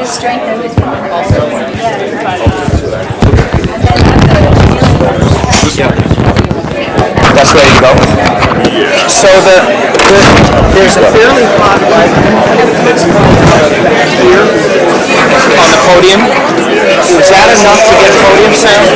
strengthen it. That's ready to go. So there's a fairly flat line here on the podium. Is that enough to get podium sound?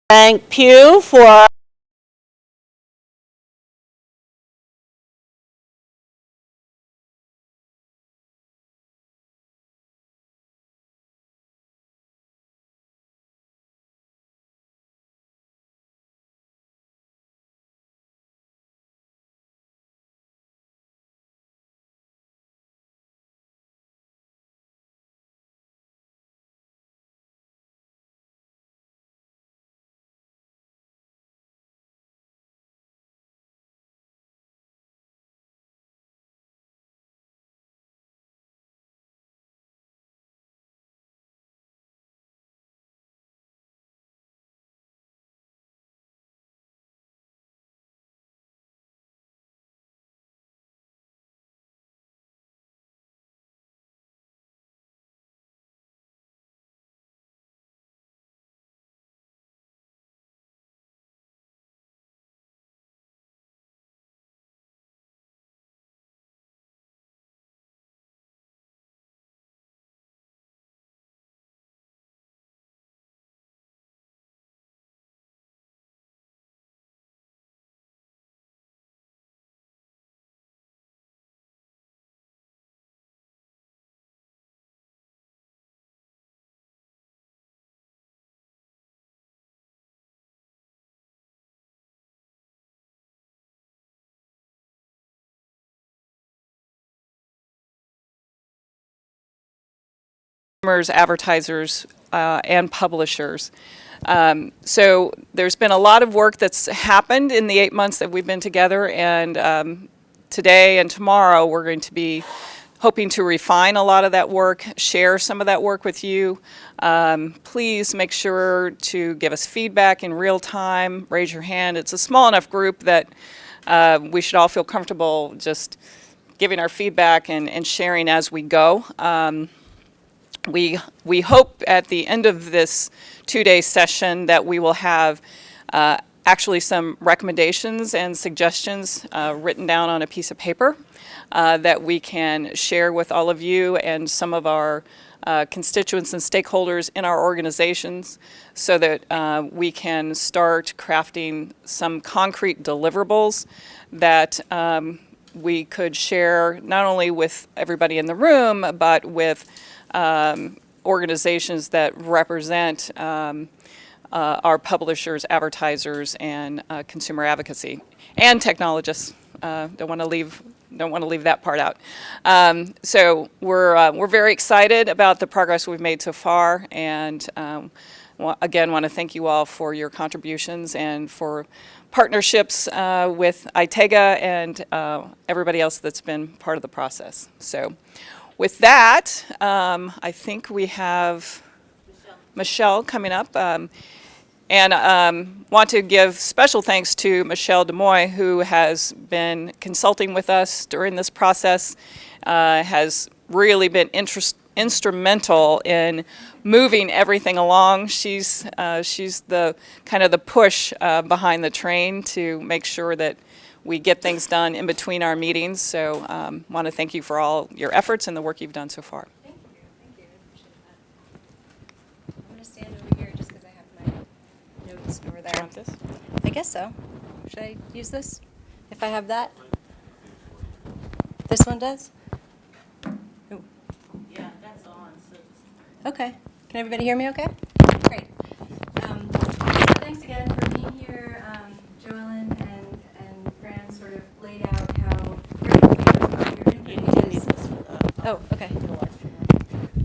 Thank Pew for consumers, advertisers, and publishers. So there's been a lot of work that's happened in the 8 months that we've been together, and today and tomorrow we're going to be hoping to refine a lot of that work, share some of that work with you. Please make sure to give us feedback in real time, raise your hand. It's a small enough group that we should all feel comfortable just giving our feedback and sharing as we go. We hope at the end of this 2-day session that we will have actually some recommendations and suggestions written down on a piece of paper that we can share with all of you and some of our constituents and stakeholders in our organizations, so that we can start crafting some concrete deliverables that we could share not only with everybody in the room, but with organizations that represent our publishers, advertisers, and consumer advocacy, and technologists. Don't want to leave that part out. So we're very excited about the progress we've made so far, and again, want to thank you all for your contributions and for partnerships with ITEGA and everybody else that's been part of the process. So with that, I think we have Michelle coming up. And want to give special thanks to Michelle Demoy, who has been consulting with us during this process, has really been instrumental in moving everything along. She's the kind of the push behind the train to make sure that we get things done in between our meetings. So want to thank you for all your efforts and the work you've done so far. Thank you. I appreciate that. I'm going to stand over here just because I have my notes over there. Want this? I guess so. Should I use this? If I have that? This one does? Ooh. Yeah, that's on, so Okay. Can everybody hear me okay? Great. So thanks again for being here. Joellen and Fran sort of laid out how your input is. Oh, okay.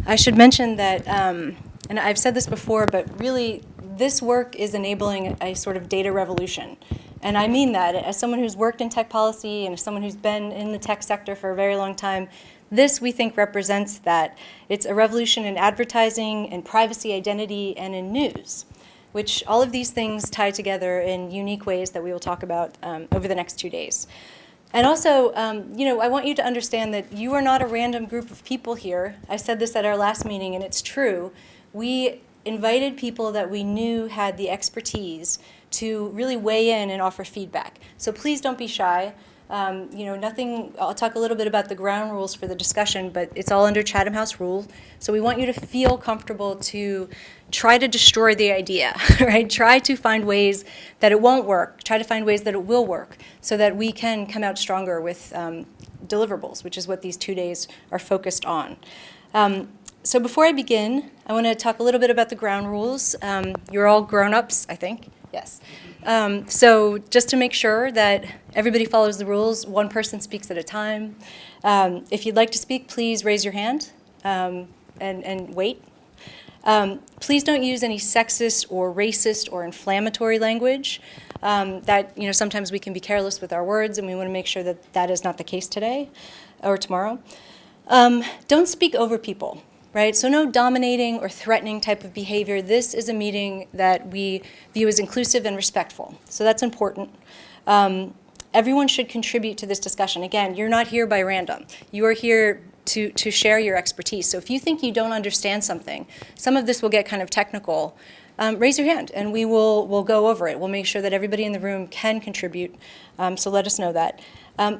I should mention that, and I've said this before, but really this work is enabling a sort of data revolution. And I mean that as someone who's worked in tech policy and as someone who's been in the tech sector for a very long time. This, we think, represents that. It's a revolution in advertising, in privacy, identity, and in news, which all of these things tie together in unique ways that we will talk about over the next 2 days. And also, I want you to understand that you are not a random group of people here. I said this at our last meeting, and it's true. We invited people that we knew had the expertise to really weigh in and offer feedback. So please don't be shy. Nothing, I'll talk a little bit about the ground rules for the discussion, but it's all under Chatham House rule. So we want you to feel comfortable to try to destroy the idea, right? Try to find ways that it won't work. Try to find ways that it will work so that we can come out stronger with deliverables, which is what these 2 days are focused on. So before I begin, I want to talk a little bit about the ground rules. You're all grown-ups, I think. Yes. So just to make sure that everybody follows the rules, one person speaks at a time. If you'd like to speak, please raise your hand and wait. Please don't use any sexist or racist or inflammatory language. That sometimes we can be careless with our words, and we want to make sure that that is not the case today or tomorrow. Don't speak over people. Right? So no dominating or threatening type of behavior. This is a meeting that we view as inclusive and respectful. So that's important. Everyone should contribute to this discussion. Again, you're not here by random. You are here to share your expertise. So if you think you don't understand something, some of this will get kind of technical, raise your hand and we'll go over it. We'll make sure that everybody in the room can contribute. So let us know that.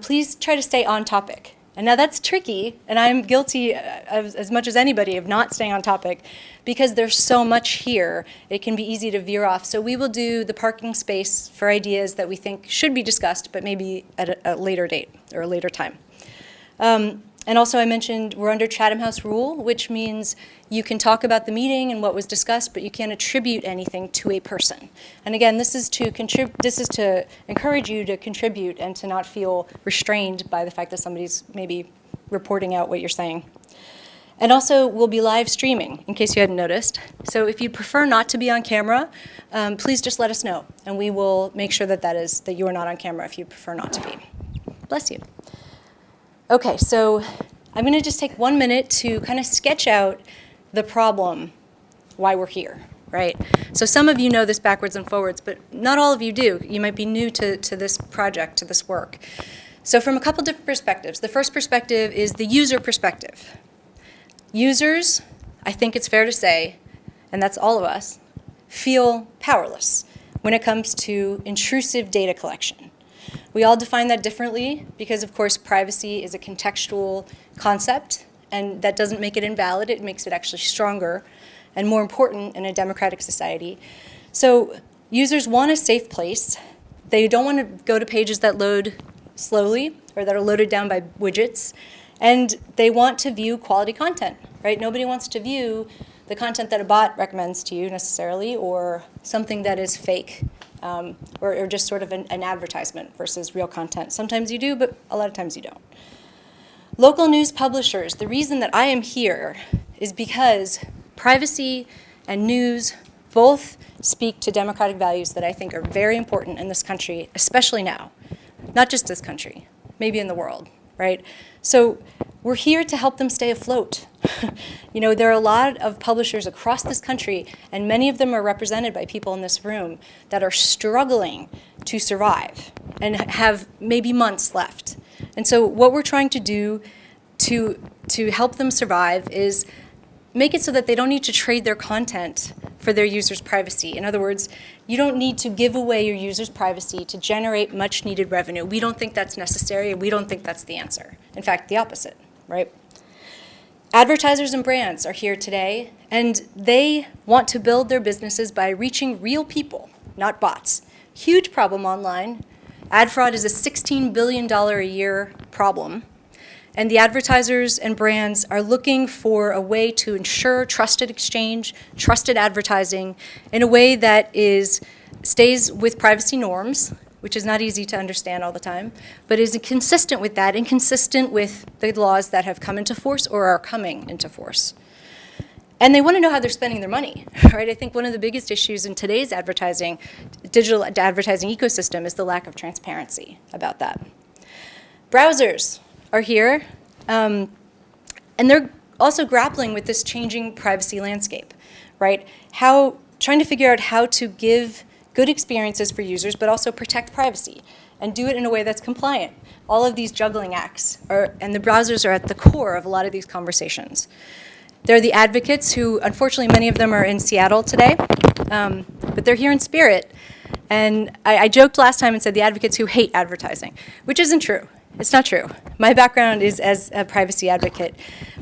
Please try to stay on topic. And now that's tricky, and I'm guilty as much as anybody of not staying on topic because there's so much here. It can be easy to veer off. So we will do the parking space for ideas that we think should be discussed, but maybe at a later date or a later time. And also I mentioned we're under Chatham House rule, which means you can talk about the meeting and what was discussed, but you can't attribute anything to a person. And again, this is to encourage you to contribute and to not feel restrained by the fact that somebody's maybe reporting out what you're saying. And also, we'll be live streaming, in case you hadn't noticed. So if you prefer not to be on camera, please just let us know, and we will make sure that you are not on camera if you prefer not to be. Bless you. Okay, so I'm going to just take 1 minute to kind of sketch out the problem, why we're here, right? So some of you know this backwards and forwards, but not all of you do. You might be new to this project, to this work. So from a couple different perspectives. The first perspective is the user perspective. Users, I think it's fair to say, and that's all of us, feel powerless when it comes to intrusive data collection. We all define that differently because, of course, privacy is a contextual concept, and that doesn't make it invalid. It makes it actually stronger and more important in a democratic society. So users want a safe place. They don't want to go to pages that load slowly or that are loaded down by widgets. And they want to view quality content, right? Nobody wants to view the content that a bot recommends to you necessarily, or something that is fake, or just sort of an advertisement versus real content. Sometimes you do, but a lot of times you don't. Local news publishers, the reason that I am here is because privacy and news both speak to democratic values that I think are very important in this country, especially now. Not just this country, maybe in the world, right? So we're here to help them stay afloat. You know, there are a lot of publishers across this country, and many of them are represented by people in this room that are struggling to survive and have maybe months left. And so what we're trying to do to help them survive is make it so that they don't need to trade their content for their users' privacy. In other words, you don't need to give away your users' privacy to generate much needed revenue. We don't think that's necessary, and we don't think that's the answer. In fact, the opposite, right? Advertisers and brands are here today, and they want to build their businesses by reaching real people, not bots. Huge problem online. Ad fraud is a $16 billion a year problem. And the advertisers and brands are looking for a way to ensure trusted exchange, trusted advertising in a way that stays with privacy norms, which is not easy to understand all the time, but is consistent with that and consistent with the laws that have come into force or are coming into force. And they want to know how they're spending their money, right? I think one of the biggest issues in today's digital advertising ecosystem is the lack of transparency about that. Browsers are here, and they're also grappling with this changing privacy landscape, right? Trying to figure out how to give good experiences for users, but also protect privacy and do it in a way that's compliant. All of these juggling acts and the browsers are at the core of a lot of these conversations. They're the advocates who, unfortunately, many of them are in Seattle today, but they're here in spirit. And I joked last time and said the advocates who hate advertising, which isn't true. It's not true. My background is as a privacy advocate.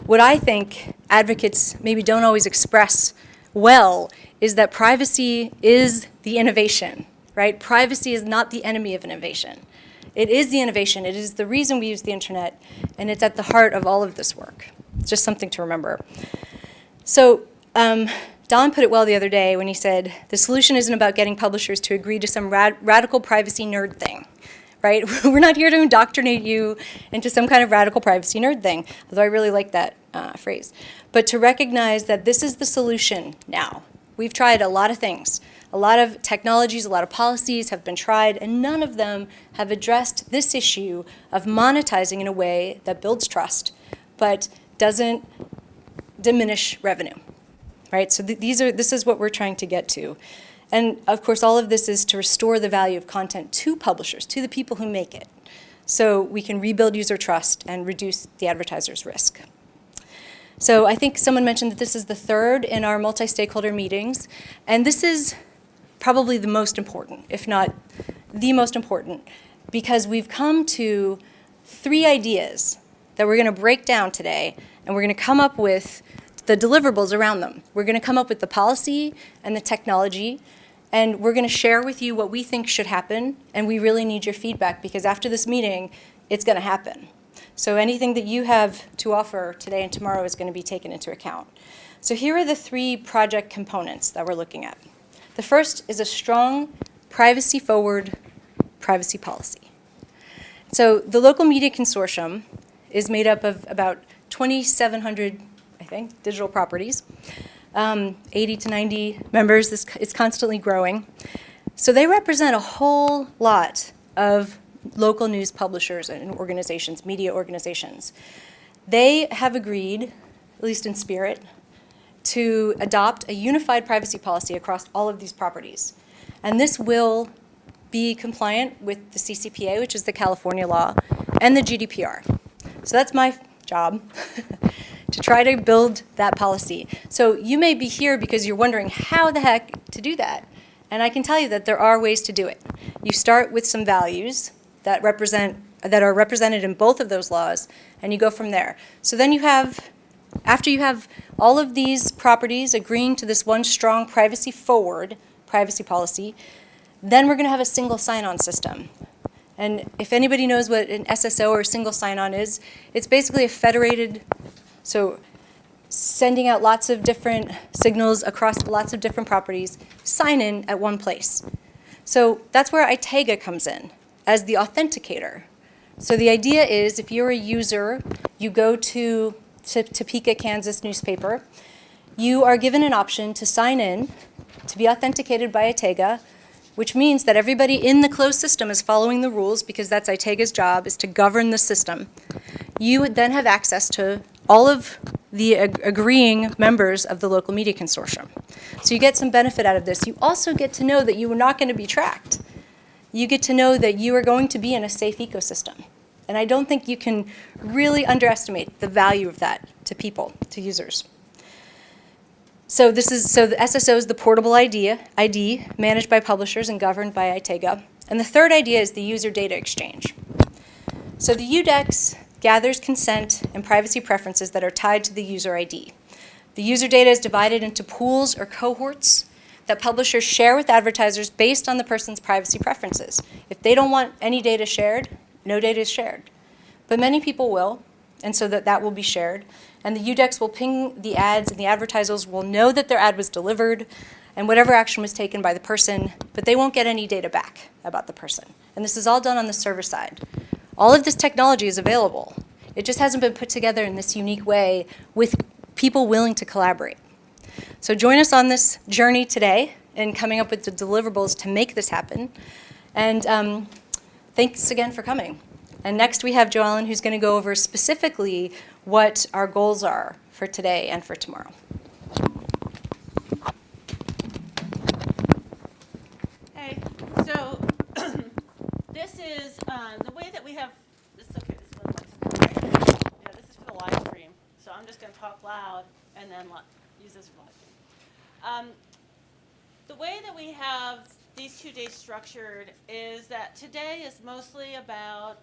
What I think advocates maybe don't always express well is that privacy is the innovation, right? Privacy is not the enemy of innovation. It is the innovation. It is the reason we use the internet, and it's at the heart of all of this work. It's just something to remember. So Don put it well the other day when he said, the solution isn't about getting publishers to agree to some radical privacy nerd thing. Right? We're not here to indoctrinate you into some kind of radical privacy nerd thing, although I really like that phrase. But to recognize that this is the solution now. We've tried a lot of things. A lot of technologies, a lot of policies have been tried, and none of them have addressed this issue of monetizing in a way that builds trust, but doesn't diminish revenue. Right? So this is what we're trying to get to. And of course, all of this is to restore the value of content to publishers, to the people who make it, so we can rebuild user trust and reduce the advertiser's risk. So I think someone mentioned that this is the third in our multi-stakeholder meetings, and this is probably the most important, if not the most important, because we've come to 3 ideas that we're going to break down today, and we're going to come up with the deliverables around them. We're going to come up with the policy and the technology, and we're going to share with you what we think should happen, and we really need your feedback, because after this meeting, it's going to happen. So anything that you have to offer today and tomorrow is going to be taken into account. So here are the 3 project components that we're looking at. The first is a strong, privacy-forward privacy policy. So the Local Media Consortium is made up of about 2,700, I think, digital properties. 80 to 90 members. This is constantly growing. So they represent a whole lot of local news publishers and organizations, media organizations. They have agreed, at least in spirit, to adopt a unified privacy policy across all of these properties. And this will be compliant with the CCPA, which is the California law, and the GDPR. So that's my job, to try to build that policy. So you may be here because you're wondering how the heck to do that. And I can tell you that there are ways to do it. You start with some values that are represented in both of those laws, and you go from there. So then you have, after you have all of these properties agreeing to this one strong privacy-forward privacy policy, then we're going to have a single sign-on system. And if anybody knows what an SSO or a single sign-on is, it's basically a federated, so sending out lots of different signals across lots of different properties, sign in at one place. So that's where Itega comes in as the authenticator. So the idea is if you're a user, you go to Topeka, Kansas newspaper, you are given an option to sign in, to be authenticated by Itega, which means that everybody in the closed system is following the rules because that's Itega's job, is to govern the system. You would then have access to all of the agreeing members of the local media consortium. So you get some benefit out of this. You also get to know that you are not going to be tracked. You get to know that you are going to be in a safe ecosystem. And I don't think you can really underestimate the value of that to people, to users. So the SSO is the portable ID managed by publishers and governed by Itega. And the third idea is the user data exchange. So the UDEX gathers consent and privacy preferences that are tied to the user ID. The user data is divided into pools or cohorts that publishers share with advertisers based on the person's privacy preferences. If they don't want any data shared, no data is shared. But many people will, and so that will be shared. And the UDEX will ping the ads, and the advertisers will know that their ad was delivered and whatever action was taken by the person, but they won't get any data back about the person. And this is all done on the server side. All of this technology is available. It just hasn't been put together in this unique way with people willing to collaborate. So join us on this journey today in coming up with the deliverables to make this happen. And thanks again for coming. And next we have Joellen, who's going to go over specifically what our goals are for today and for tomorrow. Hey, so this is the way that we have. This is okay. This is yeah, this is for the live stream. So I'm just going to talk loud and then use this for live stream. The way that we have these 2 days structured is that today is mostly about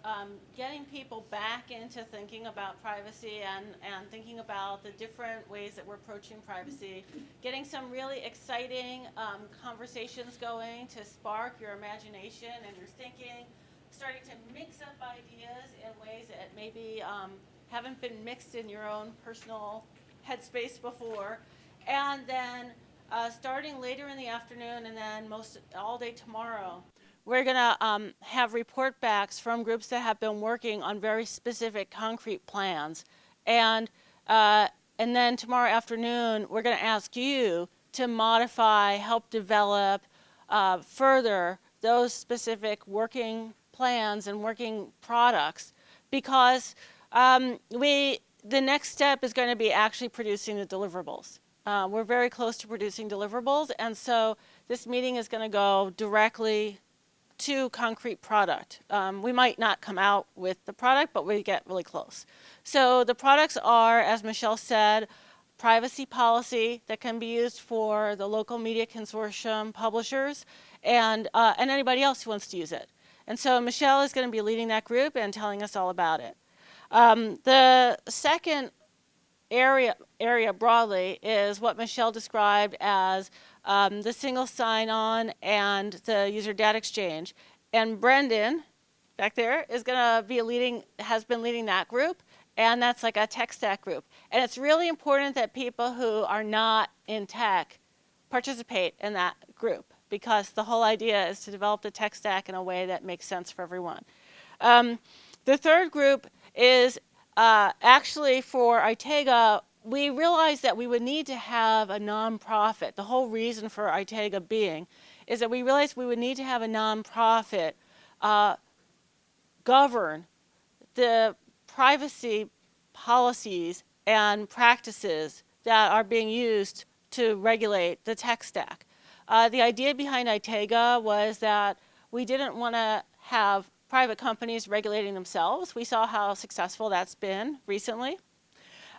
getting people back into thinking about privacy and thinking about the different ways that we're approaching privacy, getting some really exciting conversations going to spark your imagination and your thinking, starting to mix up ideas in ways that maybe haven't been mixed in your own personal headspace before, and then starting later in the afternoon and then most all day tomorrow, we're going to have report backs from groups that have been working on very specific concrete plans. And then tomorrow afternoon, we're going to ask you to modify, help develop further those specific working plans and working products, because the next step is going to be actually producing the deliverables. We're very close to producing deliverables, and so this meeting is going to go directly to concrete product. We might not come out with the product, but we get really close. So the products are, as Michelle said, privacy policy that can be used for the local media consortium publishers and anybody else who wants to use it. And so Michelle is going to be leading that group and telling us all about it. The second area broadly is what Michelle described as the single sign-on and the user data exchange. And Brendan, back there, is going to be has been leading that group, and that's like a tech stack group. And it's really important that people who are not in tech participate in that group, because the whole idea is to develop the tech stack in a way that makes sense for everyone. The third group is actually for Itega, we realized that we would need to have a nonprofit. The whole reason for ITEGA being is that we realized we would need to have a nonprofit govern the privacy policies and practices that are being used to regulate the tech stack. The idea behind ITEGA was that we didn't want to have private companies regulating themselves. We saw how successful that's been recently.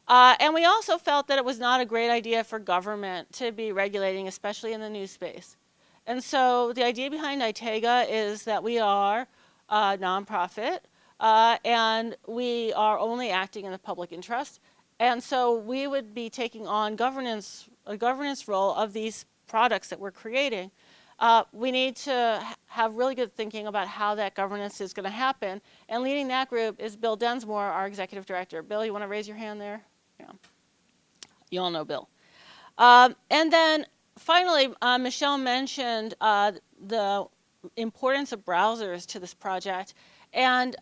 And we also felt that it was not a great idea for government to be regulating, especially in the news space. And so the idea behind ITEGA is that we are a nonprofit, and we are only acting in the public interest. And so we would be taking on a governance role of these products that we're creating. We need to have really good thinking about how that governance is going to happen. And leading that group is Bill Densmore, our executive director. Bill, you want to raise your hand there? Yeah. You all know Bill. And then finally, Michelle mentioned the importance of browsers to this project. And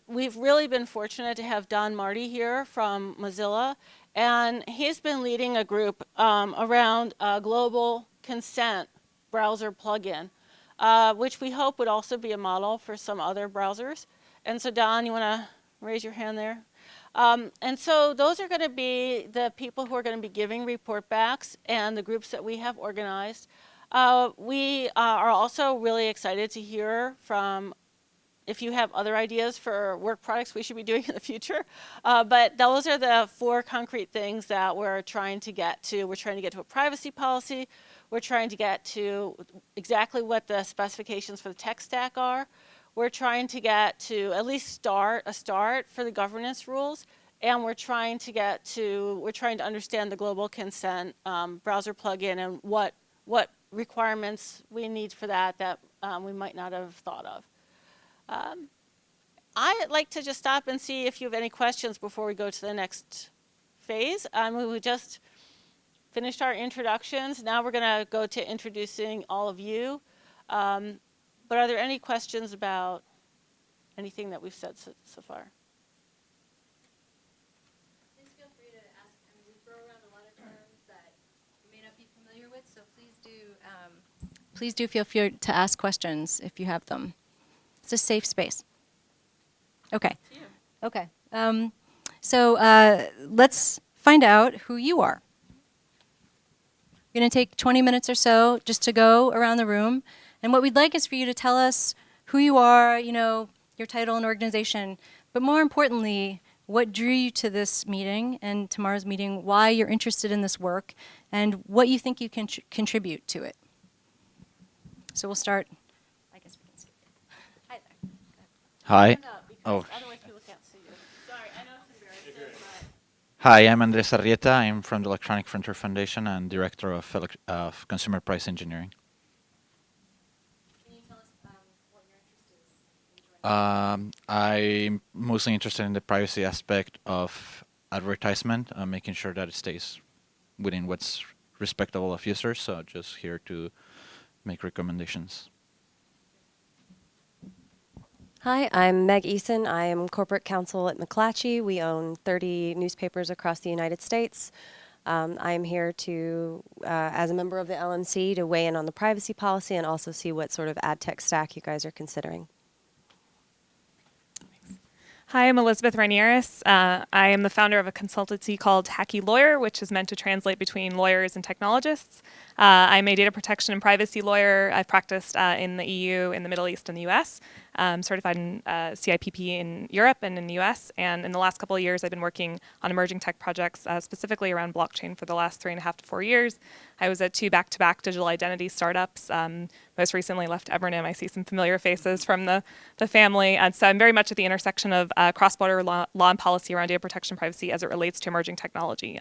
we've really been fortunate to have Don Marty here from Mozilla. And he's been leading a group around a global consent browser plugin, which we hope would also be a model for some other browsers. And so Don, you want to raise your hand there? And so those are going to be the people who are going to be giving report backs and the groups that we have organized. We are also really excited to hear from if you have other ideas for work products we should be doing in the future. But those are the 4 concrete things that we're trying to get to. We're trying to get to a privacy policy. We're trying to get to exactly what the specifications for the tech stack are. We're trying to get to at least start for the governance rules. And we're trying to understand the global consent browser plugin and what requirements we need for that we might not have thought of. I'd like to just stop and see if you have any questions before we go to the next phase. We just finished our introductions. Now we're going to go to introducing all of you. But are there any questions about anything that we've said so far? Please feel free to ask. We throw around a lot of terms that you may not be familiar with, so please do feel free to ask questions if you have them. It's a safe space. Okay. Okay. So let's find out who you are. We're going to take 20 minutes or so just to go around the room. And what we'd like is for you to tell us who you are, your title and organization, but more importantly, what drew you to this meeting and tomorrow's meeting, why you're interested in this work, and what you think you can contribute to it. So we'll start. I guess we can skip it. Hi there. Hi. Stand up, because otherwise people can't see you. Sorry, I know it's embarrassing, but Hi, I'm Andres Arrieta. I'm from the Electronic Frontier Foundation and Director of Consumer Price Engineering. Can you tell us what your interest is in joining? I'm mostly interested in the privacy aspect of advertisement, making sure that it stays within what's respectable of users. So just here to make recommendations. Hi, I'm Meg Eason. I am corporate counsel at McClatchy. We own 30 newspapers across the United States. I'm here to, as a member of the LMC, to weigh in on the privacy policy and also see what sort of ad tech stack you guys are considering. Hi, I'm Elizabeth Rainieris. I am the founder of a consultancy called Hacky Lawyer, which is meant to translate between lawyers and technologists. I'm a data protection and privacy lawyer. I've practiced in the EU, in the Middle East, and the US. Certified in CIPP in Europe and in the US. And in the last couple of years, I've been working on emerging tech projects, specifically around blockchain for the last 3.5 to 4 years. I was at 2 back-to-back digital identity startups. Most recently left Ebernim. I see some familiar faces from the family. And so I'm very much at the intersection of cross-border law and policy around data protection and privacy as it relates to emerging technology.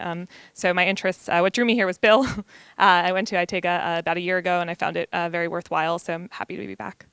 So my interests, what drew me here was Bill. I went to ITEGA about a year ago, and I found it very worthwhile, so I'm happy to be back.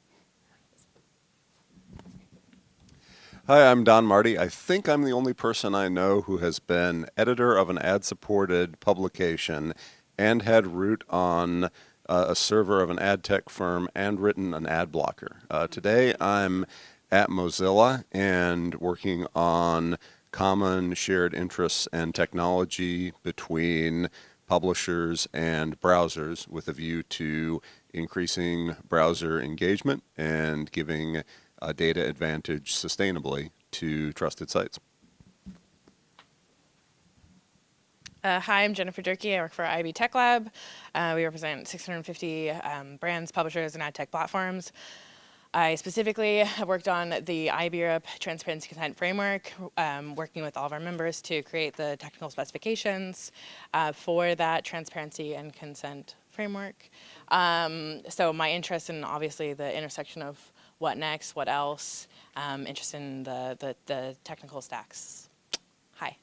Hi, I'm Don Marty. I think I'm the only person I know who has been editor of an ad-supported publication and had root on a server of an ad tech firm and written an ad blocker. Today I'm at Mozilla and working on common shared interests and technology between publishers and browsers with a view to increasing browser engagement and giving a data advantage sustainably to trusted sites. Hi, I'm Jennifer Durkee. I work for IB Tech Lab. We represent 650 brands, publishers, and ad tech platforms. I specifically have worked on the IB Europe Transparency Consent Framework, working with all of our members to create the technical specifications for that transparency and consent framework. So my interest in obviously the intersection of what next, what else, interest in the technical stacks. Hi.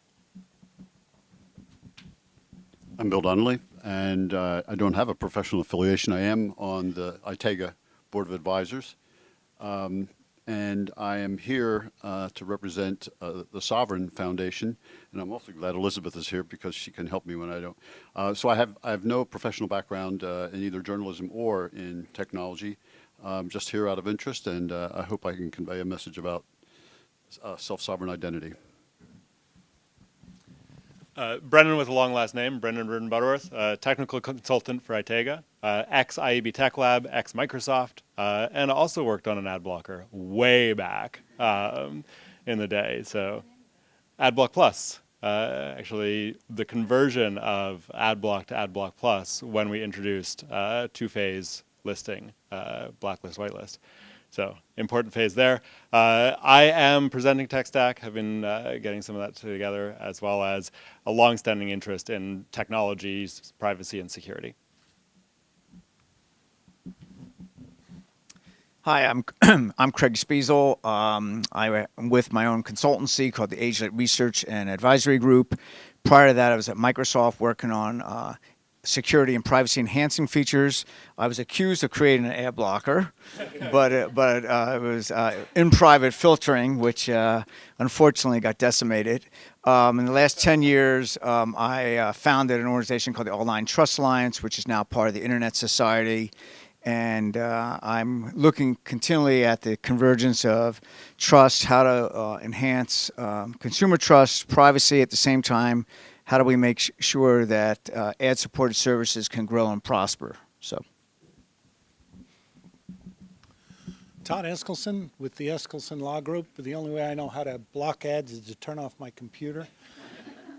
I'm Bill Donnelly, and I don't have a professional affiliation. I am on the ITEGA Board of Advisors, and I am here to represent the Sovereign Foundation, and I'm also glad Elizabeth is here because she can help me when I don't. So I have no professional background in either journalism or in technology. I'm just here out of interest, and I hope I can convey a message about self-sovereign identity. Brendan with a long last name, Brendan Rudin Butterworth, technical consultant for ITEGA, ex-IAB Tech Lab, ex-Microsoft, and also worked on an ad blocker way back in the day. So AdBlock Plus, actually the conversion of AdBlock to AdBlock Plus when we introduced two-phase listing, blacklist, whitelist. So important phase there. I am presenting TechStack, have been getting some of that together, as well as a long-standing interest in technologies, privacy, and security. Hi, I'm I'm Craig Spiesel. I'm with my own consultancy called the AgeLite Research and Advisory Group. Prior to that, I was at Microsoft working on security and privacy enhancing features. I was accused of creating an ad blocker, but it was in private filtering, which unfortunately got decimated. In the last 10 years, I founded an organization called the Online Trust Alliance, which is now part of the Internet Society. And I'm looking continually at the convergence of trust, how to enhance consumer trust, privacy at the same time. How do we make sure that ad-supported services can grow and prosper? So, Todd Eskelson with the Eskelson Law Group. The only way I know how to block ads is to turn off my computer.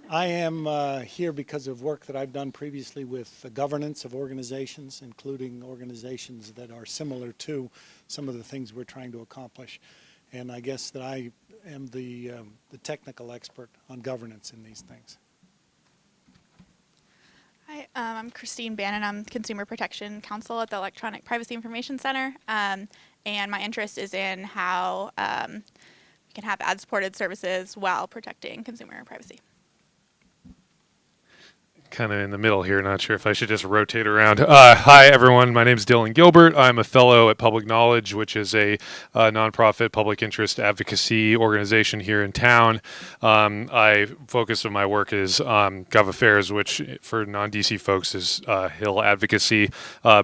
I am here because of work that I've done previously with the governance of organizations, including organizations that are similar to some of the things we're trying to accomplish. And I guess that I am the technical expert on governance in these things. Hi, I'm Christine Bannon. I'm Consumer Protection Counsel at the Electronic Privacy Information Center. And my interest is in how we can have ad-supported services while protecting consumer privacy. Kind of in the middle here, not sure if I should just rotate around. Hi, everyone. My name is Dylan Gilbert. I'm a fellow at Public Knowledge, which is a nonprofit public interest advocacy organization here in town. Focus of my work is Gov Affairs, which for non-DC folks is Hill Advocacy.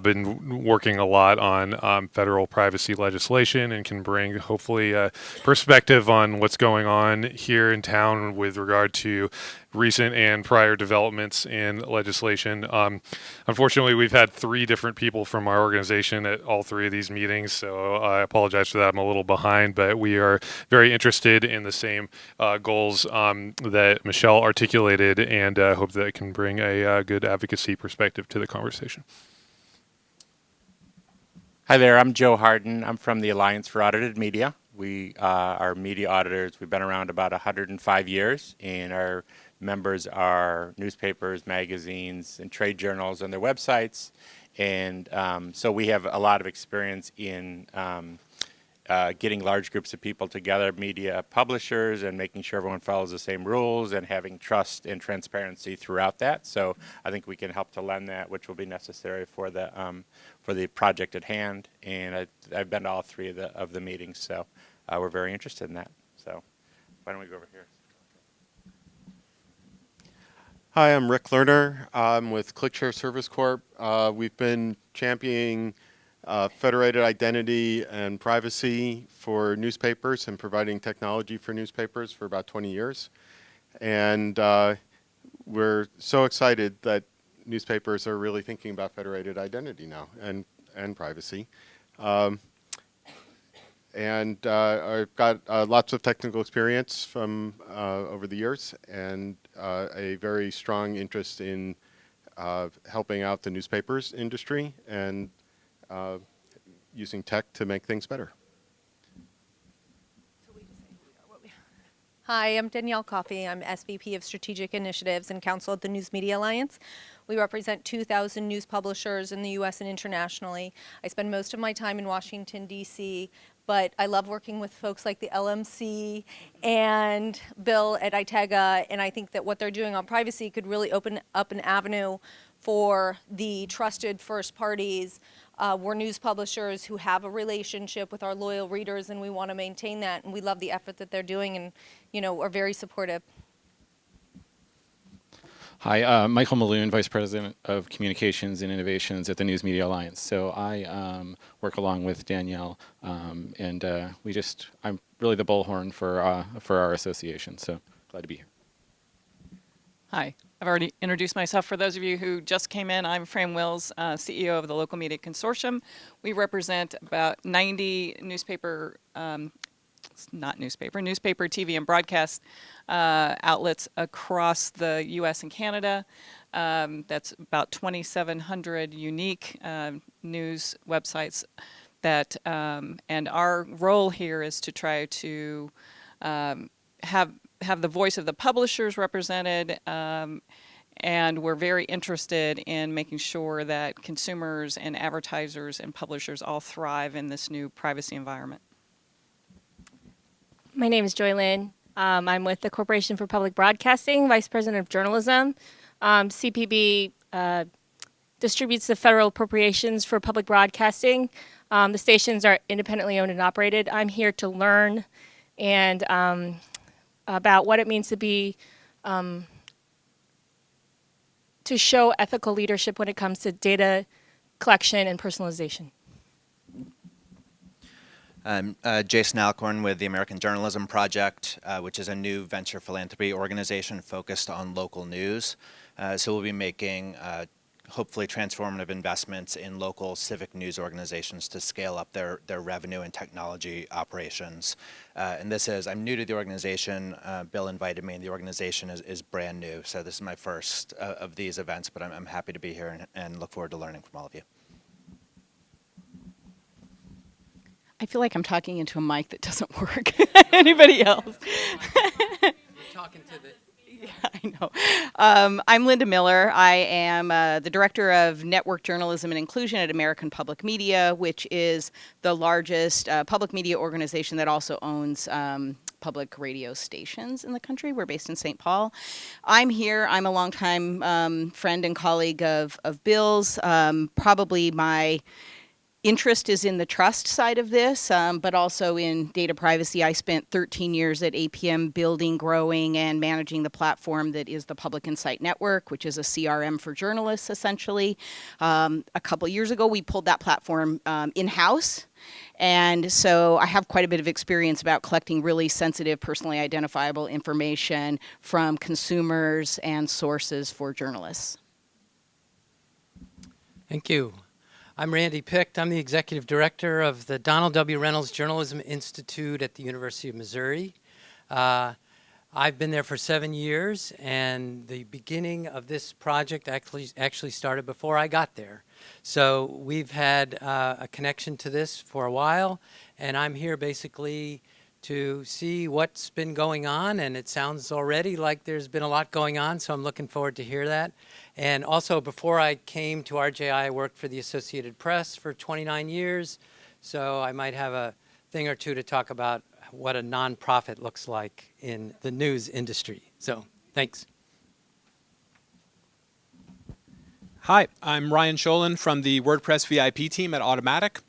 Been working a lot on federal privacy legislation and can bring, hopefully, a perspective on what's going on here in town with regard to recent and prior developments in legislation. Unfortunately, we've had 3 different people from our organization at all 3 of these meetings, so I apologize for that. I'm a little behind, but we are very interested in the same goals that Michelle articulated, and hope that it can bring a good advocacy perspective to the conversation. Hi there, I'm Joe Harden. I'm from the Alliance for Audited Media. We are media auditors. We've been around about 105 years, and our members are newspapers, magazines, and trade journals and their websites. And so we have a lot of experience in getting large groups of people together, media publishers, and making sure everyone follows the same rules and having trust and transparency throughout that. So I think we can help to lend that, which will be necessary for the project at hand. And I've been to all 3 of the meetings, so we're very interested in that. So why don't we go over here? Hi, I'm Rick Lerner. I'm with ClickShare Service Corp. We've been championing federated identity and privacy for newspapers and providing technology for newspapers for about 20 years. And we're so excited that newspapers are really thinking about federated identity now and privacy. I've got lots of technical experience from over the years and a very strong interest in helping out the newspapers industry and using tech to make things better. Hi, I'm Danielle Coffey. I'm SVP of Strategic Initiatives and Counsel at the News Media Alliance. We represent 2,000 news publishers in the U.S. and internationally. I spend most of my time in Washington, D.C., but I love working with folks like the LMC and Bill at ITEGA, and I think that what they're doing on privacy could really open up an avenue for the trusted first parties. We're news publishers who have a relationship with our loyal readers, and we want to maintain that, and we love the effort that they're doing and, are very supportive. Hi, Michael Maloon, Vice President of Communications and Innovations at the News Media Alliance. So I work along with Danielle, and I'm really the bullhorn for our association, so glad to be here. Hi, I've already introduced myself. For those of you who just came in, I'm Fran Wills, CEO of the Local Media Consortium. We represent about 90 newspaper, TV and broadcast outlets across the U.S. and Canada. That's about 2,700 unique news websites that, and our role here is to try to have the voice of the publishers represented, and we're very interested in making sure that consumers and advertisers and publishers all thrive in this new privacy environment. My name is Joy Lynn. I'm with the Corporation for Public Broadcasting, Vice President of Journalism. CPB distributes the federal appropriations for public broadcasting. The stations are independently owned and operated. I'm here to learn and about what it means to be to show ethical leadership when it comes to data collection and personalization. I'm Jason Alcorn with the American Journalism Project, which is a new venture philanthropy organization focused on local news. So we'll be making hopefully transformative investments in local civic news organizations to scale up their revenue and technology operations. And I'm new to the organization. Bill invited me, and the organization is brand new. So this is my first of these events, but I'm happy to be here and look forward to learning from all of you. I feel like I'm talking into a mic that doesn't work. Anybody else? You're talking to the... Yeah, I know. I'm Linda Miller. I am the Director of Network Journalism and Inclusion at American Public Media, which is the largest public media organization that also owns public radio stations in the country. We're based in St. Paul. I'm here. I'm a longtime friend and colleague of Bill's. Probably my interest is in the trust side of this, but also in data privacy. I spent 13 years at APM building, growing, and managing the platform that is the Public Insight Network, which is a CRM for journalists, essentially. A couple years ago, we pulled that platform in-house. And so I have quite a bit of experience about collecting really sensitive, personally identifiable information from consumers and sources for journalists. Thank you. I'm Randy Picht. I'm the Executive Director of the Donald W. Reynolds Journalism Institute at the University of Missouri. I've been there for 7 years, and the beginning of this project actually started before I got there. So we've had a connection to this for a while, and I'm here basically to see what's been going on, and it sounds already like there's been a lot going on, so I'm looking forward to hear that. And also, before I came to RJI, I worked for the Associated Press for 29 years, so I might have a thing or two to talk about what a nonprofit looks like in the news industry. So, thanks. Hi, I'm Ryan Sholin from the WordPress VIP team at Automatic.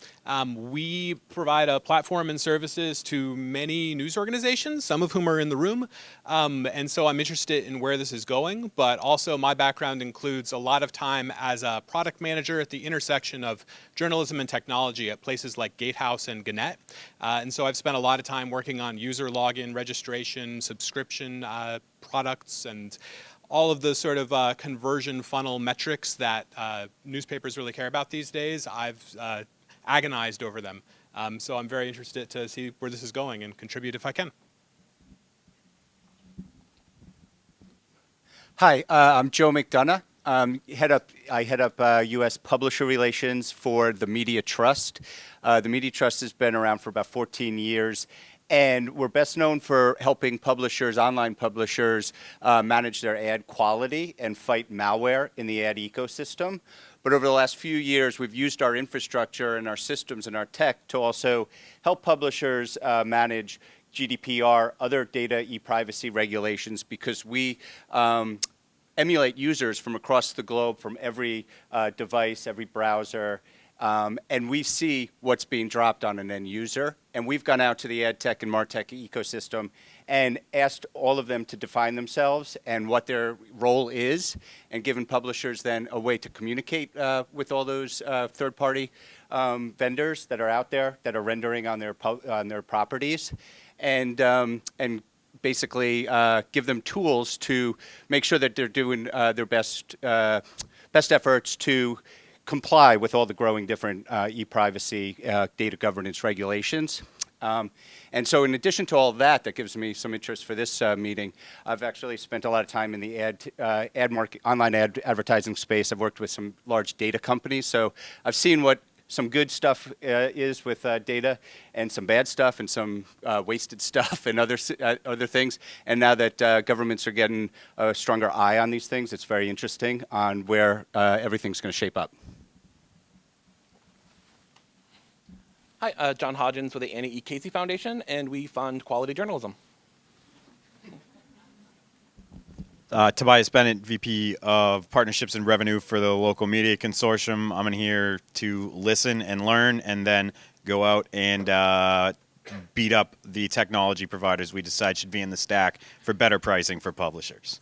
We provide a platform and services to many news organizations, some of whom are in the room. And so I'm interested in where this is going, but also my background includes a lot of time as a product manager at the intersection of journalism and technology at places like Gatehouse and Gannett. And so I've spent a lot of time working on user login, registration, subscription products, and all of the sort of conversion funnel metrics that newspapers really care about these days. I've agonized over them. So I'm very interested to see where this is going and contribute if I can. Hi, I'm Joe McDonough. I head up U.S. Publisher Relations for the Media Trust. The Media Trust has been around for about 14 years. And we're best known for helping publishers, online publishers, manage their ad quality and fight malware in the ad ecosystem. But over the last few years, we've used our infrastructure and our systems and our tech to also help publishers manage GDPR, other data e-privacy regulations, because we emulate users from across the globe, from every device, every browser, and we see what's being dropped on an end user. And we've gone out to the ad tech and MarTech ecosystem and asked all of them to define themselves and what their role is, and given publishers then a way to communicate with all those third-party vendors that are out there that are rendering on their properties, and basically give them tools to make sure that they're doing their best efforts to comply with all the growing different e-privacy data governance regulations. And so in addition to all that gives me some interest for this meeting, I've actually spent a lot of time in the online ad advertising space. I've worked with some large data companies, so I've seen what some good stuff is with data, and some bad stuff, and some wasted stuff, and other things. And now that governments are getting a stronger eye on these things, it's very interesting on where everything's going to shape up. Hi, John Hodgins with the Annie E. Casey Foundation, and we fund quality journalism. Tobias Bennett, VP of Partnerships and Revenue for the Local Media Consortium. I'm in here to listen and learn, and then go out and beat up the technology providers we decide should be in the stack for better pricing for publishers.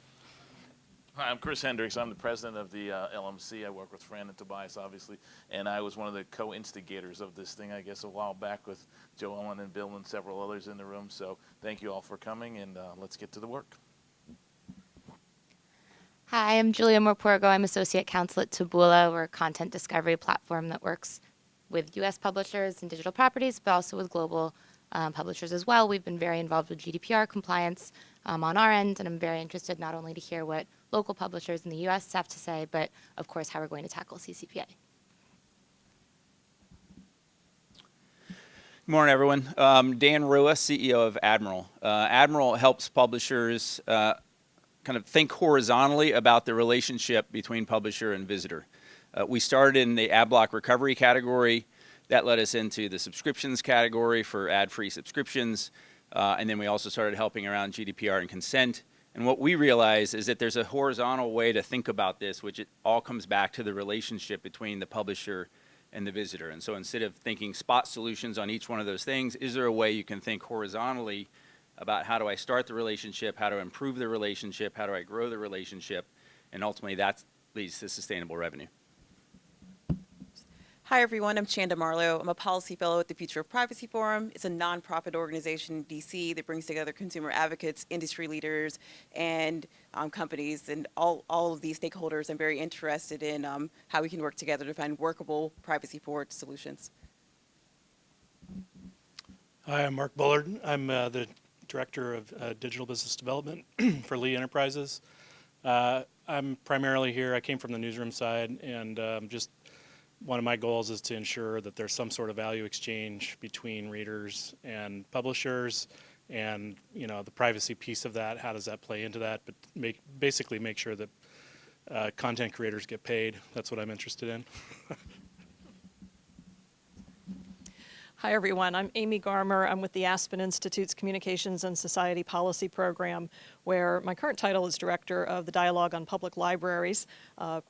Hi, I'm Chris Hendricks. I'm the president of the LMC. I work with Fran and Tobias, obviously, and I was one of the co-instigators of this thing, I guess, a while back with Joe Ellen and Bill and several others in the room. So thank you all for coming, and let's get to the work. Hi, I'm Julia Morpurgo. I'm Associate Counsel at Taboola. We're a content discovery platform that works with U.S. publishers and digital properties, but also with global publishers as well. We've been very involved with GDPR compliance on our end, and I'm very interested not only to hear what local publishers in the U.S. have to say, but of course how we're going to tackle CCPA. Good morning, everyone. Dan Rua, CEO of Admiral. Admiral helps publishers kind of think horizontally about the relationship between publisher and visitor. We started in the ad block recovery category. That led us into the subscriptions category for ad-free subscriptions. And then we also started helping around GDPR and consent. And what we realize is that there's a horizontal way to think about this, which it all comes back to the relationship between the publisher and the visitor. And so instead of thinking spot solutions on each one of those things, is there a way you can think horizontally about how do I start the relationship, how do I improve the relationship, how do I grow the relationship, and ultimately that leads to sustainable revenue. Hi, everyone. I'm Chanda Marlowe. I'm a policy fellow at the Future of Privacy Forum. It's a nonprofit organization in D.C. that brings together consumer advocates, industry leaders, and companies, and all of these stakeholders. I'm very interested in how we can work together to find workable privacy-forward solutions. Hi, I'm Mark Bullard. I'm the Director of Digital Business Development for Lee Enterprises. I'm primarily here. I came from the newsroom side, and just one of my goals is to ensure that there's some sort of value exchange between readers and publishers, and the privacy piece of that. How does that play into that? But basically make sure that content creators get paid. That's what I'm interested in. Hi, everyone. I'm Amy Garmer. I'm with the Aspen Institute's Communications and Society Policy Program, where my current title is Director of the Dialogue on Public Libraries.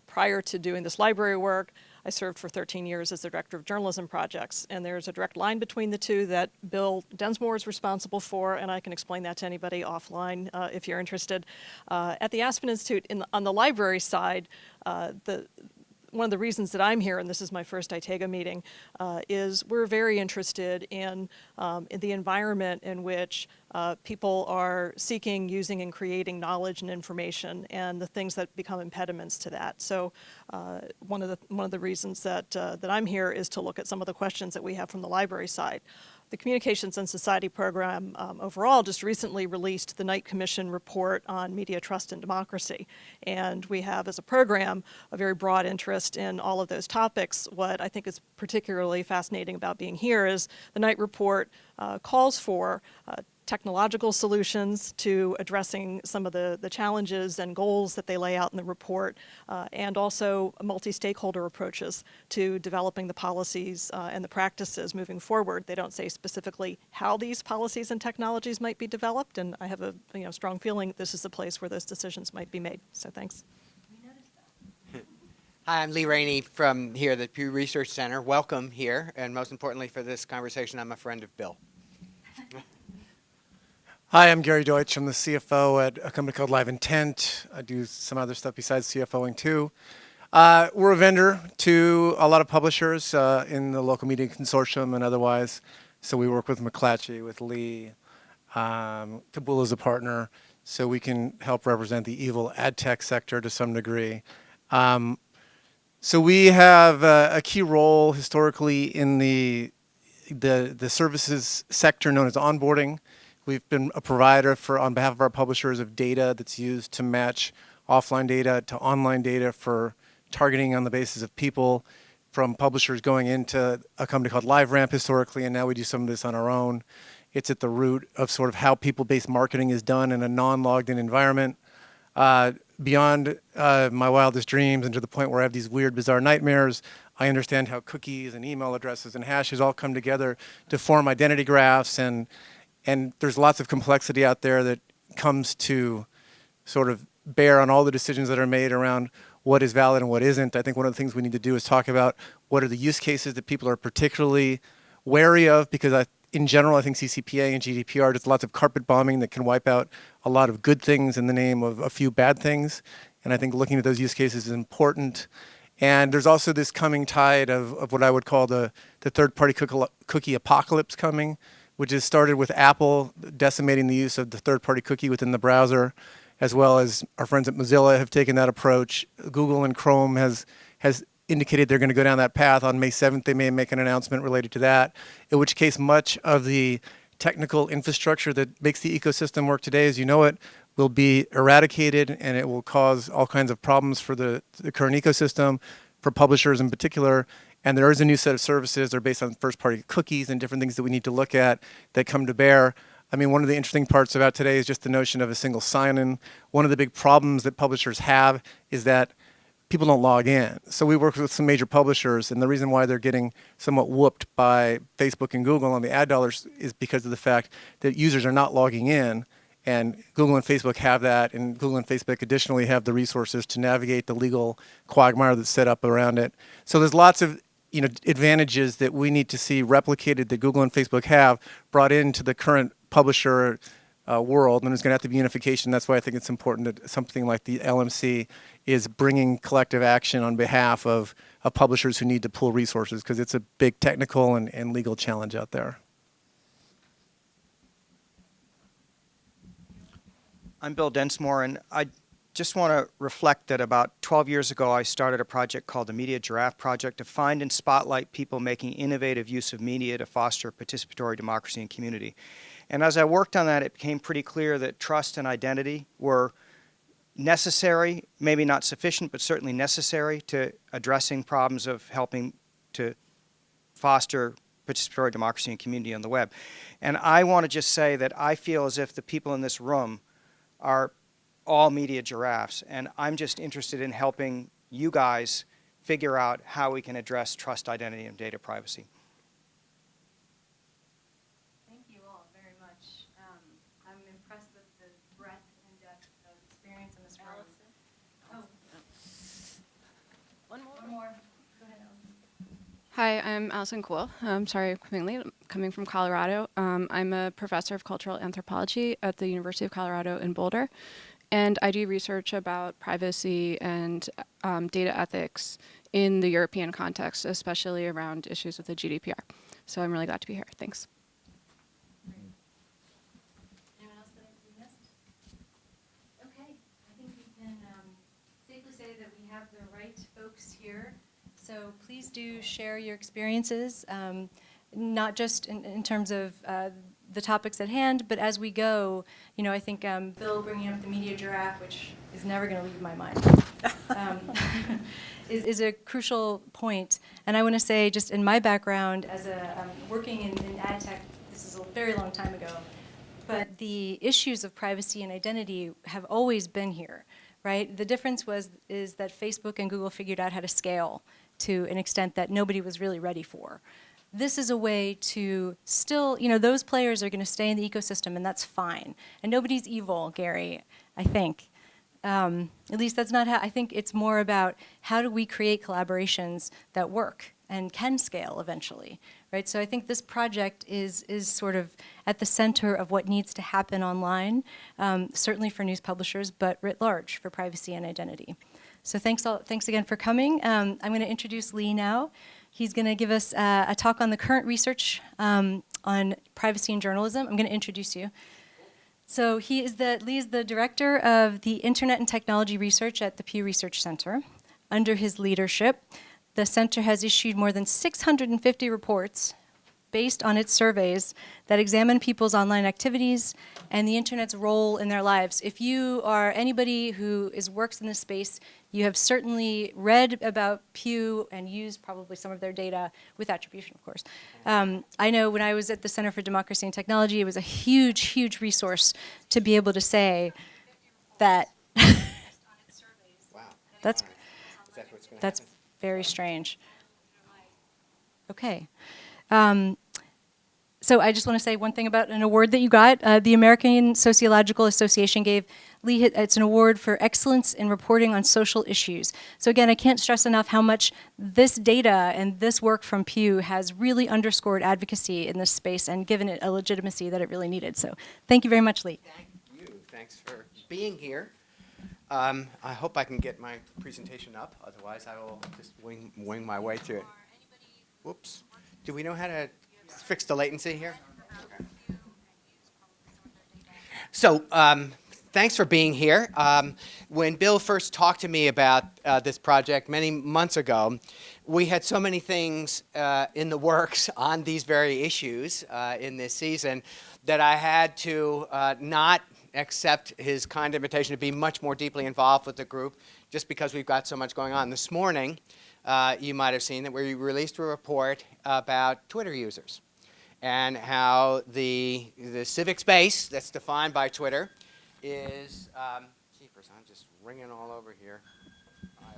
Prior to doing this library work, I served for 13 years as the Director of Journalism Projects, and there's a direct line between the two that Bill Densmore is responsible for, and I can explain that to anybody offline if you're interested. At the Aspen Institute, on the library side, one of the reasons that I'm here, and this is my first ITAGA meeting, is we're very interested in the environment in which people are seeking, using, and creating knowledge and information, and the things that become impediments to that. So one of the reasons that I'm here is to look at some of the questions that we have from the library side. The Communications and Society program overall just recently released the Knight Commission report on media trust and democracy. And we have, as a program, a very broad interest in all of those topics. What I think is particularly fascinating about being here is the Knight report calls for technological solutions to addressing some of the challenges and goals that they lay out in the report, and also multi-stakeholder approaches to developing the policies and the practices moving forward. They don't say specifically how these policies and technologies might be developed, and I have a strong feeling this is the place where those decisions might be made. So thanks. Hi, I'm Lee Rainey from here, the Pew Research Center. Welcome here, and most importantly for this conversation, I'm a friend of Bill. Hi, I'm Gary Deutsch. I'm the CFO at a company called Live Intent. I do some other stuff besides CFOing too. We're a vendor to a lot of publishers in the local media consortium and otherwise. So we work with McClatchy, with Lee. Taboola is a partner, so we can help represent the evil ad tech sector to some degree. So we have a key role historically in the services sector known as onboarding. We've been a provider on behalf of our publishers of data that's used to match offline data to online data for targeting on the basis of people, from publishers going into a company called LiveRamp historically, and now we do some of this on our own. It's at the root of sort of how people-based marketing is done in a non-logged-in environment. Beyond my wildest dreams and to the point where I have these weird, bizarre nightmares, I understand how cookies and email addresses and hashes all come together to form identity graphs, and there's lots of complexity out there that comes to sort of bear on all the decisions that are made around what is valid and what isn't. I think one of the things we need to do is talk about what are the use cases that people are particularly wary of, because in general, I think CCPA and GDPR, there's lots of carpet bombing that can wipe out a lot of good things in the name of a few bad things. And I think looking at those use cases is important. And there's also this coming tide of what I would call the third-party cookie apocalypse coming, which has started with Apple decimating the use of the third-party cookie within the browser, as well as our friends at Mozilla have taken that approach. Google and Chrome has indicated they're going to go down that path. On May 7th, they may make an announcement related to that, in which case much of the technical infrastructure that makes the ecosystem work today as you know it will be eradicated, and it will cause all kinds of problems for the current ecosystem, for publishers in particular. And there is a new set of services that are based on first-party cookies and different things that we need to look at that come to bear. I mean, one of the interesting parts about today is just the notion of a single sign-in. One of the big problems that publishers have is that people don't log in. So we work with some major publishers, and the reason why they're getting somewhat whooped by Facebook and Google on the ad dollars is because of the fact that users are not logging in, and Google and Facebook have that, and Google and Facebook additionally have the resources to navigate the legal quagmire that's set up around it. So there's lots of advantages that we need to see replicated that Google and Facebook have brought into the current publisher world, and there's going to have to be unification. That's why I think it's important that something like the LMC is bringing collective action on behalf of publishers who need to pool resources, because it's a big technical and legal challenge out there. I'm Bill Densmore, and I just want to reflect that about 12 years ago I started a project called the Media Giraffe Project to find and spotlight people making innovative use of media to foster participatory democracy and community. And as I worked on that, it became pretty clear that trust and identity were necessary, maybe not sufficient, but certainly necessary to addressing problems of helping to foster participatory democracy and community on the web. And I want to just say that I feel as if the people in this room are all media giraffes, and I'm just interested in helping you guys figure out how we can address trust, identity, and data privacy. Hi, I'm Allison Cool. I'm sorry I'm coming late. I'm coming from Colorado. I'm a professor of cultural anthropology at the University of Colorado in Boulder, and I do research about privacy and data ethics in the European context, especially around issues with the GDPR. So I'm really glad to be here. Thanks. Anyone else that we missed? Okay, I think we can safely say that we have the right folks here. So please do share your experiences, not just in terms of the topics at hand, but as we go, you know, I think Bill bringing up the media giraffe, which is never going to leave my mind, is a crucial point. And I want to say, just in my background as a working in ad tech, this is a very long time ago, but the issues of privacy and identity have always been here, right? The difference is that Facebook and Google figured out how to scale to an extent that nobody was really ready for. This is a way to still, you know, those players are going to stay in the ecosystem, and that's fine. And nobody's evil, Gary, I think. At least that's not how, I think it's more about how do we create collaborations that work and can scale eventually, right? So I think this project is sort of at the center of what needs to happen online, certainly for news publishers, but writ large for privacy and identity. So thanks again for coming. I'm going to introduce Lee now. He's going to give us a talk on the current research on privacy and journalism. I'm going to introduce you. So Lee is the director of the Internet and Technology Research at the Pew Research Center. Under his leadership, the center has issued more than 650 reports based on its surveys that examine people's online activities and the internet's role in their lives. If you are anybody who works in this space, you have certainly read about Pew and used probably some of their data with attribution, of course. I know when I was at the Center for Democracy and Technology, it was a huge, huge resource to be able to say that that's very strange. Okay. So I just want to say one thing about an award that you got. The American Sociological Association gave Lee, it's an award for excellence in reporting on social issues. So again, I can't stress enough how much this data and this work from Pew has really underscored advocacy in this space and given it a legitimacy that it really needed. So thank you very much, Lee. Thank you. Thanks for being here. I hope I can get my presentation up. Otherwise, I will just wing my way through it. Whoops. Do we know how to fix the latency here? Okay. So thanks for being here. When Bill first talked to me about this project many months ago, we had so many things in the works on these very issues in this season that I had to not accept his kind invitation to be much more deeply involved with the group just because we've got so much going on. This morning, you might have seen that we released a report about Twitter users and how the civic space that's defined by Twitter is, jeepers, I'm just ringing all over here. I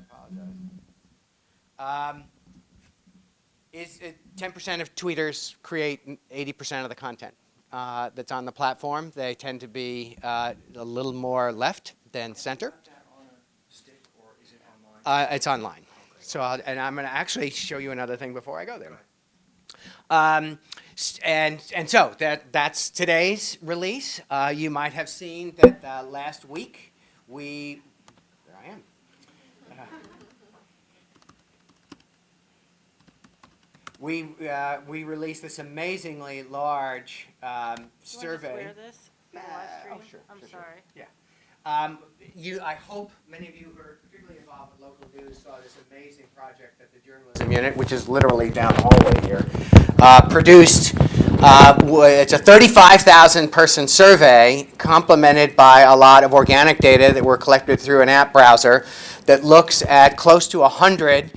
apologize. Is 10% of tweeters create 80% of the content that's on the platform. They tend to be a little more left than center. It's online. So, and I'm going to actually show you another thing before I go there. And so that's today's release. You might have seen that last week there I am. We released this amazingly large survey. Wear this? Oh, sure. I'm sure, sorry. Sure. Yeah. I hope many of you who are particularly involved with local news saw this amazing project that the Journalism Unit, which is literally down the hallway here, produced. It's a 35,000 person survey complemented by a lot of organic data that were collected through an app browser that looks at close to 100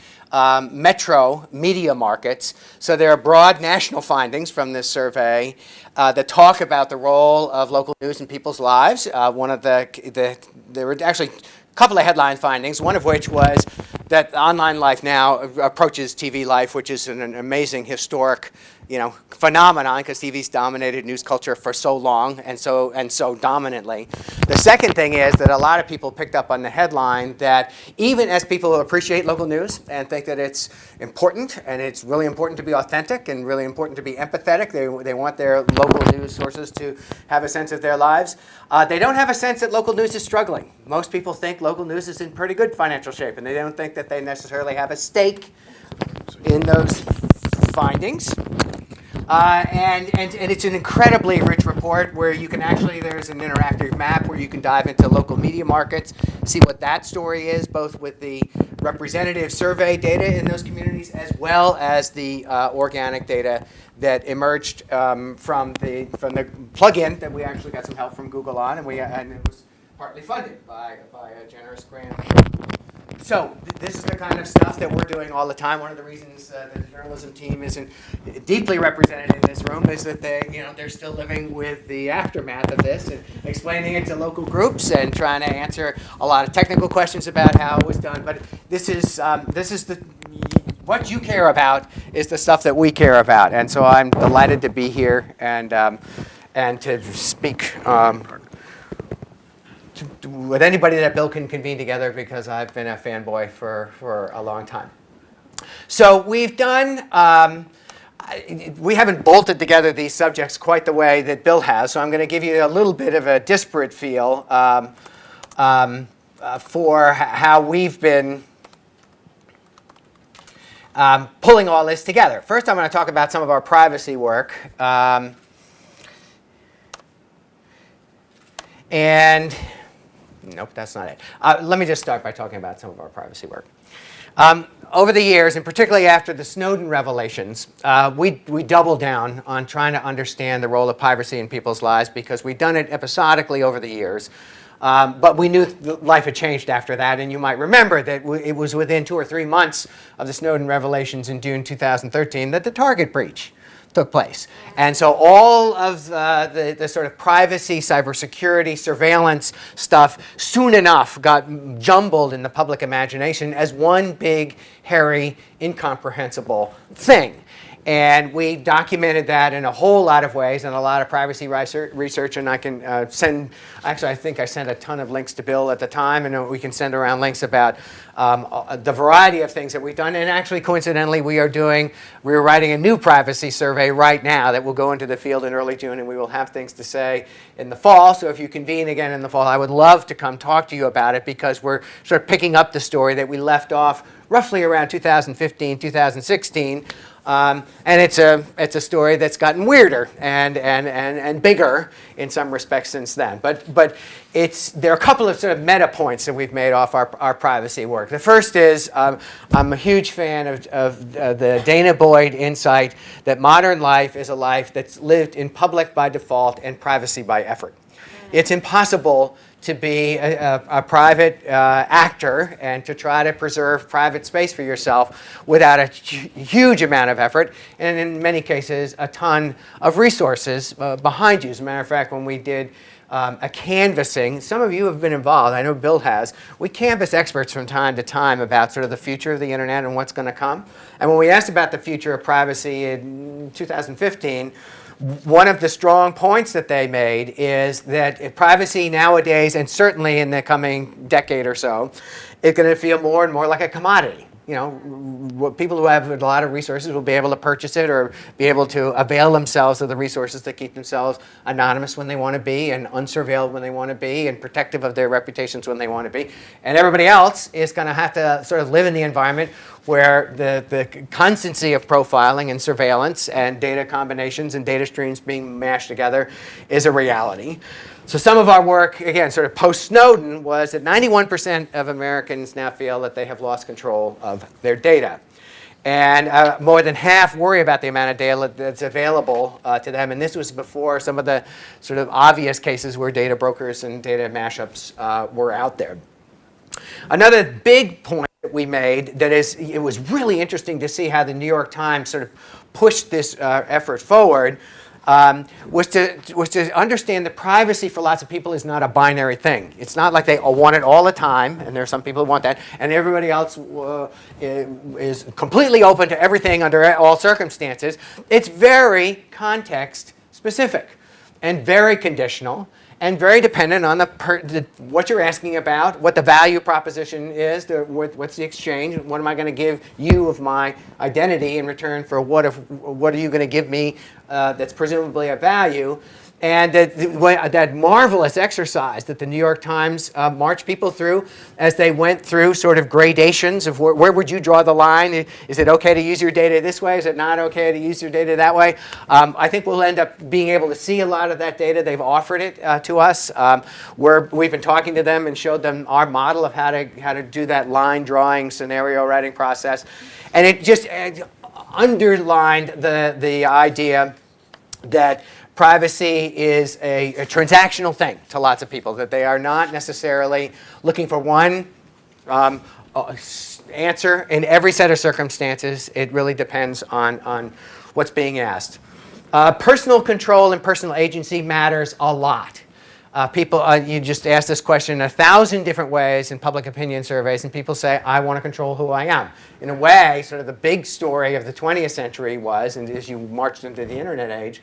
metro media markets. So there are broad national findings from this survey that talk about the role of local news in people's lives. There were actually a couple of headline findings, one of which was that online life now approaches TV life, which is an amazing historic, phenomenon, because TV's dominated news culture for so long and so dominantly. The second thing is that a lot of people picked up on the headline that even as people appreciate local news and think that it's important, and it's really important to be authentic and really important to be empathetic, they want their local news sources to have a sense of their lives, they don't have a sense that local news is struggling. Most people think local news is in pretty good financial shape, and they don't think that they necessarily have a stake in those findings. And it's an incredibly rich report where you can actually, there's an interactive map where you can dive into local media markets, see what that story is, both with the representative survey data in those communities as well as the organic data that emerged from the plug-in that we actually got some help from Google on, and it was partly funded by a generous grant. So this is the kind of stuff that we're doing all the time. One of the reasons that the journalism team isn't deeply represented in this room is that they're still living with the aftermath of this and explaining it to local groups and trying to answer a lot of technical questions about how it was done. But this is what you care about is the stuff that we care about, and so I'm delighted to be here and to speak. With anybody that Bill can convene together, because I've been a fanboy for a long time. So we've done, we haven't bolted together these subjects quite the way that Bill has, so I'm going to give you a little bit of a disparate feel for how we've been pulling all this together. First, I'm going to talk about some of our privacy work. And nope, that's not it. Let me just start by talking about some of our privacy work. Over the years, and particularly after the Snowden revelations, we doubled down on trying to understand the role of privacy in people's lives, because we'd done it episodically over the years. But we knew life had changed after that, and you might remember that it was within 2 or 3 months of the Snowden revelations in June 2013 that the Target breach took place. And so all of the sort of privacy, cybersecurity, surveillance stuff soon enough got jumbled in the public imagination as one big, hairy, incomprehensible thing. And we documented that in a whole lot of ways and a lot of privacy research, and I can send, actually I think I sent a ton of links to Bill at the time, and we can send around links about the variety of things that we've done. And actually, coincidentally, we're writing a new privacy survey right now that will go into the field in early June, and we will have things to say in the fall. So if you convene again in the fall, I would love to come talk to you about it, because we're sort of picking up the story that we left off roughly around 2015, 2016. And it's a story that's gotten weirder and bigger in some respects since then. But there are a couple of sort of meta points that we've made off our privacy work. The first is I'm a huge fan of the Dana Boyd insight that modern life is a life that's lived in public by default and privacy by effort. It's impossible to be a private actor and to try to preserve private space for yourself without a huge amount of effort, and in many cases a ton of resources behind you. As a matter of fact, when we did a canvassing, some of you have been involved, I know Bill has, we canvass experts from time to time about sort of the future of the internet and what's going to come. And when we asked about the future of privacy in 2015, one of the strong points that they made is that privacy nowadays, and certainly in the coming decade or so, is going to feel more and more like a commodity. People who have a lot of resources will be able to purchase it or be able to avail themselves of the resources that keep themselves anonymous when they want to be, and unsurveilled when they want to be, and protective of their reputations when they want to be. And everybody else is going to have to sort of live in the environment where the constancy of profiling and surveillance and data combinations and data streams being mashed together is a reality. So some of our work, again, sort of post-Snowden, was that 91% of Americans now feel that they have lost control of their data. And more than half worry about the amount of data that's available to them. And this was before some of the sort of obvious cases where data brokers and data mashups were out there. Another big point that we made that it was really interesting to see how the New York Times sort of pushed this effort forward was to understand that privacy for lots of people is not a binary thing. It's not like they want it all the time, and there are some people who want that, and everybody else is completely open to everything under all circumstances. It's very context specific and very conditional and very dependent on what you're asking about, what the value proposition is, what's the exchange, what am I going to give you of my identity in return for what are you going to give me that's presumably of value. And that marvelous exercise that the New York Times marched people through as they went through sort of gradations of where would you draw the line? Is it okay to use your data this way? Is it not okay to use your data that way? I think we'll end up being able to see a lot of that data. They've offered it to us. We've been talking to them and showed them our model of how to do that line drawing, scenario writing process. And it just underlined the idea that privacy is a transactional thing to lots of people, that they are not necessarily looking for one answer in every set of circumstances. It really depends on what's being asked. Personal control and personal agency matters a lot. You just asked this question 1,000 different ways in public opinion surveys, and people say, I want to control who I am. In a way, sort of the big story of the 20th century was, and as you marched into the internet age,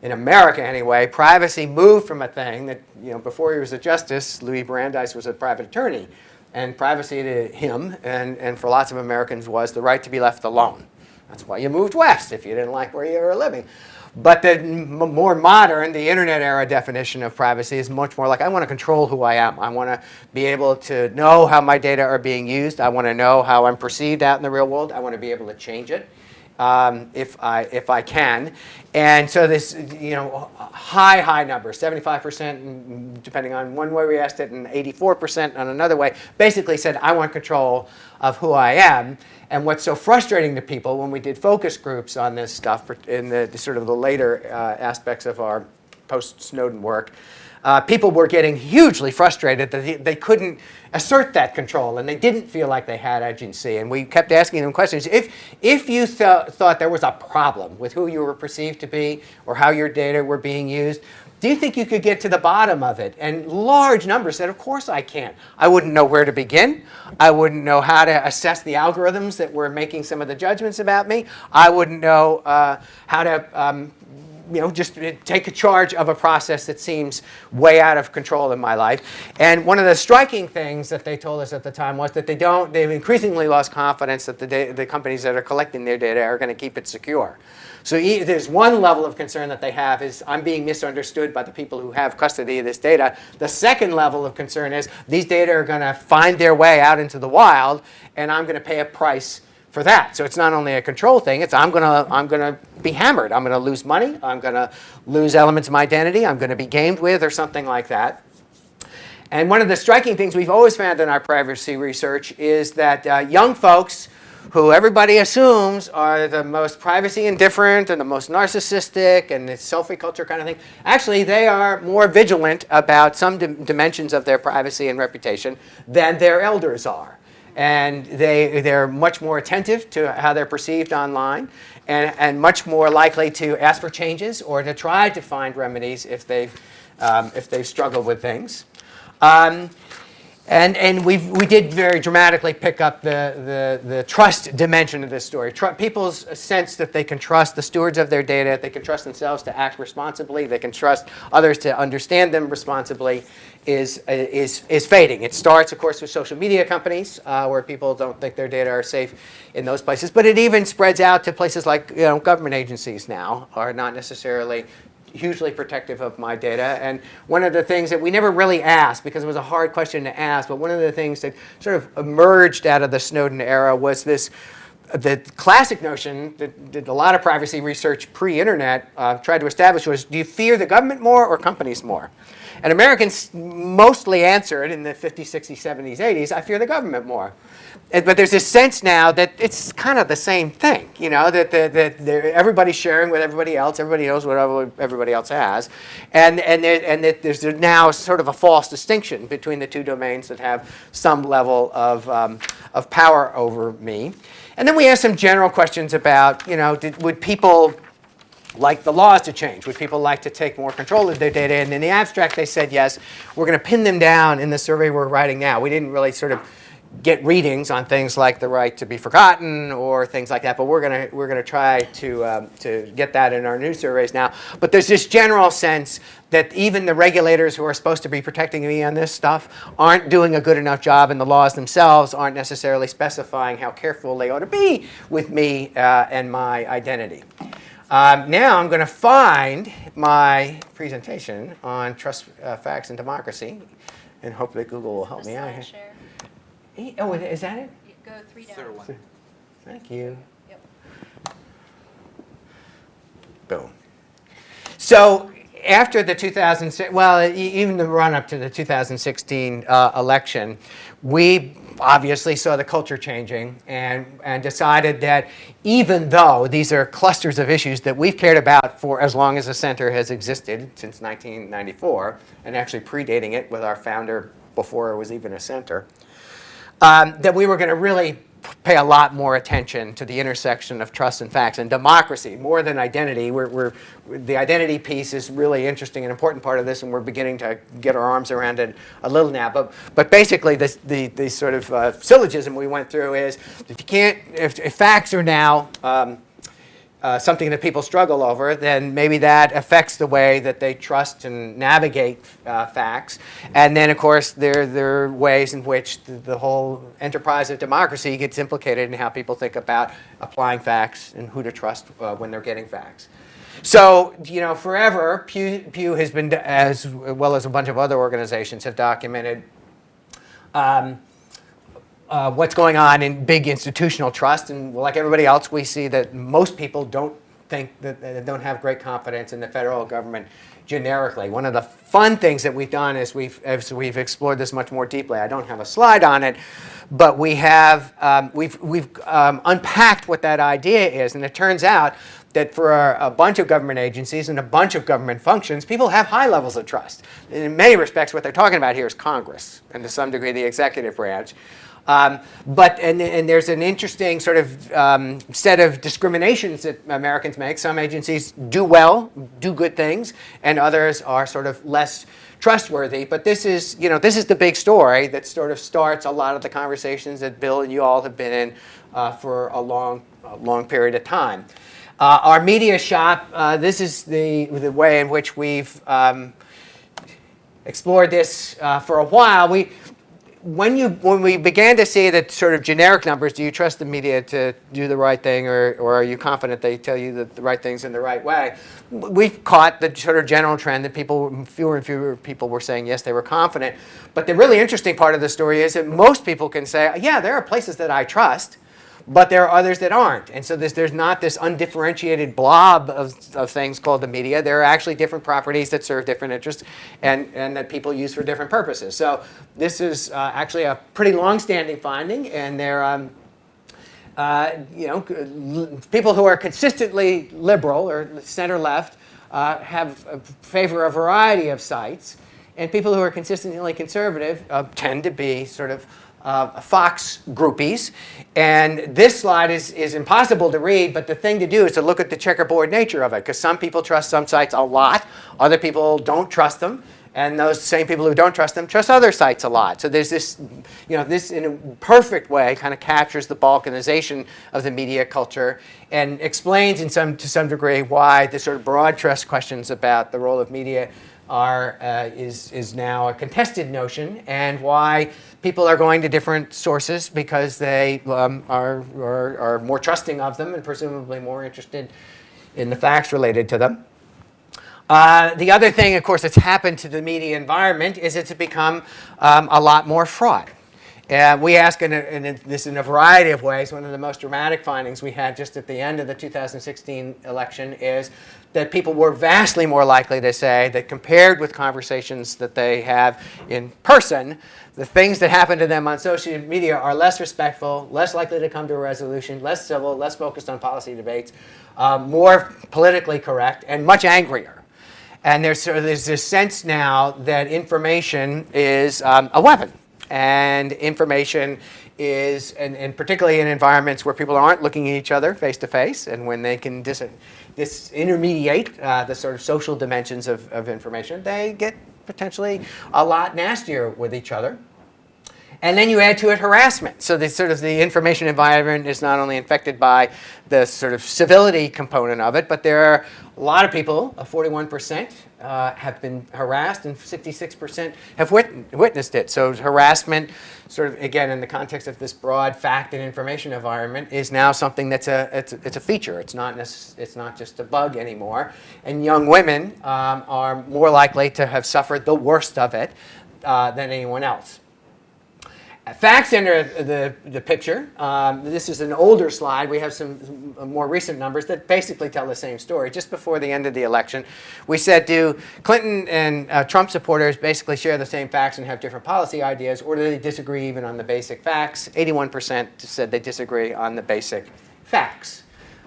in America anyway, privacy moved from a thing that, before he was a justice, Louis Brandeis was a private attorney. And privacy to him, and for lots of Americans, was the right to be left alone. That's why you moved west, if you didn't like where you were living. But the more modern, the internet era definition of privacy is much more like, I want to control who I am. I want to be able to know how my data are being used. I want to know how I'm perceived out in the real world. I want to be able to change it. If I can. And so this, high numbers, 75%, depending on one way we asked it, and 84% on another way, basically said, I want control of who I am. And what's so frustrating to people when we did focus groups on this stuff in the sort of the later aspects of our post-Snowden work, people were getting hugely frustrated that they couldn't assert that control, and they didn't feel like they had agency. And we kept asking them questions. If you thought there was a problem with who you were perceived to be or how your data were being used, do you think you could get to the bottom of it? And large numbers said, of course I can. I wouldn't know where to begin. I wouldn't know how to assess the algorithms that were making some of the judgments about me. I wouldn't know how to just take a charge of a process that seems way out of control in my life. And one of the striking things that they told us at the time was that they've increasingly lost confidence that the companies that are collecting their data are going to keep it secure. So there's one level of concern that they have is, I'm being misunderstood by the people who have custody of this data. The second level of concern is, these data are going to find their way out into the wild, and I'm going to pay a price for that. So it's not only a control thing, it's I'm gonna be hammered. I'm gonna lose money. I'm gonna lose elements of my identity. I'm gonna be gamed with, or something like that. And one of the striking things we've always found in our privacy research is that young folks, who everybody assumes are the most privacy indifferent and the most narcissistic and the selfie culture kind of thing, actually they are more vigilant about some dimensions of their privacy and reputation than their elders are. And they're much more attentive to how they're perceived online, and much more likely to ask for changes or to try to find remedies if they've struggled with things. And we did very dramatically pick up the trust dimension of this story. People's sense that they can trust the stewards of their data, they can trust themselves to act responsibly, they can trust others to understand them responsibly, is fading. It starts, of course, with social media companies, where people don't think their data are safe in those places. But it even spreads out to places like government agencies now are not necessarily hugely protective of my data. And one of the things that we never really asked, because it was a hard question to ask, but one of the things that sort of emerged out of the Snowden era was the classic notion that did a lot of privacy research pre-internet tried to establish was, do you fear the government more or companies more? And Americans mostly answered in the 50s, 60s, 70s, 80s, I fear the government more. But there's this sense now that it's kind of the same thing, that everybody's sharing with everybody else, everybody knows what everybody else has, and that there's now sort of a false distinction between the two domains that have some level of power over me. And then we asked some general questions about, would people like the laws to change? Would people like to take more control of their data? And in the abstract, they said yes. We're going to pin them down in the survey we're writing now. We didn't really sort of get readings on things like the right to be forgotten or things like that, but we're gonna try to get that in our new surveys now. But there's this general sense that even the regulators who are supposed to be protecting me on this stuff aren't doing a good enough job, and the laws themselves aren't necessarily specifying how careful they ought to be with me and my identity. Now I'm going to find my presentation on trust, facts, and democracy, and hope that Google will help me out here. Oh, is that it? Go 3 down. Third one. Thank you. Yep. Boom. So after the 2006, well, even the run-up to the 2016 election, we obviously saw the culture changing and decided that even though these are clusters of issues that we've cared about for as long as the center has existed, since 1994, and actually predating it with our founder before it was even a center, that we were going to really pay a lot more attention to the intersection of trust and facts and democracy, more than identity. The identity piece is really interesting and important part of this, and we're beginning to get our arms around it a little now. But basically, the sort of syllogism we went through is if facts are now something that people struggle over, then maybe that affects the way that they trust and navigate facts. And then, of course, there are ways in which the whole enterprise of democracy gets implicated in how people think about applying facts and who to trust when they're getting facts. So, forever, Pew has been, as well as a bunch of other organizations, have documented what's going on in big institutional trust, and like everybody else, we see that most people don't have great confidence in the federal government generically. One of the fun things that we've done is we've explored this much more deeply. I don't have a slide on it, but we've unpacked what that idea is, and it turns out that for a bunch of government agencies and a bunch of government functions, people have high levels of trust. In many respects, what they're talking about here is Congress, and to some degree the executive branch. But there's an interesting sort of set of discriminations that Americans make. Some agencies do well, do good things, and others are sort of less trustworthy. But this is the big story that sort of starts a lot of the conversations that Bill and you all have been in for a long period of time. Our media shop, this is the way in which we've explored this for a while. When we began to see that sort of generic numbers, do you trust the media to do the right thing, or are you confident they tell you the right things in the right way? We've caught the sort of general trend that fewer and fewer people were saying yes, they were confident. But the really interesting part of the story is that most people can say, yeah, there are places that I trust, but there are others that aren't. And so there's not this undifferentiated blob of things called the media. There are actually different properties that serve different interests and that people use for different purposes. So this is actually a pretty long-standing finding, and they're people who are consistently liberal or center-left favor a variety of sites, and people who are consistently conservative tend to be sort of Fox groupies. And this slide is impossible to read, but the thing to do is to look at the checkerboard nature of it, because some people trust some sites a lot, other people don't trust them, and those same people who don't trust them trust other sites a lot. So there's this, this in a perfect way kind of captures the balkanization of the media culture and explains to some degree why the sort of broad trust questions about the role of media is now a contested notion, and why people are going to different sources because they are more trusting of them and presumably more interested in the facts related to them. The other thing, of course, that's happened to the media environment is it's become a lot more fraught. We ask this in a variety of ways. One of the most dramatic findings we had just at the end of the 2016 election is that people were vastly more likely to say that compared with conversations that they have in person, the things that happen to them on social media are less respectful, less likely to come to a resolution, less civil, less focused on policy debates, more politically correct, and much angrier. And there's this sense now that information is a weapon. and information is, and particularly in environments where people aren't looking at each other face to face, and when they can disintermediate the sort of social dimensions of information, they get potentially a lot nastier with each other. And then you add to it harassment. So the information environment is not only infected by the sort of civility component of it, but there are a lot of people, 41%, have been harassed, and 66% have witnessed it. So harassment, sort of again in the context of this broad fact and information environment, is now something that's it's a feature. It's not just a bug anymore. And young women are more likely to have suffered the worst of it than anyone else. Facts enter the picture. This is an older slide. We have some more recent numbers that basically tell the same story. Just before the end of the election, we said, do Clinton and Trump supporters basically share the same facts and have different policy ideas, or do they disagree even on the basic facts? 81% said they disagree on the basic facts.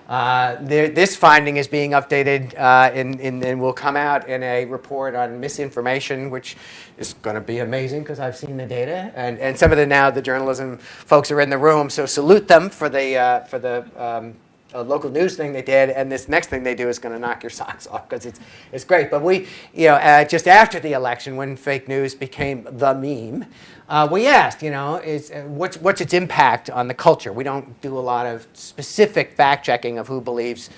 This finding is being updated and will come out in a report on misinformation, which is going to be amazing because I've seen the data. And some of the journalism folks are in the room, so salute them for the local news thing they did. And this next thing they do is going to knock your socks off because it's great. But we, just after the election, when fake news became the meme, we asked, what's its impact on the culture? We don't do a lot of specific fact checking of who believes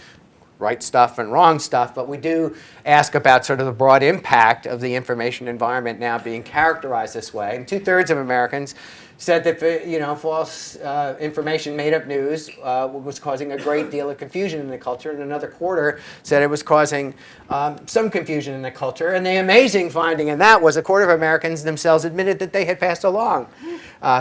right stuff and wrong stuff, but we do ask about sort of the broad impact of the information environment now being characterized this way. And 2/3 of Americans said that false information, made-up news was causing a great deal of confusion in the culture, and another quarter said it was causing some confusion in the culture. And the amazing finding in that was a quarter of Americans themselves admitted that they had passed along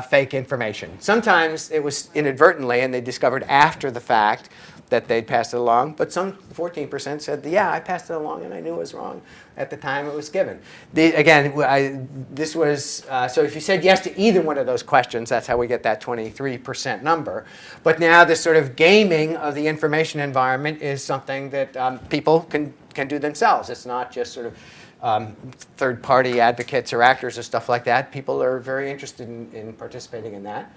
fake information. Sometimes it was inadvertently, and they discovered after the fact that they'd passed it along, but some 14% said, yeah, I passed it along and I knew it was wrong at the time it was given. This was, so if you said yes to either one of those questions, that's how we get that 23% number. But now this sort of gaming of the information environment is something that people can do themselves. It's not just sort of third-party advocates or actors or stuff like that. People are very interested in participating in that.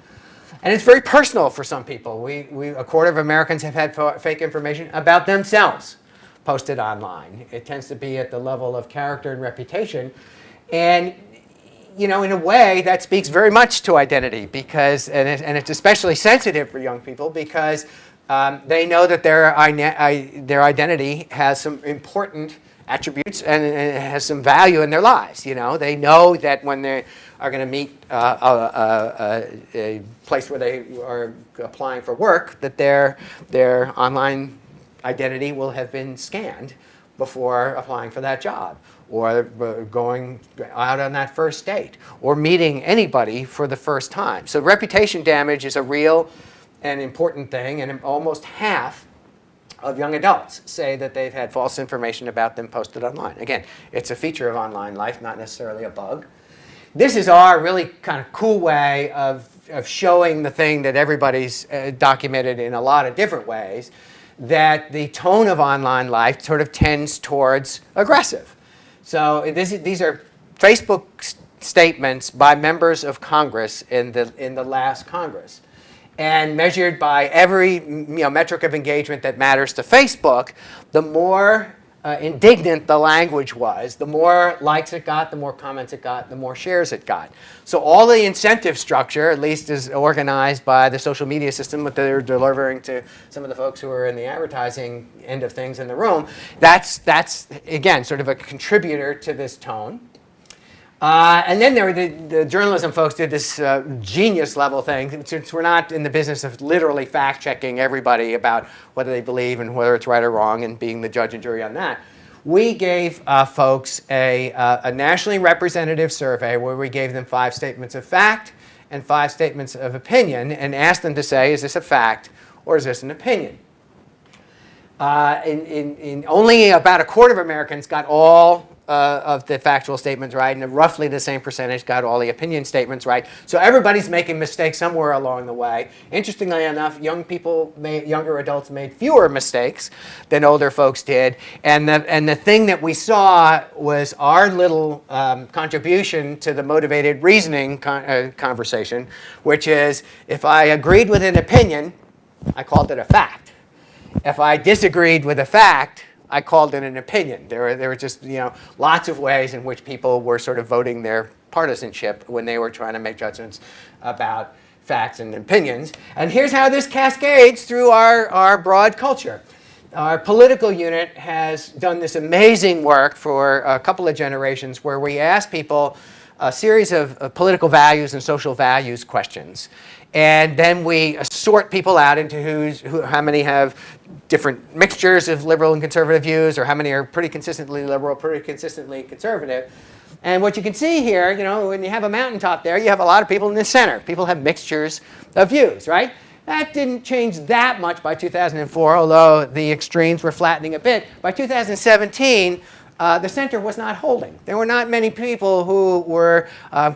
And it's very personal for some people. A quarter of Americans have had fake information about themselves posted online. It tends to be at the level of character and reputation. And in a way, that speaks very much to identity because, and it's especially sensitive for young people because they know that their identity has some important attributes and it has some value in their lives. They know that when they are going to meet a place where they are applying for work, that their online identity will have been scanned before applying for that job, or going out on that first date, or meeting anybody for the first time. So reputation damage is a real and important thing, and almost half of young adults say that they've had false information about them posted online. Again, it's a feature of online life, not necessarily a bug. This is our really kind of cool way of showing the thing that everybody's documented in a lot of different ways, that the tone of online life sort of tends towards aggressive. So these are Facebook statements by members of Congress in the last Congress. And measured by every metric of engagement that matters to Facebook, the more indignant the language was, the more likes it got, the more comments it got, the more shares it got. So all the incentive structure, at least, is organized by the social media system that they're delivering to some of the folks who are in the advertising end of things in the room. That's again, sort of a contributor to this tone. And then the journalism folks did this genius level thing. Since we're not in the business of literally fact checking everybody about whether they believe and whether it's right or wrong and being the judge and jury on that, we gave folks a nationally representative survey where we gave them 5 statements of fact and 5 statements of opinion and asked them to say, is this a fact or is this an opinion? In only about a quarter of Americans got all of the factual statements right, and roughly the same percentage got all the opinion statements right. So everybody's making mistakes somewhere along the way. Interestingly enough, younger adults made fewer mistakes than older folks did. And the thing that we saw was our little contribution to the motivated reasoning conversation, which is if I agreed with an opinion, I called it a fact. If I disagreed with a fact, I called it an opinion. There were just lots of ways in which people were sort of voting their partisanship when they were trying to make judgments about facts and opinions. And here's how this cascades through our broad culture. Our political unit has done this amazing work for a couple of generations where we ask people a series of political values and social values questions. And then we sort people out into how many have different mixtures of liberal and conservative views, or how many are pretty consistently liberal, pretty consistently conservative. And what you can see here, when you have a mountaintop there, you have a lot of people in the center. People have mixtures of views, right? That didn't change that much by 2004, although the extremes were flattening a bit. By 2017, the center was not holding. There were not many people who were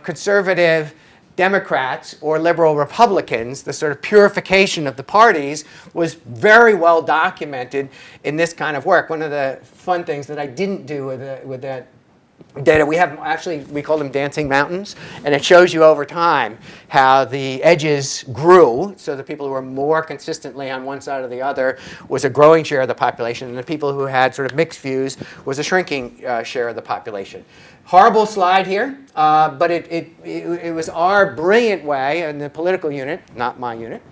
conservative Democrats or liberal Republicans. The sort of purification of the parties was very well documented in this kind of work. One of the fun things that I didn't do with that data, we call them dancing mountains, and it shows you over time how the edges grew, so the people who were more consistently on one side or the other was a growing share of the population, and the people who had sort of mixed views was a shrinking share of the population. Horrible slide here, but it was our brilliant way in the political unit, not my unit,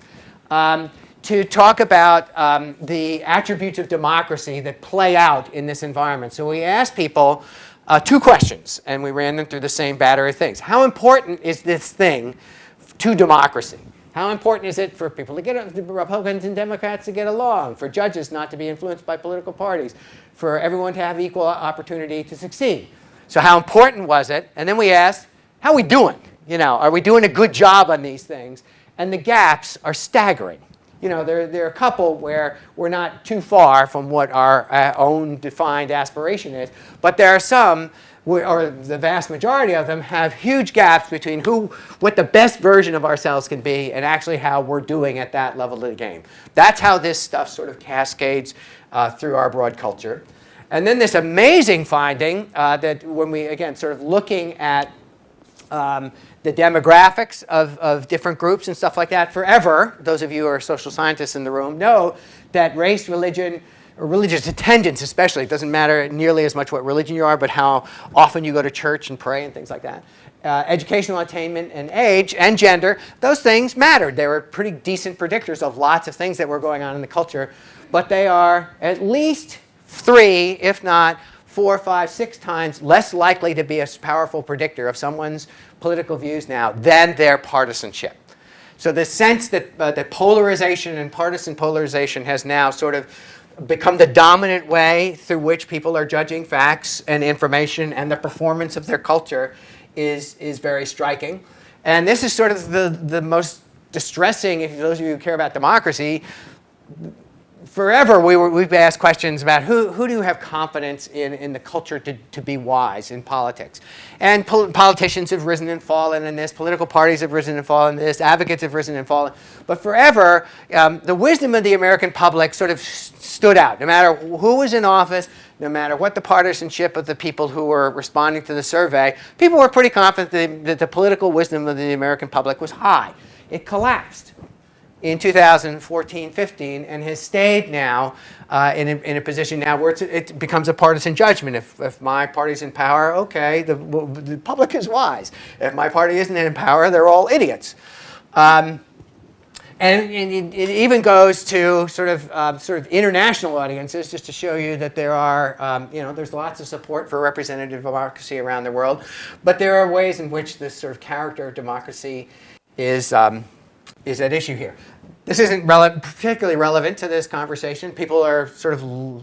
to talk about the attributes of democracy that play out in this environment. So we asked people two questions, and we ran them through the same battery of things. How important is this thing to democracy? How important is it for people to Republicans and Democrats to get along, for judges not to be influenced by political parties, for everyone to have equal opportunity to succeed? So how important was it? And then we asked, how are we doing? Are we doing a good job on these things? And the gaps are staggering. There are a couple where we're not too far from what our own defined aspiration is, but there are some, or the vast majority of them, have huge gaps between what the best version of ourselves can be and actually how we're doing at that level of the game. That's how this stuff sort of cascades through our broad culture. And then this amazing finding that when we, again, sort of looking at the demographics of different groups and stuff like that forever, those of you who are social scientists in the room know that race, religion, or religious attendance especially, it doesn't matter nearly as much what religion you are, but how often you go to church and pray and things like that. Educational attainment and age and gender, those things mattered. They were pretty decent predictors of lots of things that were going on in the culture, but they are at least 3, if not 4, 5, 6 times less likely to be a powerful predictor of someone's political views now than their partisanship. So the sense that that polarization and partisan polarization has now sort of become the dominant way through which people are judging facts and information and the performance of their culture is very striking. And this is sort of the most distressing, if those of you who care about democracy. Forever we've asked questions about who do you have confidence in the culture to be wise in politics. And politicians have risen and fallen in this, political parties have risen and fallen in this, advocates have risen and fallen. But forever, the wisdom of the American public sort of stood out. No matter who was in office, no matter what the partisanship of the people who were responding to the survey, people were pretty confident that the political wisdom of the American public was high. It collapsed in 2014-15 and has stayed now in a position now where it becomes a partisan judgment. If my party's in power, okay, the public is wise. If my party isn't in power, they're all idiots. And it even goes to sort of international audiences, just to show you that there are, there's lots of support for representative democracy around the world, but there are ways in which this sort of character of democracy is at issue here. This isn't particularly relevant to this conversation. People are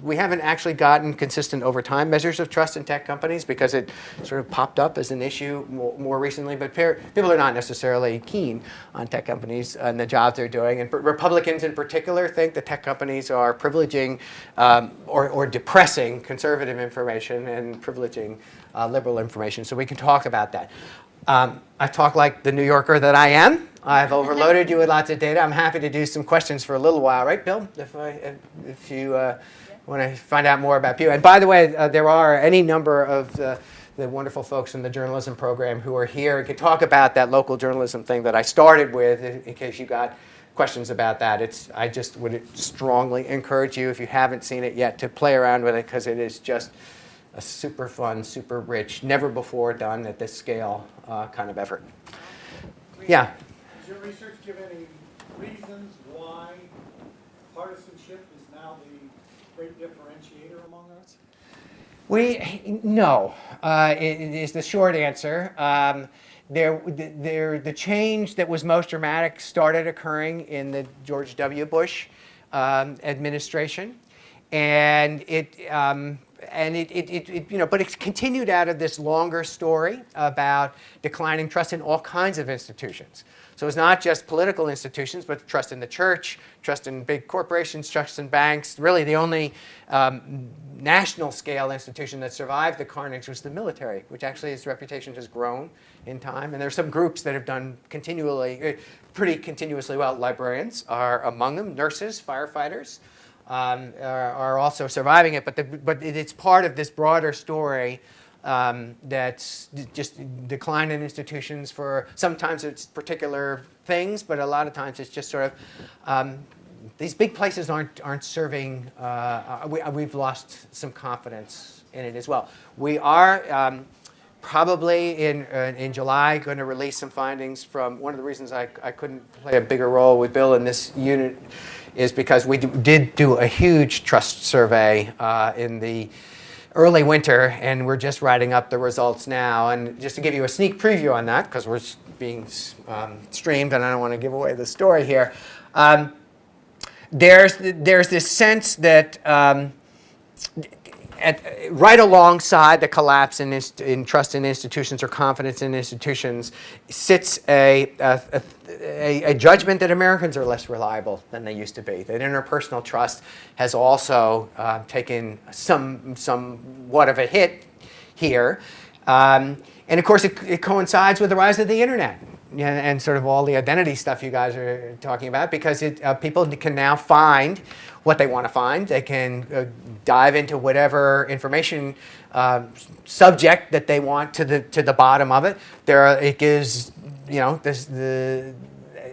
we haven't actually gotten consistent over time measures of trust in tech companies because it sort of popped up as an issue more recently. But people are not necessarily keen on tech companies and the jobs they're doing. And Republicans in particular think that tech companies are privileging or depressing conservative information and privileging liberal information. So we can talk about that. I talk like the New Yorker that I am. I've overloaded you with lots of data. I'm happy to do some questions for a little while, right, Bill? If you want to find out more about Pew. And by the way, there are any number of the wonderful folks in the journalism program who are here and can talk about that local journalism thing that I started with in case you got questions about that. I just would strongly encourage you, if you haven't seen it yet, to play around with it because it is just a super fun, super rich, never before done at this scale kind of effort. Yeah? Does your research give any reasons why partisanship is now the great differentiator among us? No, it is the short answer. The change that was most dramatic started occurring in the George W. Bush administration, and but it's continued out of this longer story about declining trust in all kinds of institutions. So it's not just political institutions, but trust in the church, trust in big corporations, trust in banks. Really, the only national scale institution that survived the carnage was the military, which actually its reputation has grown in time. And there are some groups that have done pretty continuously well. Librarians are among them, nurses, firefighters. Are also surviving it, but it's part of this broader story that's just decline in institutions for sometimes it's particular things, but a lot of times it's just sort of these big places aren't serving. We've lost some confidence in it as well. We are probably in July going to release some findings from one of the reasons I couldn't play a bigger role with Bill in this unit is because we did do a huge trust survey in the early winter, and we're just writing up the results now. And just to give you a sneak preview on that, because we're being streamed and I don't want to give away the story here, there's this sense that right alongside the collapse in trust in institutions or confidence in institutions sits a judgment that Americans are less reliable than they used to be. That interpersonal trust has also taken somewhat of a hit here. And of course, it coincides with the rise of the internet and sort of all the identity stuff you guys are talking about, because people can now find what they want to find. They can dive into whatever information subject that they want to the bottom of it. It gives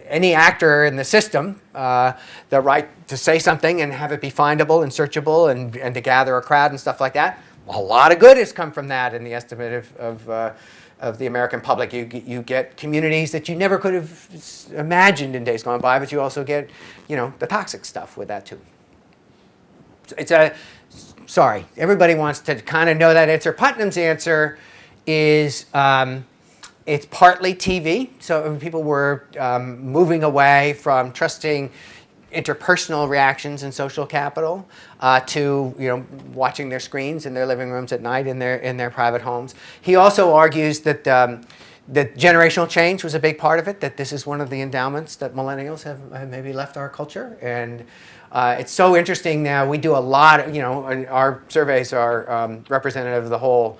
any actor in the system the right to say something and have it be findable and searchable and to gather a crowd and stuff like that. A lot of good has come from that in the estimate of the American public. You get communities that you never could have imagined in days gone by, but you also get the toxic stuff with that too. Sorry, everybody wants to kind of know that answer. Putnam's answer is it's partly TV. So people were moving away from trusting interpersonal reactions and social capital to watching their screens in their living rooms at night in their private homes. He also argues that that generational change was a big part of it. That this is one of the endowments that millennials have maybe left our culture. And it's so interesting now. We do a lot of, our surveys are representative of the whole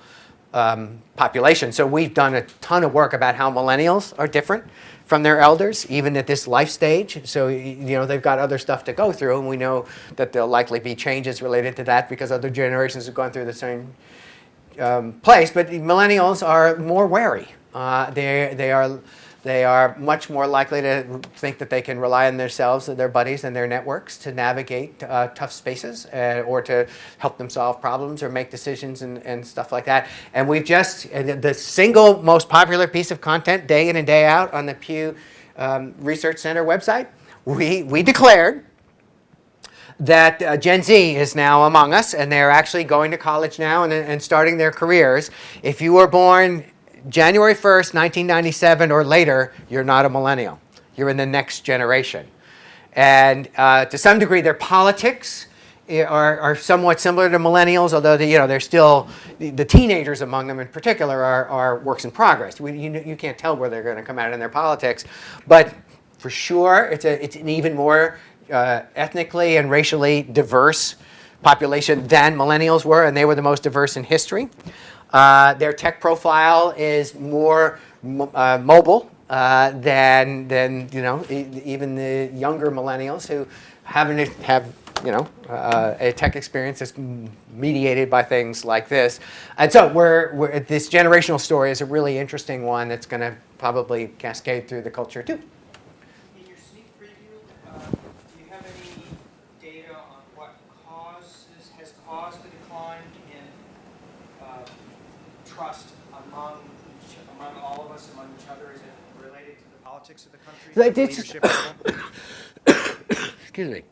population. So we've done a ton of work about how millennials are different from their elders, even at this life stage. So, they've got other stuff to go through, and we know that there'll likely be changes related to that because other generations have gone through the same place. But millennials are more wary. They are much more likely to think that they can rely on themselves and their buddies and their networks to navigate tough spaces or to help them solve problems or make decisions and stuff like that. And we've just, the single most popular piece of content day in and day out on the Pew Research Center website, we declared that Gen Z is now among us, and they're actually going to college now and starting their careers. If you were born January 1st, 1997 or later, you're not a millennial. You're in the next generation. And to some degree, their politics are somewhat similar to millennials, although they're still, the teenagers among them in particular are works in progress. You can't tell where they're going to come out in their politics. But for sure, it's an even more ethnically and racially diverse population than millennials were, and they were the most diverse in history. Their tech profile is more mobile than even the younger millennials who have a tech experience that's mediated by things like this. And so this generational story is a really interesting one that's going to probably cascade through the culture too. In your sneak preview, do you have any data on what has caused the decline in trust among all of us, among each other? Is it related to the politics of the country, the leadership level? Excuse me.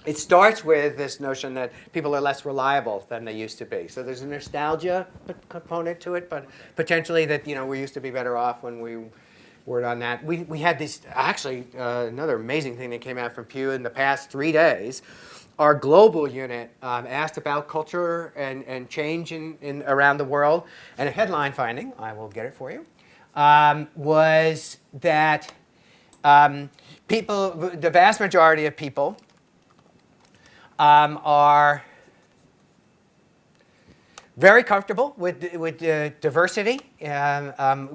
It starts with this notion that people are less reliable than they used to be. So there's a nostalgia component to it, but potentially that we used to be better off when we weren't on that. We had this actually another amazing thing that came out from Pew in the past 3 days. Our global unit asked about culture and change in around the world, and a headline finding, I will get it for you, was that the vast majority of people are very comfortable with diversity,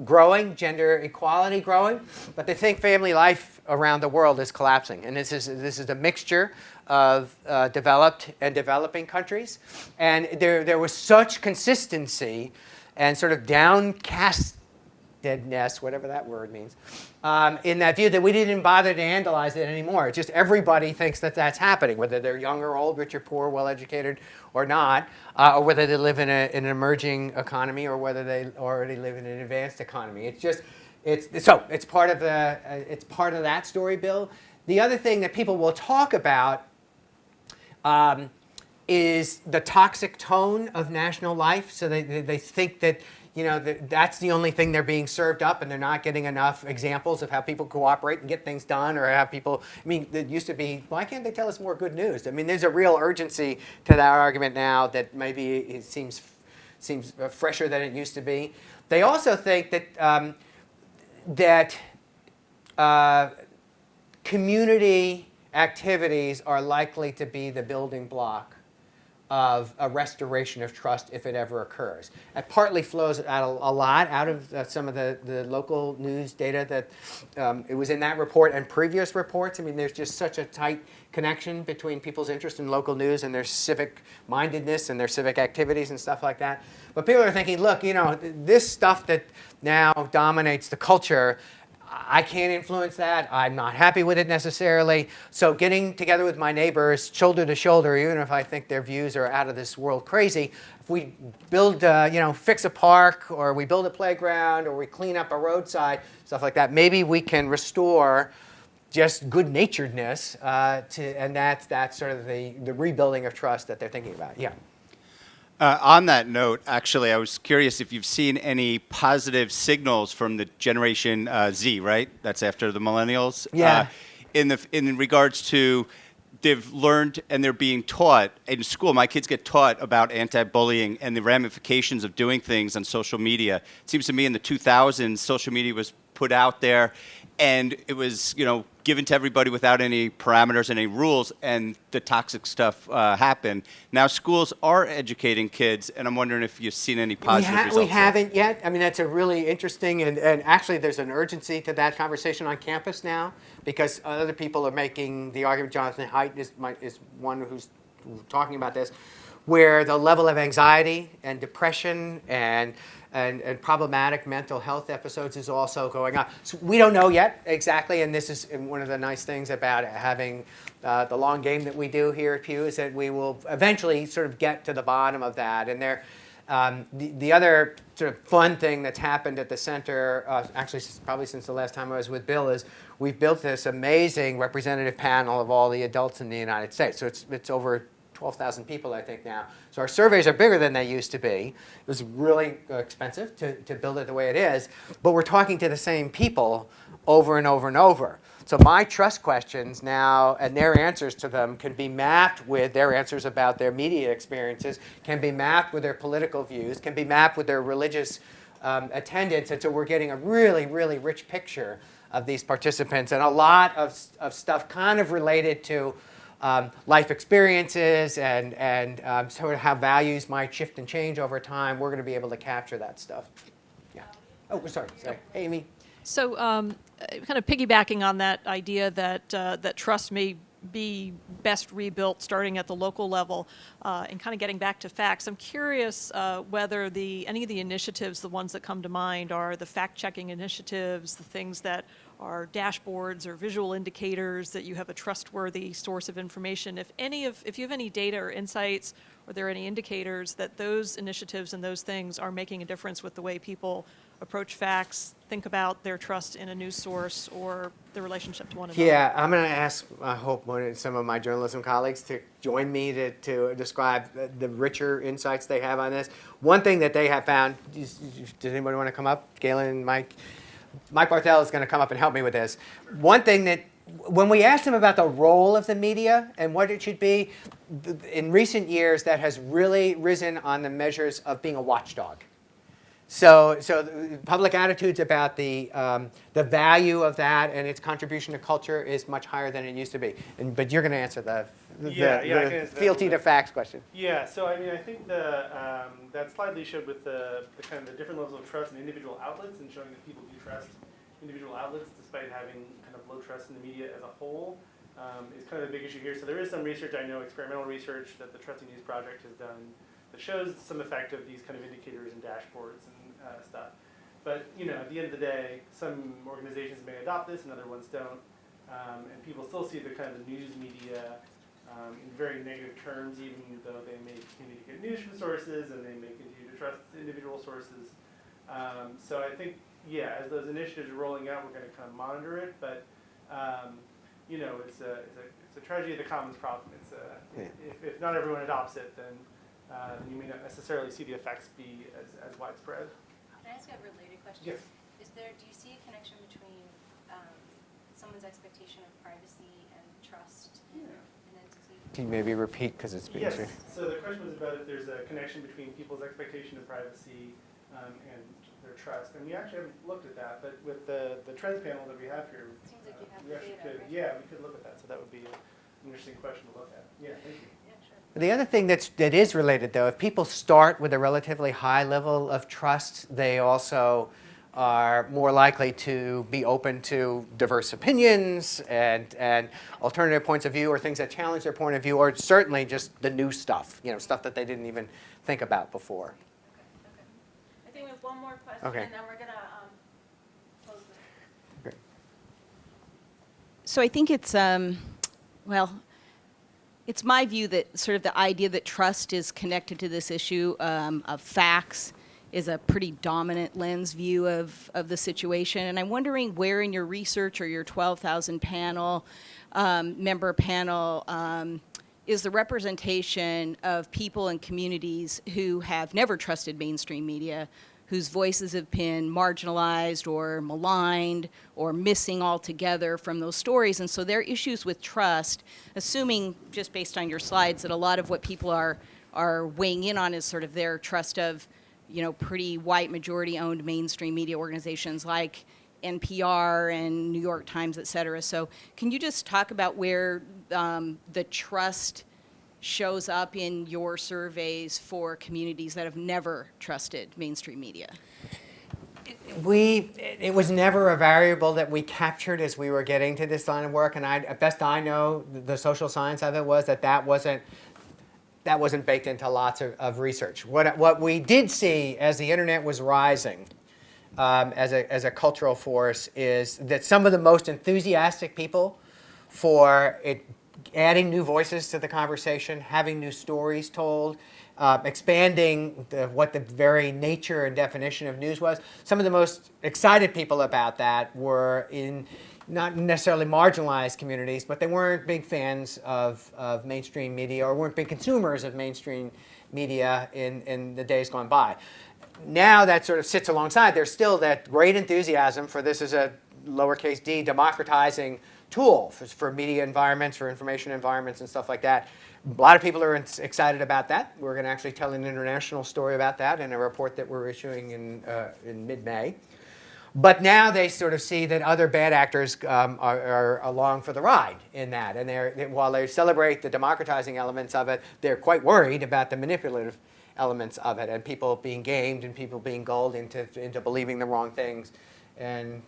growing, gender equality growing, but they think family life around the world is collapsing. And this is a mixture of developed and developing countries. And there was such consistency and sort of downcastedness, whatever that word means, in that view that we didn't bother to analyze it anymore. It's just everybody thinks that that's happening, whether they're young or old, rich or poor, well-educated or not, or whether they live in an emerging economy or whether they already live in an advanced economy. It's part of that story, Bill. The other thing that people will talk about is the toxic tone of national life. So they think that that's the only thing they're being served up, and they're not getting enough examples of how people cooperate and get things done, or how people, it used to be, why can't they tell us more good news? There's a real urgency to that argument now that maybe it seems fresher than it used to be. They also think that community activities are likely to be the building block of a restoration of trust if it ever occurs. It partly flows out a lot out of some of the local news data that it was in that report and previous reports. There's just such a tight connection between people's interest in local news and their civic mindedness and their civic activities and stuff like that. But people are thinking, look, this stuff that now dominates the culture, I can't influence that. I'm not happy with it necessarily. So getting together with my neighbors, shoulder to shoulder, even if I think their views are out of this world crazy, if we build, fix a park, or we build a playground, or we clean up a roadside, stuff like that, maybe we can restore just good-naturedness, and that's sort of the rebuilding of trust that they're thinking about. Yeah. On that note, actually, I was curious if you've seen any positive signals from the Generation Z, right? That's after the millennials. Yeah. In regards to, they've learned and they're being taught in school. My kids get taught about anti-bullying and the ramifications of doing things on social media. It seems to me in the 2000s, social media was put out there, and it was, given to everybody without any parameters and any rules, and the toxic stuff happened. Now schools are educating kids, and I'm wondering if you've seen any positive results. We haven't yet. That's a really interesting, and actually there's an urgency to that conversation on campus now, because other people are making the argument. Jonathan Haidt is one who's talking about this, where the level of anxiety and depression and problematic mental health episodes is also going on. So we don't know yet exactly, and this is one of the nice things about having the long game that we do here at Pew, is that we will eventually sort of get to the bottom of that. And the other sort of fun thing that's happened at the center, actually probably since the last time I was with Bill, is we've built this amazing representative panel of all the adults in the United States. So it's over 12,000 people, I think, now. So our surveys are bigger than they used to be. It was really expensive to build it the way it is. But we're talking to the same people over and over and over. So my trust questions now and their answers to them can be mapped with their answers about their media experiences, can be mapped with their political views, can be mapped with their religious attendance. And so we're getting a really, really rich picture of these participants and a lot of stuff kind of related to life experiences and sort of how values might shift and change over time. We're going to be able to capture that stuff. Yeah. Oh, sorry. Hey, Amy. So kind of piggybacking on that idea that, that trust may be best rebuilt starting at the local level and kind of getting back to facts, I'm curious whether any of the initiatives, the ones that come to mind, are the fact-checking initiatives, the things that are dashboards or visual indicators that you have a trustworthy source of information. If you have any data or insights, or there are any indicators that those initiatives and those things are making a difference with the way people approach facts, think about their trust in a news source or their relationship to one another. Yeah, I'm going to ask, I hope, some of my journalism colleagues to join me to describe the richer insights they have on this. One thing that they have found, does anybody want to come up? Galen and Mike? Mike Barthel is going to come up and help me with this. One thing that, when we asked them about the role of the media and what it should be, in recent years that has really risen on the measures of being a watchdog. So public attitudes about the value of that and its contribution to culture is much higher than it used to be. But you're going to answer the fealty to facts question. Yeah, so I mean, I think that slide Lee showed with the kind of the different levels of trust in individual outlets and showing that people do trust individual outlets despite having kind of low trust in the media as a whole is kind of the big issue here. So there is some research, I know, experimental research that the Trusting News Project has done that shows some effect of these kind of indicators and dashboards and stuff. But at the end of the day, some organizations may adopt this and other ones don't. And people still see the kind of the news media in very negative terms, even though they may continue to get news from sources and they may continue to trust individual sources. So I think, as those initiatives are rolling out, we're going to kind of monitor it. But it's a tragedy of the commons problem. It's if not everyone adopts it, then you may not necessarily see the effects be as widespread. Can I ask a related question? Yes. Do you see a connection between someone's expectation of privacy and trust in an entity? Can you maybe repeat because it's been Yes. So the question was about if there's a connection between people's expectation of privacy and their trust. And we actually haven't looked at that, but with the trends panel that we have here, seems like you have we the actually data, could, right? we could look at that. So that would be an interesting question to look at. Yeah, thank you. The other thing that is related, though, if people start with a relatively high level of trust, they also are more likely to be open to diverse opinions and alternative points of view or things that challenge their point of view, or certainly just the new stuff, stuff that they didn't even think about before. I think we have one more question, Okay. and then we're going to close this. So I think it's, it's my view that sort of the idea that trust is connected to this issue of facts is a pretty dominant lens view of the situation. And I'm wondering where in your research or your 12,000 member panel is the representation of people and communities who have never trusted mainstream media, whose voices have been marginalized or maligned or missing altogether from those stories. And so their issues with trust, assuming just based on your slides that a lot of what people are weighing in on is sort of their trust of, pretty white majority owned mainstream media organizations like NPR and New York Times, et cetera. So can you just talk about where the trust shows up in your surveys for communities that have never trusted mainstream media? It was never a variable that we captured as we were getting to this line of work, and best I know, the social science of it was that wasn't baked into lots of research. What we did see as the internet was rising as a cultural force is that some of the most enthusiastic people for it adding new voices to the conversation, having new stories told, expanding what the very nature and definition of news was. Some of the most excited people about that were in not necessarily marginalized communities, but they weren't big fans of mainstream media or weren't big consumers of mainstream media in the days gone by. Now that sort of sits alongside. There's still that great enthusiasm for this as a lowercase d democratizing tool for media environments, for information environments and stuff like that. A lot of people are excited about that. We're going to actually tell an international story about that in a report that we're issuing in mid-May. But now they sort of see that other bad actors are along for the ride in that. And while they celebrate the democratizing elements of it, they're quite worried about the manipulative elements of it and people being gamed and people being gulled into believing the wrong things and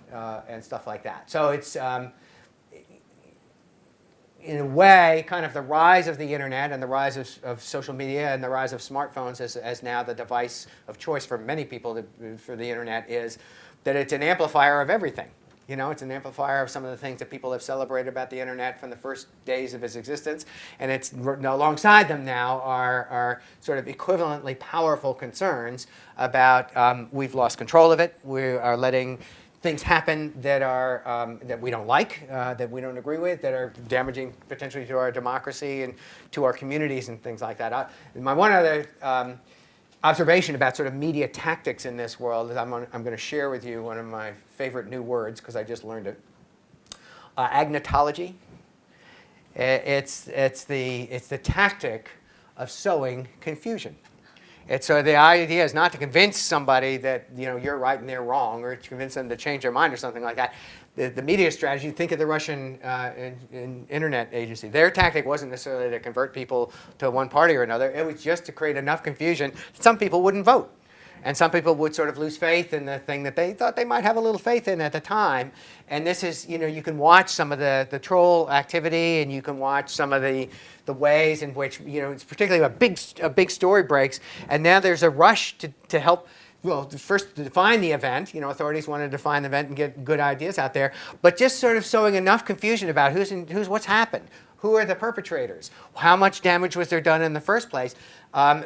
stuff like that. So it's, in a way, kind of the rise of the internet and the rise of social media and the rise of smartphones as now the device of choice for many people for the internet is that it's an amplifier of everything. You know, it's an amplifier of some of the things that people have celebrated about the internet from the first days of its existence. And it's alongside them now are sort of equivalently powerful concerns about we've lost control of it. We are letting things happen that are that we don't like, that we don't agree with, that are damaging potentially to our democracy and to our communities and things like that. My one other observation about sort of media tactics in this world is I'm going to share with you one of my favorite new words because I just learned it. Agnotology. It's the tactic of sowing confusion. So the idea is not to convince somebody that you're right and they're wrong, or to convince them to change their mind or something like that. The media strategy, think of the Russian internet agency. Their tactic wasn't necessarily to convert people to one party or another. It was just to create enough confusion that some people wouldn't vote. And some people would sort of lose faith in the thing that they thought they might have a little faith in at the time. And this is, you can watch some of the troll activity, and you can watch some of the ways in which, it's particularly a big story breaks. And now there's a rush to help. Well, first to define the event, authorities want to define the event and get good ideas out there, but just sort of sowing enough confusion about what's happened, who are the perpetrators, how much damage was there done in the first place.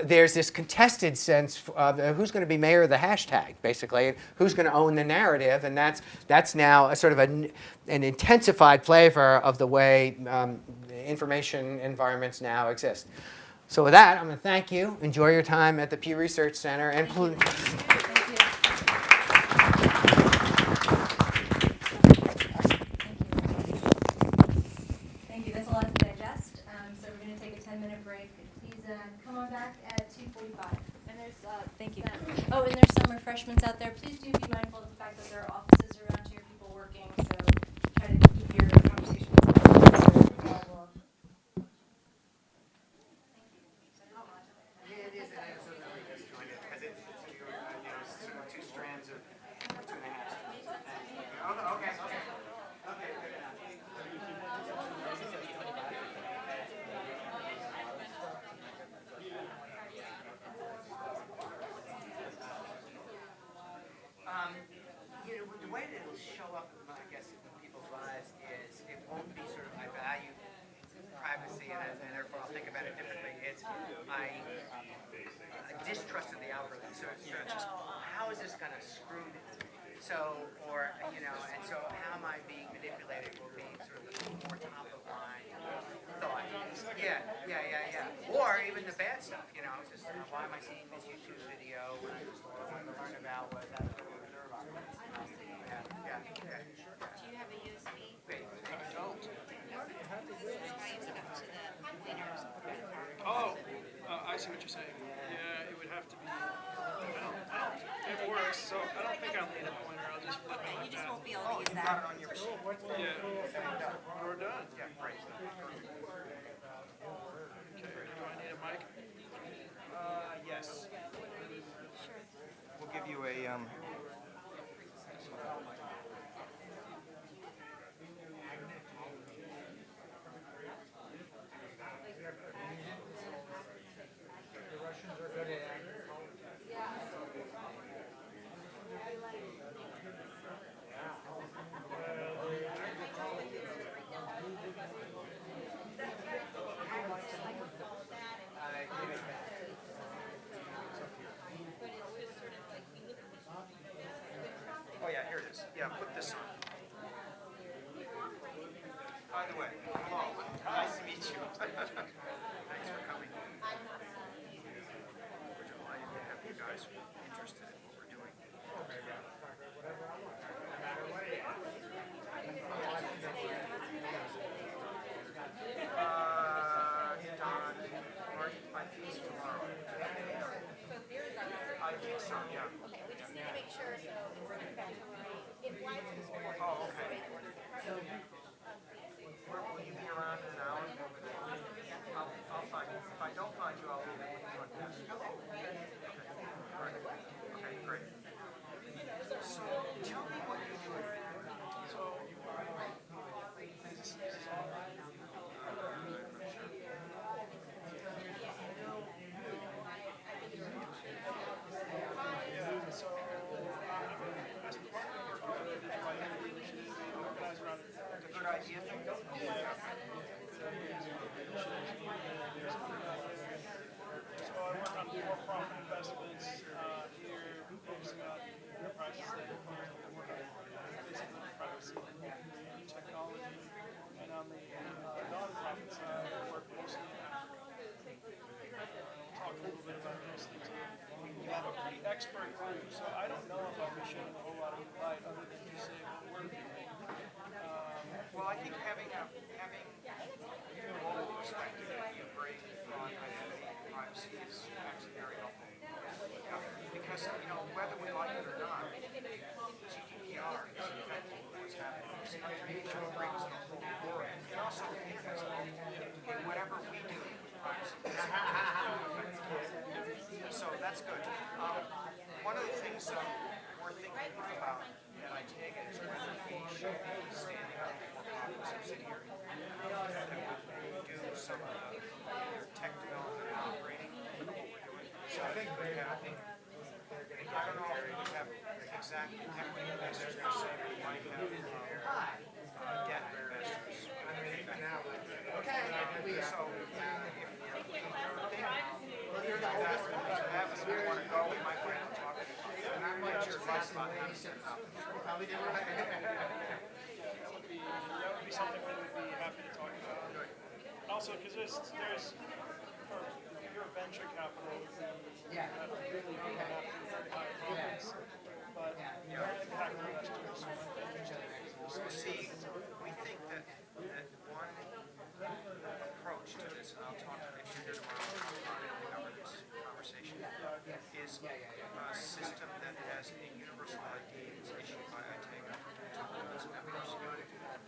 There's this contested sense of who's going to be mayor of the hashtag, basically, and who's going to own the narrative, and that's now a sort of an intensified flavor of the way information environments now exist. So with that, I'm going to thank you. Enjoy your time at the Pew Research Center. And Thank you. That's a lot to digest. So we're going to take a 10-minute break. Please come on back at 2:45. And there's thank you. Oh, and there's some refreshments out there. Please do be mindful of the fact that there are offices around here, people working. So try to keep your conversations reliable. The way that it'll show up, I guess, in people's lives is it won't be sort of I value privacy and therefore I'll think about it differently. It's my distrust of the algorithm. So just how is this going to screw me? So, and so how am I being manipulated will be sort of the more top of mind thought. Yeah. Or even the bad stuff, just why am I seeing this YouTube video when I just wanted to learn about what that was. Yeah. Do you have a USB? Oh, I see what you're saying. Yeah, it would have to be. It works, so I don't think I'll need a pointer. I'll just flip it. You just won't be able to use that. Yeah. We're done. Yeah, great. Okay, do I need a mic? Yes. We'll give you a. Oh yeah, here it is. Yeah, put this on. is interested in what we're doing. I think tomorrow. I think so, yeah. Okay, we just need to make sure, so it flies to the school. Oh, okay. Will you be around in an hour? I'll find you. If I don't find you, I'll leave it with you on desk. Okay. Great. Okay, great. So, tell me what you're doing. Good idea. So I work on for-profit investments here, focusing on enterprises that work on basically privacy and technology. And on the nonprofit side, I work mostly in Africa. We'll talk a little bit about those things. We have a pretty expert group, so I don't know if I'll be shedding a whole lot of light other than to say what we're doing. Well, I think having global perspective that you bring on identity and privacy is actually very helpful. Because, whether we like it or not, GDPR is affecting what's happening in this country. It brings the whole world. And also because in whatever we do with privacy, so that's good. One of the things we're thinking about at ITAGA is whether we should be standing up for a subsidiary that would do some of the either tech development and operating for what we're doing. So I think we have, I don't know if we have exactly equity investors per se, but we might have debt investors. Okay. So if we think that we want to go, we might want to talk. And I might your advice about how to set it up. That would be something we would be happy to talk about. Also, because there's for pure venture capital, you have to really be after profits, but impact investors might be interesting. So see, we think that one approach to this, and I'll talk to you here tomorrow about the governance conversation, is a system that has a universal ID that's issued by ITAGA to all its members.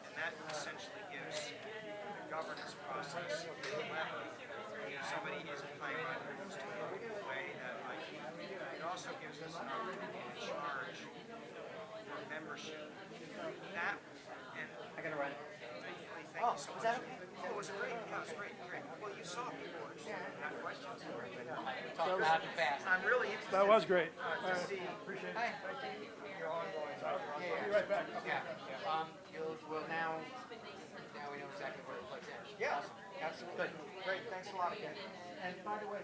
And that essentially gives the governance process a level. If somebody is playing by the rules to the way that ID, it also gives us an opportunity to charge for membership. That, and I gotta run. Thank you so much. Oh, it was great. Yeah, it was great. Well, you saw people have questions. I'm really interested. That was great. To see. Appreciate it. Your ongoing. I'll be right back. Well, now we know exactly where it plugs in. Yeah, absolutely. Great. Thanks a lot again. And by the way,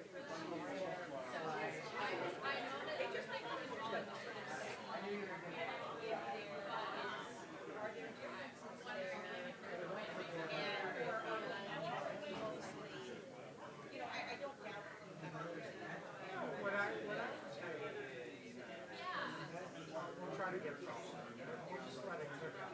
we'll try to get it all. You just let it clear out.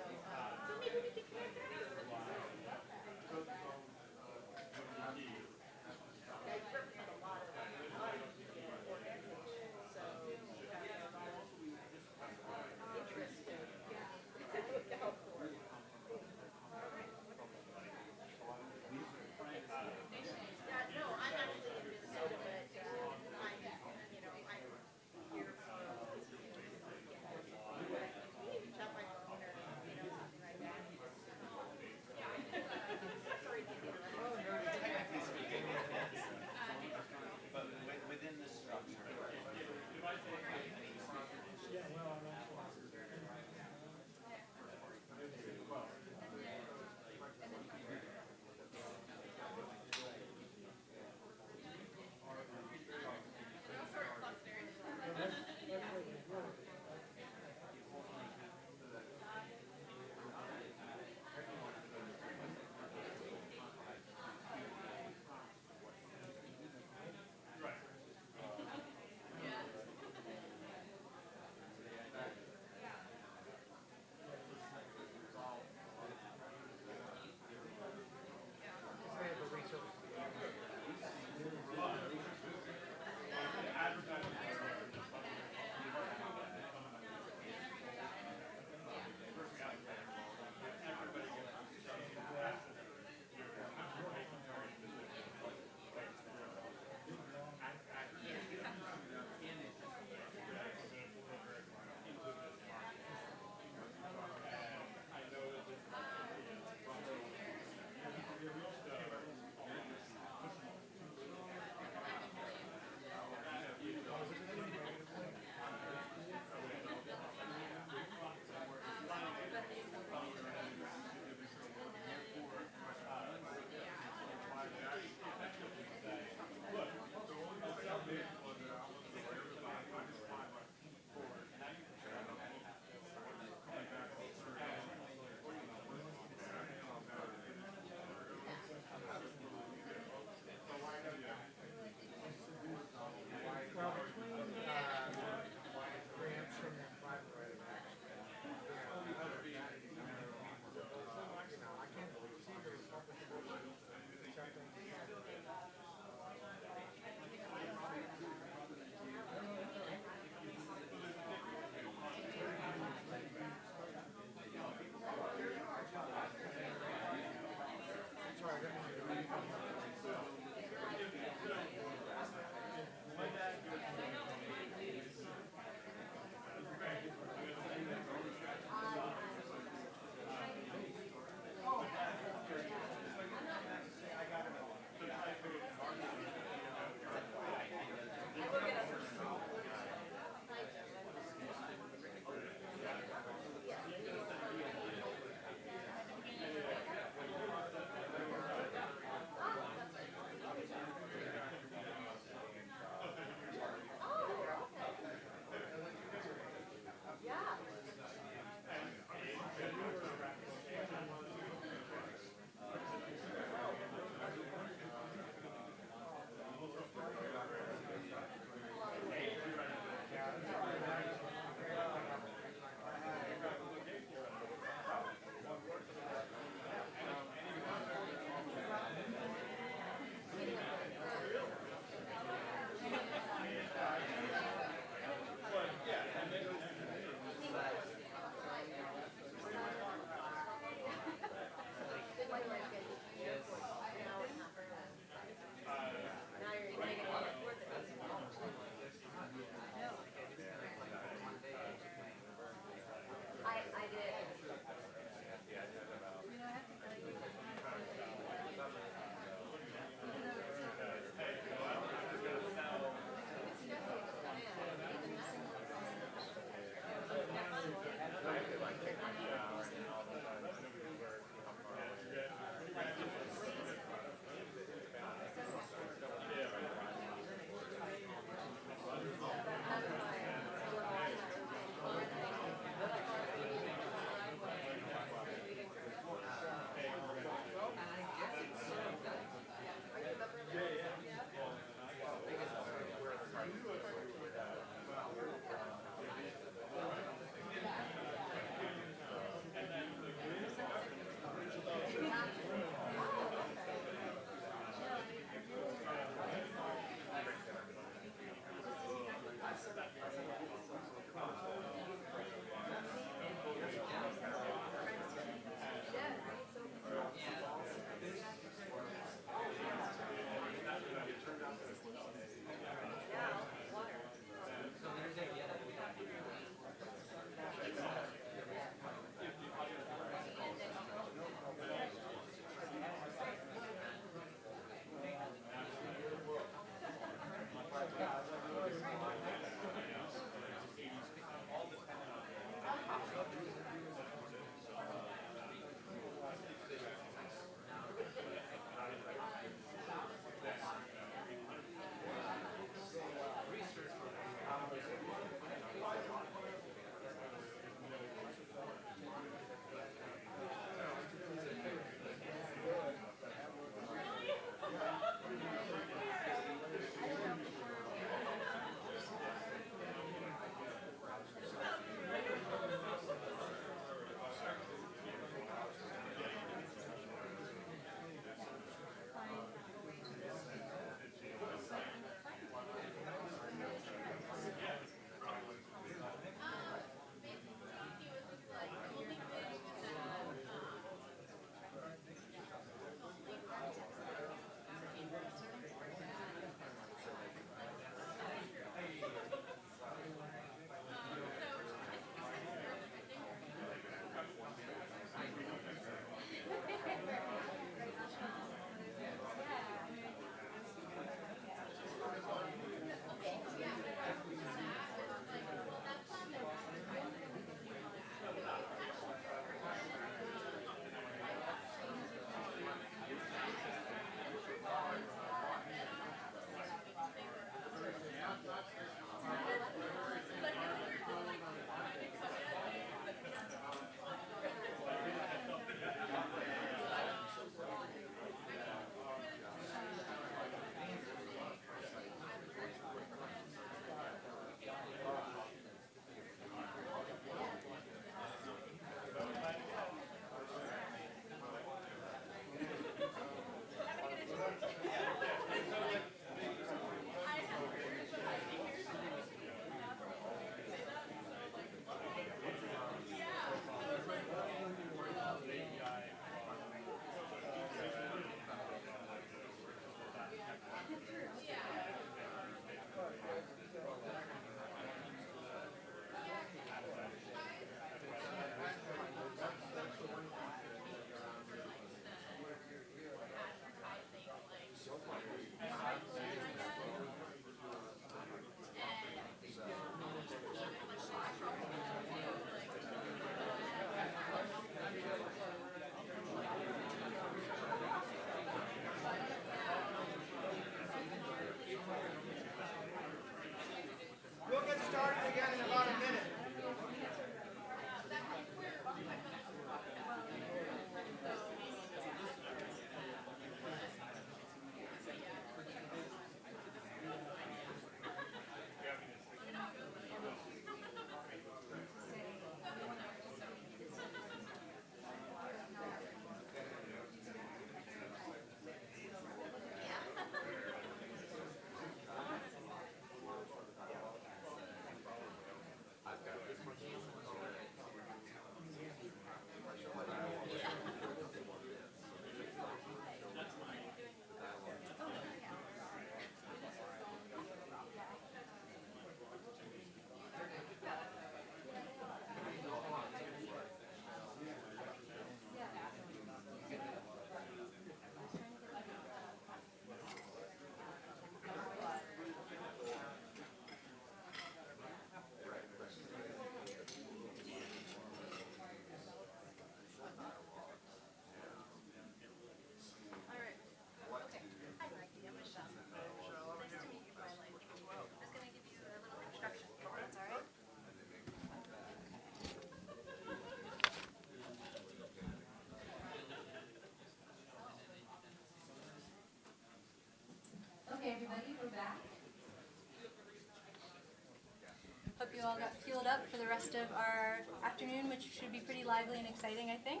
you all got fueled up for the rest of our afternoon, which should be pretty lively and exciting, I think.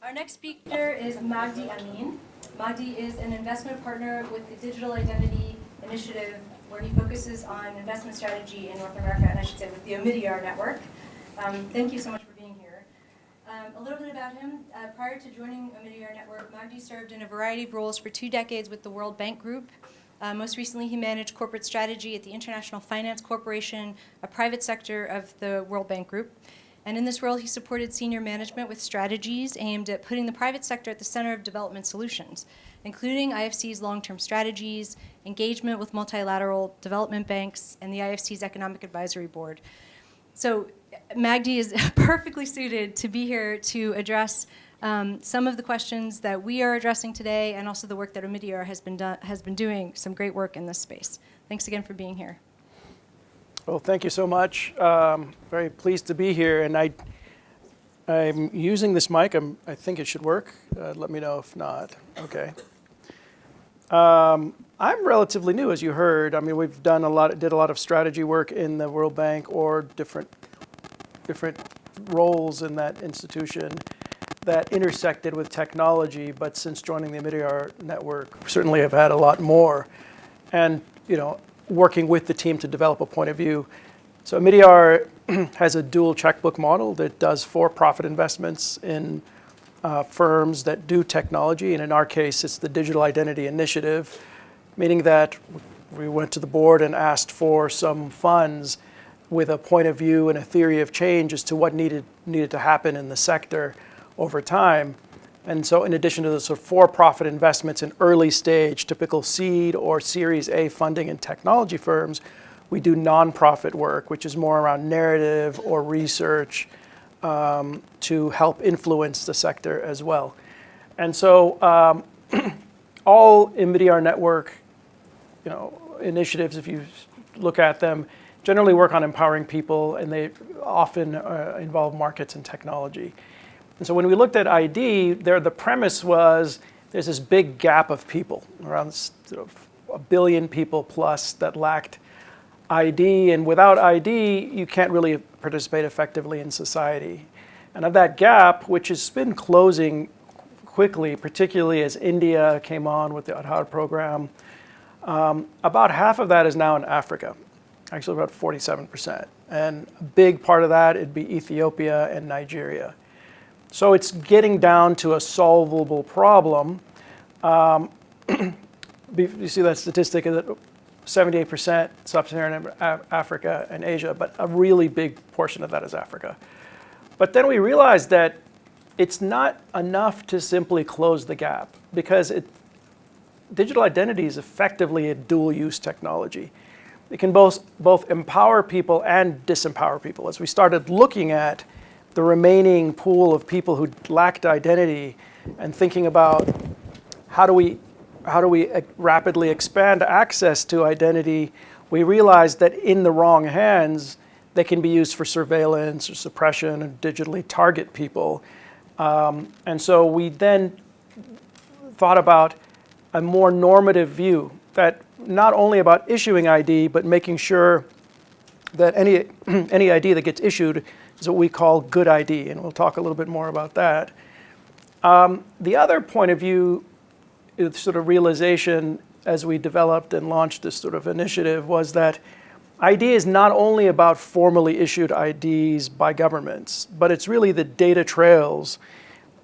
Our next speaker is Magdi Amin. Magdi is an investment partner with the Digital Identity Initiative, where he focuses on investment strategy in North America, and I should say with the Omidyar network. Thank you so much for being here. A little bit about him. Prior to joining Omidyar network, Magdi served in a variety of roles for 2 decades with the World Bank Group. Most recently, he managed corporate strategy at the International Finance Corporation, a private sector of the World Bank Group. And in this role, he supported senior management with strategies aimed at putting the private sector at the center of development solutions, including IFC's long-term strategies, engagement with multilateral development banks, and the IFC's Economic Advisory Board. So Magdi is perfectly suited to be here to address some of the questions that we are addressing today, and also the work that Omidyar has been doing some great work in this space. Thanks again for being here. Well, thank you so much. Very pleased to be here, and I'm using this mic. I think it should work. Let me know if not. Okay. I'm relatively new, as you heard. I mean, we've did a lot of strategy work in the World Bank or different roles in that institution that intersected with technology. But since joining the Omidyar network, certainly have had a lot more, and working with the team to develop a point of view. So Omidyar has a dual checkbook model that does for-profit investments in firms that do technology, and in our case, it's the Digital Identity Initiative, meaning that we went to the board and asked for some funds with a point of view and a theory of change as to what needed to happen in the sector over time. And so in addition to the sort of for-profit investments in early stage, typical seed or Series A funding in technology firms, we do nonprofit work, which is more around narrative or research to help influence the sector as well. And so all Omidyar network initiatives, if you look at them, generally work on empowering people, and they often involve markets and technology. And so when we looked at ID, the premise was there's this big gap of people, around sort of 1 billion people plus that lacked ID, and without ID, you can't really participate effectively in society. And of that gap, which has been closing quickly, particularly as India came on with the Aadhaar program, about half of that is now in Africa, actually about 47%. And a big part of that, it'd be Ethiopia and Nigeria. So it's getting down to a solvable problem. You see that statistic that 78% sub-Saharan Africa and Asia, but a really big portion of that is Africa. But then we realized that it's not enough to simply close the gap, because digital identity is effectively a dual-use technology. It can both empower people and disempower people. As we started looking at the remaining pool of people who lacked identity and thinking about how do we rapidly expand access to identity, we realized that in the wrong hands, they can be used for surveillance or suppression and digitally target people. And so we then thought about a more normative view, that not only about issuing ID, but making sure that any ID that gets issued is what we call good ID, and we'll talk a little bit more about that. The other point of view, sort of realization as we developed and launched this sort of initiative, was that ID is not only about formally issued IDs by governments, but it's really the data trails,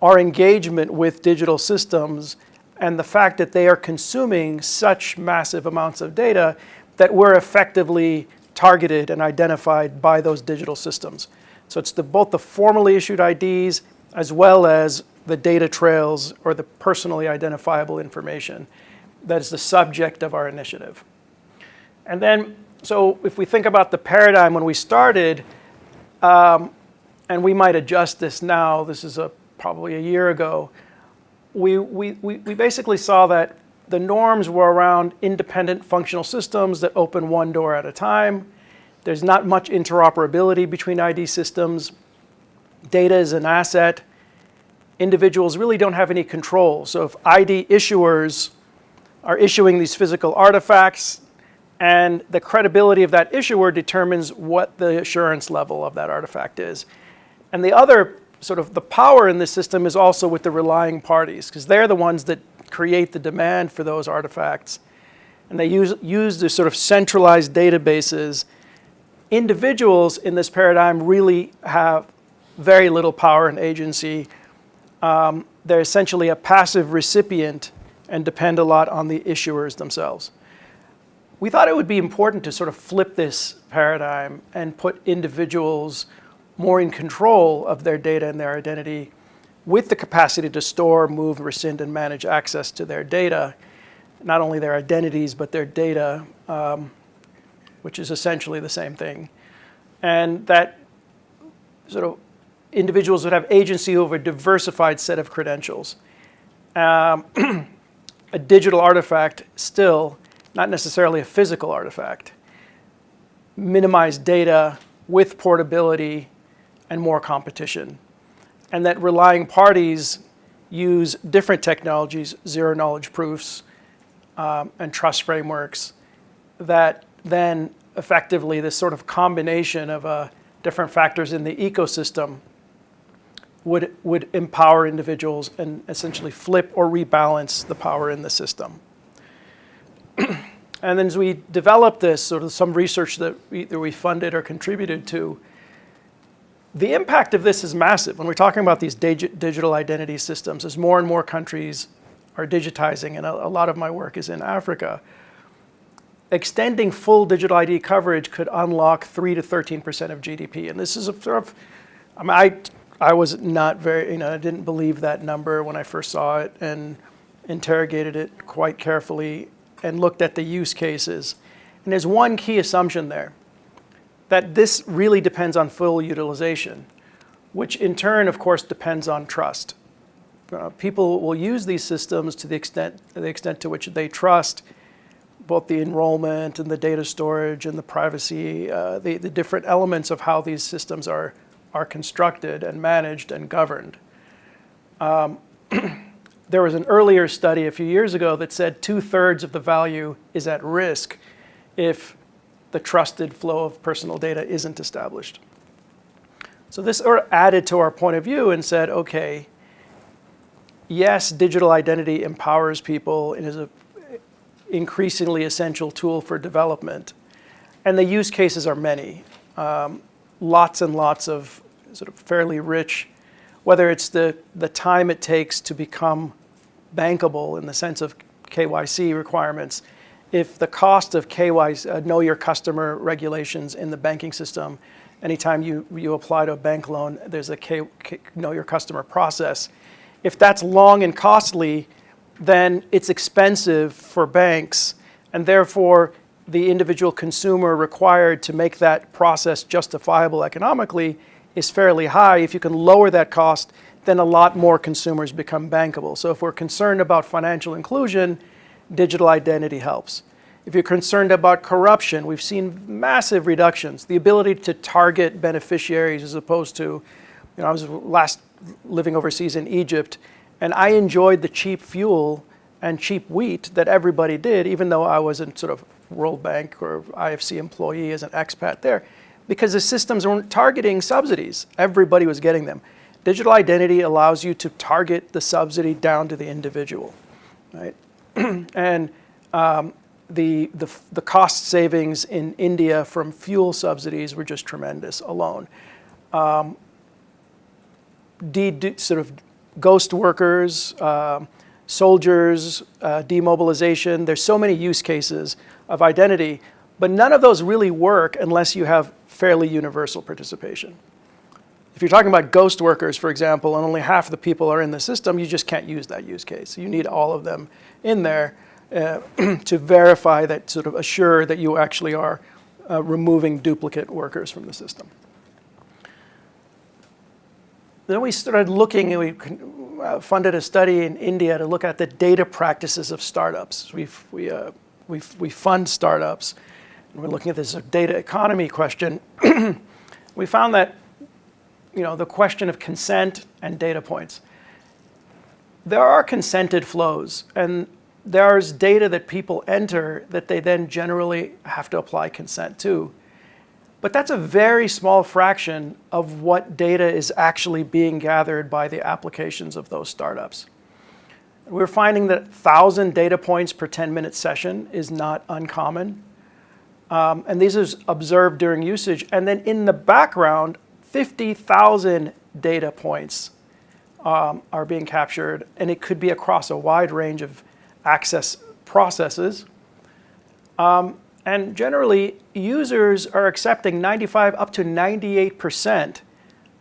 our engagement with digital systems, and the fact that they are consuming such massive amounts of data that we're effectively targeted and identified by those digital systems. So it's both the formally issued IDs as well as the data trails, or the personally identifiable information, that is the subject of our initiative. And then, so if we think about the paradigm when we started, and we might adjust this now, this is probably a year ago, we basically saw that the norms were around independent functional systems that open one door at a time. There's not much interoperability between ID systems. Data is an asset. Individuals really don't have any control. So if ID issuers are issuing these physical artifacts, And the credibility of that issuer determines what the assurance level of that artifact is. And the other sort of the power in this system is also with the relying parties, because they're the ones that create the demand for those artifacts. And they use the sort of centralized databases. Individuals in this paradigm really have very little power and agency. They're essentially a passive recipient and depend a lot on the issuers themselves. We thought it would be important to sort of flip this paradigm and put individuals more in control of their data and their identity with the capacity to store, move, rescind, and manage access to their data, not only their identities, but their data, which is essentially the same thing. And that sort of individuals would have agency over a diversified set of credentials. A digital artifact still, not necessarily a physical artifact, minimize data with portability and more competition. And that relying parties use different technologies, zero-knowledge proofs, and trust frameworks, that then effectively this sort of combination of different factors in the ecosystem would empower individuals and essentially flip or rebalance the power in the system. And then as we developed this, sort of some research that either we funded or contributed to, the impact of this is massive. When we're talking about these digital identity systems, as more and more countries are digitizing, and a lot of my work is in Africa, extending full digital ID coverage could unlock 3 to 13% of GDP. And this is a sort of, I mean, I was not very, I didn't believe that number when I first saw it and interrogated it quite carefully and looked at the use cases. And there's one key assumption there, that this really depends on full utilization, which in turn, of course, depends on trust. People will use these systems to the extent to which they trust both the enrollment and the data storage and the privacy, the different elements of how these systems are constructed and managed and governed. There was an earlier study a few years ago that said 2/3 of the value is at risk if the trusted flow of personal data isn't established. So this added to our point of view and said, okay, yes, digital identity empowers people and is an increasingly essential tool for development. And the use cases are many. Lots and lots of sort of fairly rich, whether it's the time it takes to become bankable in the sense of KYC requirements. If the cost of KYC, know your customer regulations in the banking system, anytime you apply to a bank loan, there's a know your customer process. If that's long and costly, then it's expensive for banks, and therefore the individual consumer required to make that process justifiable economically is fairly high. If you can lower that cost, then a lot more consumers become bankable. So if we're concerned about financial inclusion, digital identity helps. If you're concerned about corruption, we've seen massive reductions. The ability to target beneficiaries as opposed to, I was last living overseas in Egypt, and I enjoyed the cheap fuel and cheap wheat that everybody did, even though I wasn't sort of World Bank or IFC employee as an expat there, because the systems weren't targeting subsidies. Everybody was getting them. Digital identity allows you to target the subsidy down to the individual, right? And the cost savings in India from fuel subsidies were just tremendous alone. Sort of ghost workers, soldiers, demobilization. There's so many use cases of identity, but none of those really work unless you have fairly universal participation. If you're talking about ghost workers, for example, and only half of the people are in the system, you just can't use that use case. You need all of them in there to verify that, sort of assure that you actually are removing duplicate workers from the system. Then we started looking, and we funded a study in India to look at the data practices of startups. We fund startups, and we're looking at this data economy question. We found that, the question of consent and data points. There are consented flows, and there's data that people enter that they then generally have to apply consent to. But that's a very small fraction of what data is actually being gathered by the applications of those startups. We're finding that 1,000 data points per 10-minute session is not uncommon. And these are observed during usage. And then in the background, 50,000 data points are being captured. And it could be across a wide range of access processes. And generally, users are accepting 95 up to 98%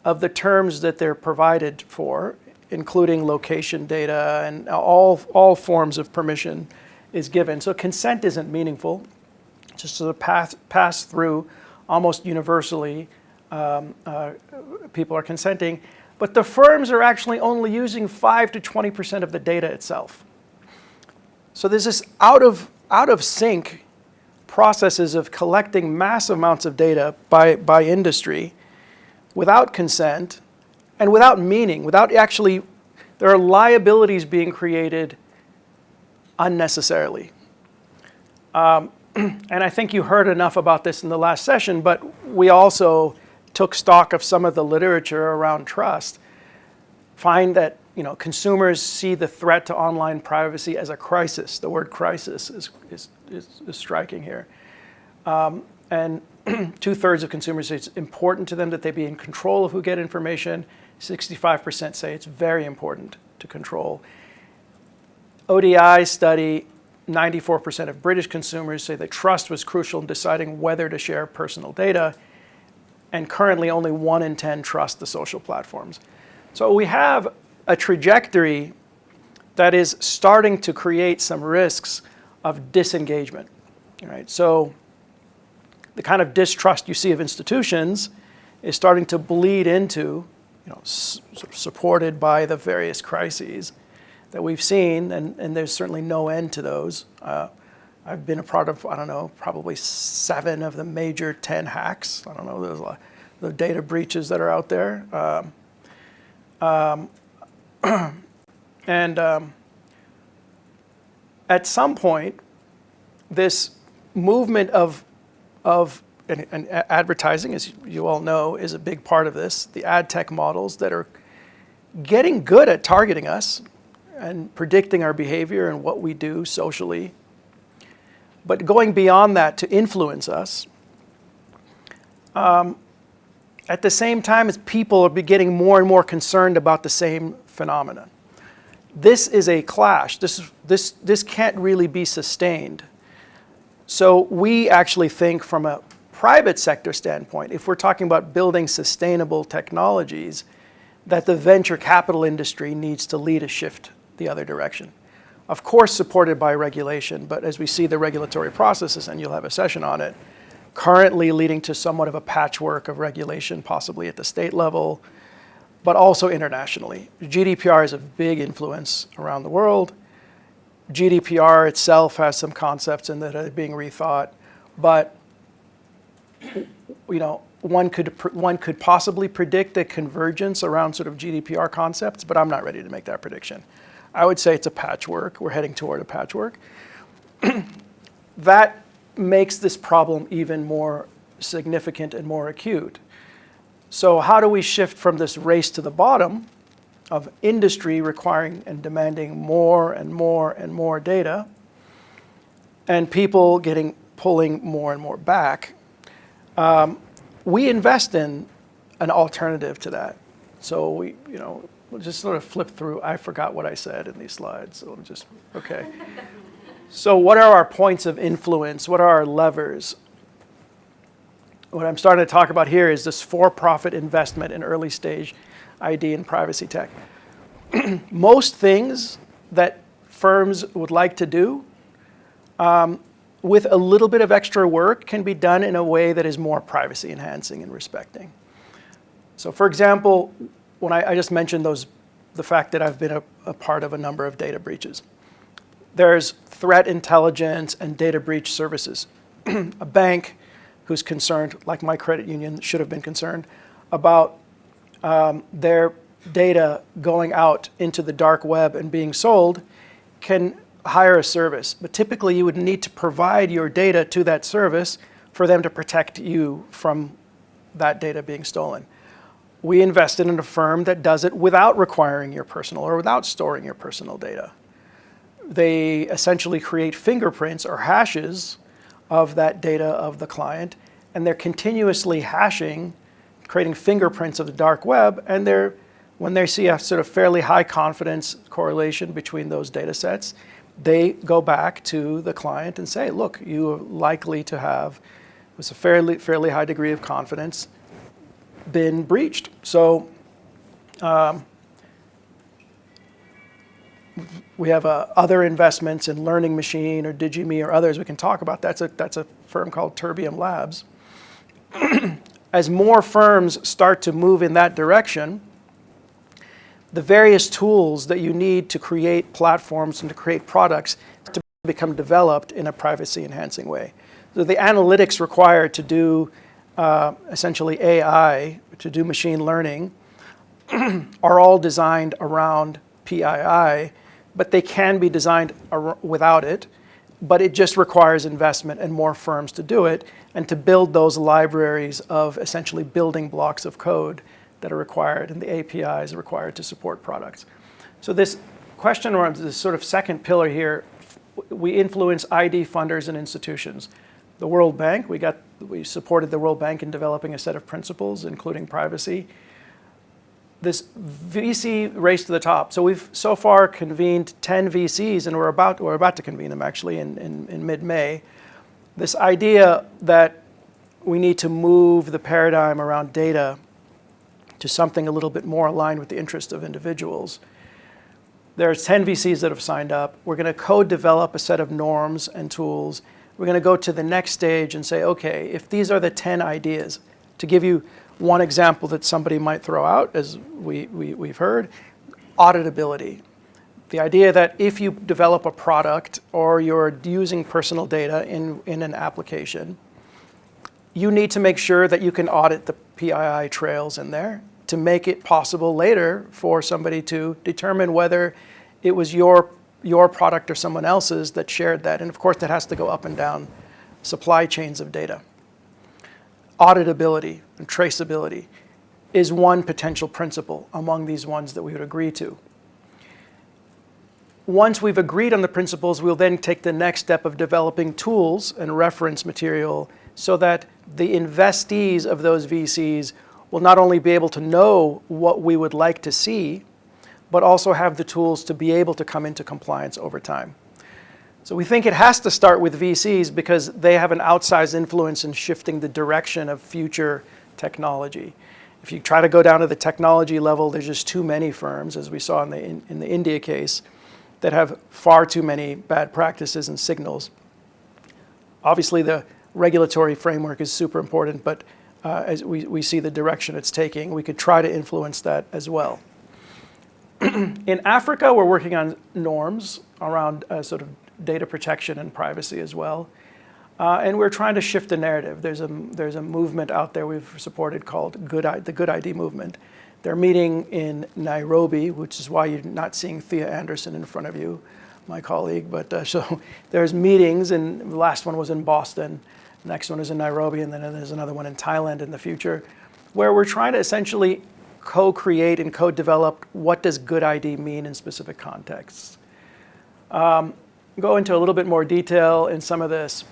of the terms that they're provided for, including location data and all forms of permission is given. So consent isn't meaningful. Just sort of pass through almost universally, people are consenting. But the firms are actually only using 5 to 20% of the data itself. So there's this out of sync processes of collecting mass amounts of data by industry without consent and without meaning, without actually, there are liabilities being created unnecessarily. And I think you heard enough about this in the last session, but we also took stock of some of the literature around trust, find that consumers see the threat to online privacy as a crisis. The word crisis is striking here. And 2/3 of consumers say it's important to them that they be in control of who get information. 65% say it's very important to control. ODI study, 94% of British consumers say that trust was crucial in deciding whether to share personal data. And currently only 1 in 10 trust the social platforms. So we have a trajectory that is starting to create some risks of disengagement. Right? So the kind of distrust you see of institutions is starting to bleed into, sort of supported by the various crises that we've seen, and there's certainly no end to those. I've been a part of, probably 7 of the major 10 hacks. I don't know, there's a lot the data breaches that are out there. At some point, this movement of and advertising, as you all know, is a big part of this. The ad tech models that are getting good at targeting us and predicting our behavior and what we do socially, but going beyond that to influence us. At the same time as people are getting more and more concerned about the same phenomenon. This is a clash. This can't really be sustained. So we actually think from a private sector standpoint, if we're talking about building sustainable technologies, that the venture capital industry needs to lead a shift the other direction. Of course, supported by regulation, but as we see the regulatory processes, and you'll have a session on it, currently leading to somewhat of a patchwork of regulation, possibly at the state level, but also internationally. GDPR has a big influence around the world. GDPR itself has some concepts in that are being rethought, but one could possibly predict a convergence around sort of GDPR concepts, but I'm not ready to make that prediction. I would say it's a patchwork. We're heading toward a patchwork. That makes this problem even more significant and more acute. So how do we shift from this race to the bottom of industry requiring and demanding more and more and more data, and people pulling more and more back? We invest in an alternative to that. So we'll just sort of flip through. I forgot what I said in these slides, so okay. So what are our points of influence? What are our levers? What I'm starting to talk about here is this for-profit investment in early stage ID and privacy tech. Most things that firms would like to do with a little bit of extra work can be done in a way that is more privacy enhancing and respecting. So for example, when I just mentioned the fact that I've been a part of a number of data breaches. There's threat intelligence and data breach services. A bank who's concerned, like my credit union should have been concerned, about their data going out into the dark web and being sold, can hire a service, but typically you would need to provide your data to that service for them to protect you from that data being stolen. We invested in a firm that does it without requiring your personal or without storing your personal data. They essentially create fingerprints or hashes of that data of the client, and they're continuously hashing, creating fingerprints of the dark web, and when they see a sort of fairly high confidence correlation between those data sets, they go back to the client and say, look, you are likely to have, with a fairly high degree of confidence, been breached. So we have other investments in Learning Machine or DigiMe or others we can talk about. That's a firm called Terbium Labs. As more firms start to move in that direction, the various tools that you need to create platforms and to create products to become developed in a privacy-enhancing way. So the analytics required to do essentially AI, to do machine learning, are all designed around PII, but they can be designed without it, but it just requires investment and more firms to do it and to build those libraries of essentially building blocks of code that are required and the APIs required to support products. So this question around this sort of second pillar here, we influence ID funders and institutions. The World Bank, we supported the World Bank in developing a set of principles, including privacy. This VC race to the top. So we've so far convened 10 VCs, and we're about to convene them actually in mid-May. This idea that we need to move the paradigm around data to something a little bit more aligned with the interests of individuals. There's 10 VCs that have signed up. We're going to co-develop a set of norms and tools. We're going to go to the next stage and say, okay, if these are the 10 ideas, to give you one example that somebody might throw out, as we've heard, auditability. The idea that if you develop a product or you're using personal data in an application, you need to make sure that you can audit the PII trails in there to make it possible later for somebody to determine whether it was your product or someone else's that shared that. And of course, that has to go up and down supply chains of data. Auditability and traceability is one potential principle among these ones that we would agree to. Once we've agreed on the principles, we'll then take the next step of developing tools and reference material so that the investees of those VCs will not only be able to know what we would like to see, but also have the tools to be able to come into compliance over time. So we think it has to start with VCs because they have an outsized influence in shifting the direction of future technology. If you try to go down to the technology level, there's just too many firms, as we saw in the India case, that have far too many bad practices and signals. Obviously, the regulatory framework is super important, but as we see the direction it's taking, we could try to influence that as well. In Africa, we're working on norms around sort of data protection and privacy as well. And we're trying to shift the narrative. There's a movement out there we've supported called the Good ID movement. They're meeting in Nairobi, which is why you're not seeing Thea Anderson in front of you, my colleague. But so there's meetings, and the last one was in Boston. The next one is in Nairobi, and then there's another one in Thailand in the future, where we're trying to essentially co-create and co-develop what does good ID mean in specific contexts. Go into a little bit more detail in some of this.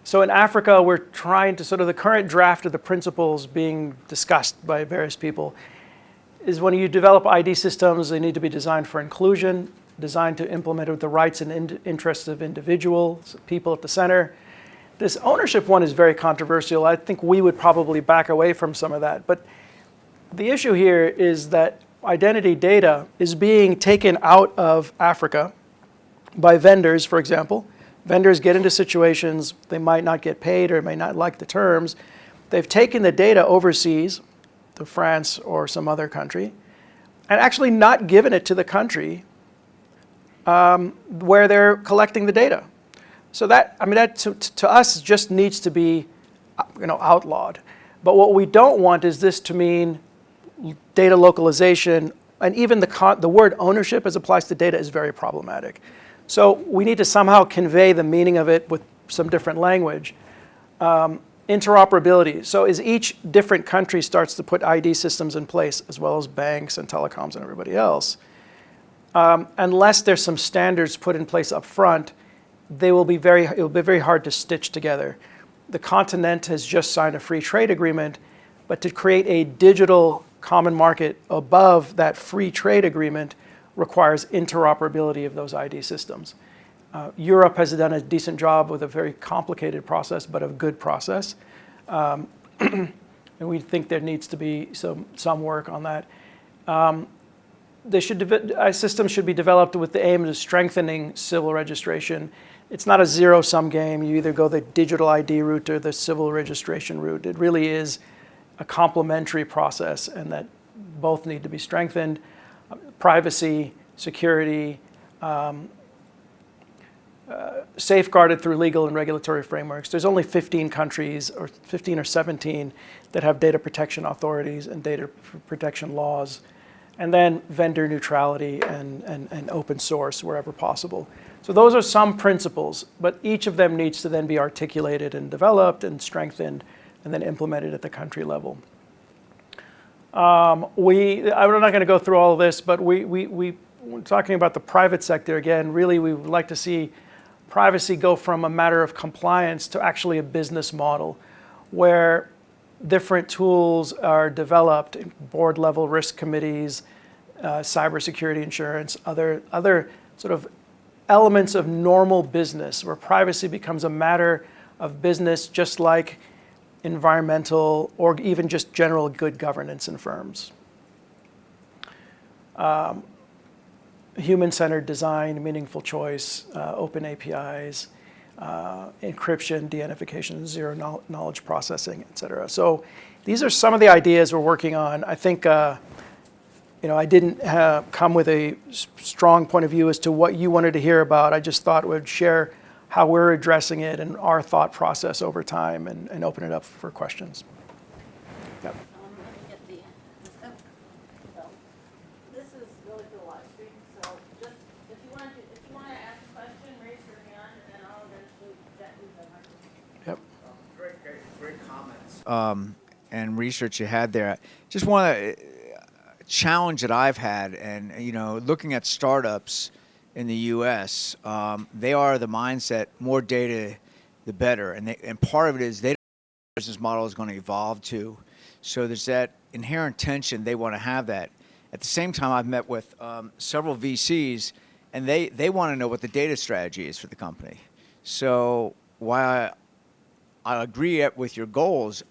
So in Africa, we're trying to sort of the current draft of the principles being discussed by various people is when you develop ID systems, they need to be designed for inclusion, designed to implement with the rights and interests of individuals, people at the center. This ownership one is very controversial. I think we would probably back away from some of that. But the issue here is that identity data is being taken out of Africa by vendors, for example. Vendors get into situations they might not get paid or may not like the terms. They've taken the data overseas to France or some other country and actually not given it to the country where they're collecting the data. So that to us just needs to be outlawed. But what we don't want is this to mean data localization, and even the word ownership as applies to data is very problematic. So we need to somehow convey the meaning of it with some different language. Interoperability. So as each different country starts to put ID systems in place, as well as banks and telecoms and everybody else, unless there's some standards put in place up front, it will be very hard to stitch together. The continent has just signed a free trade agreement, but to create a digital common market above that free trade agreement requires interoperability of those ID systems. Europe has done a decent job with a very complicated process, but a good process. And we think there needs to be some work on that. Systems should be developed with the aim of strengthening civil registration. It's not a zero-sum game. You either go the digital ID route or the civil registration route. It really is a complementary process, and that both need to be strengthened. Privacy, security, safeguarded through legal and regulatory frameworks. There's only 15 countries, or 15 or 17, that have data protection authorities and data protection laws. And then vendor neutrality and open source wherever possible. So those are some principles, but each of them needs to then be articulated and developed and strengthened and then implemented at the country level. I'm not going to go through all of this, but we're talking about the private sector again. Really, we would like to see privacy go from a matter of compliance to actually a business model where different tools are developed, board level risk committees, cybersecurity insurance, other sort of elements of normal business where privacy becomes a matter of business, just like environmental or even just general good governance in firms. Human-centered design, meaningful choice, open APIs, encryption, de-identification, zero knowledge processing, et cetera. So these are some of the ideas we're working on. I think I didn't come with a strong point of view as to what you wanted to hear about. I just thought we'd share how we're addressing it and our thought process over time and open it up for questions. Yep. This is really for the live stream, so just if you want to ask a question, raise your hand, and then I'll eventually get you the microphone. Yep. Great comments. And research you had there. Just want to challenge that I've had, and looking at startups in the U.S., they are the mindset: more data, the better. And part of it is their business model is going to evolve too. So there's that inherent tension. They want to have that. At the same time, I've met with several VCs, and they want to know what the data strategy is for the company. So while I agree with your goals,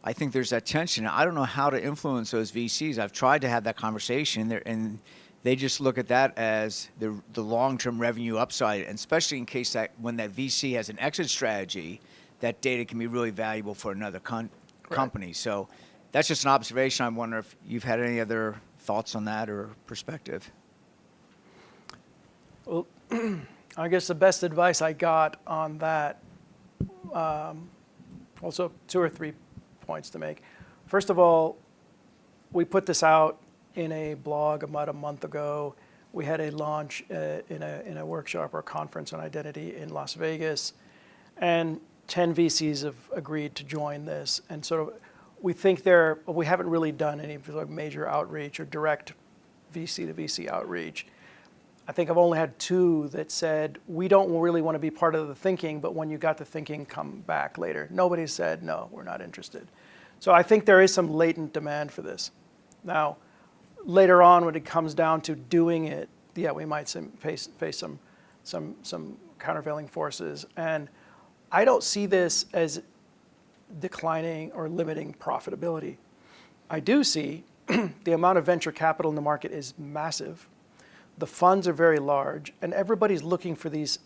I think there's that tension. I don't know how to influence those VCs. I've tried to have that conversation, and they just look at that as the long-term revenue upside, and especially in case that when that VC has an exit strategy, that data can be really valuable for another company. So that's just an observation. I wonder if you've had any other thoughts on that or perspective. Well, I guess the best advice I got on that, also 2 or 3 points to make. First of all, we put this out in a blog about a month ago. We had a launch in a workshop or conference on identity in Las Vegas, and 10 VCs have agreed to join this. And sort of, we think we haven't really done any major outreach or direct VC to VC outreach. I think I've only had 2 that said, we don't really want to be part of the thinking, but when you got the thinking, come back later. Nobody said, no, we're not interested. So I think there is some latent demand for this. Now, later on, when it comes down to doing it, yeah, we might face some countervailing forces. And I don't see this as declining or limiting profitability. I do see the amount of venture capital in the market is massive. The funds are very large, and everybody's looking for these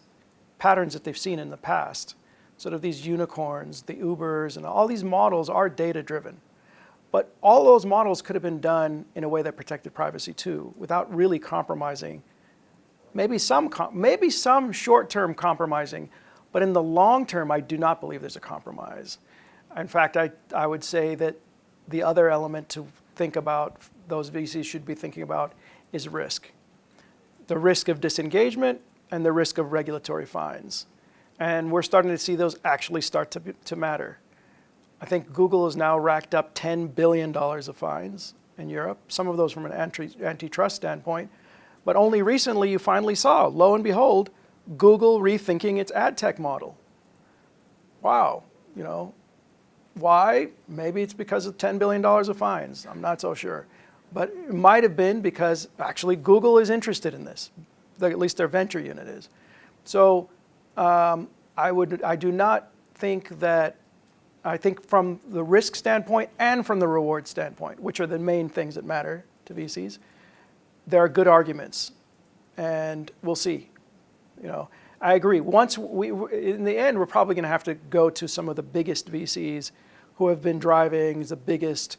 patterns that they've seen in the past. Sort of these unicorns, the Ubers, and all these models are data-driven. But all those models could have been done in a way that protected privacy too, without really compromising. Maybe some short-term compromising, but in the long term, I do not believe there's a compromise. In fact, I would say that the other element to think about, those VCs should be thinking about, is risk. The risk of disengagement and the risk of regulatory fines. And we're starting to see those actually start to matter. I think Google has now racked up $10 billion of fines in Europe, some of those from an antitrust standpoint. But only recently you finally saw, lo and behold, Google rethinking its ad tech model. Wow, you know, why? Maybe it's because of $10 billion of fines. I'm not so sure. But it might have been because actually Google is interested in this. At least their venture unit is. So I do not think that, I think from the risk standpoint and from the reward standpoint, which are the main things that matter to VCs, there are good arguments, and we'll see. You know, I agree. Once in the end, we're probably going to have to go to some of the biggest VCs who have been driving the biggest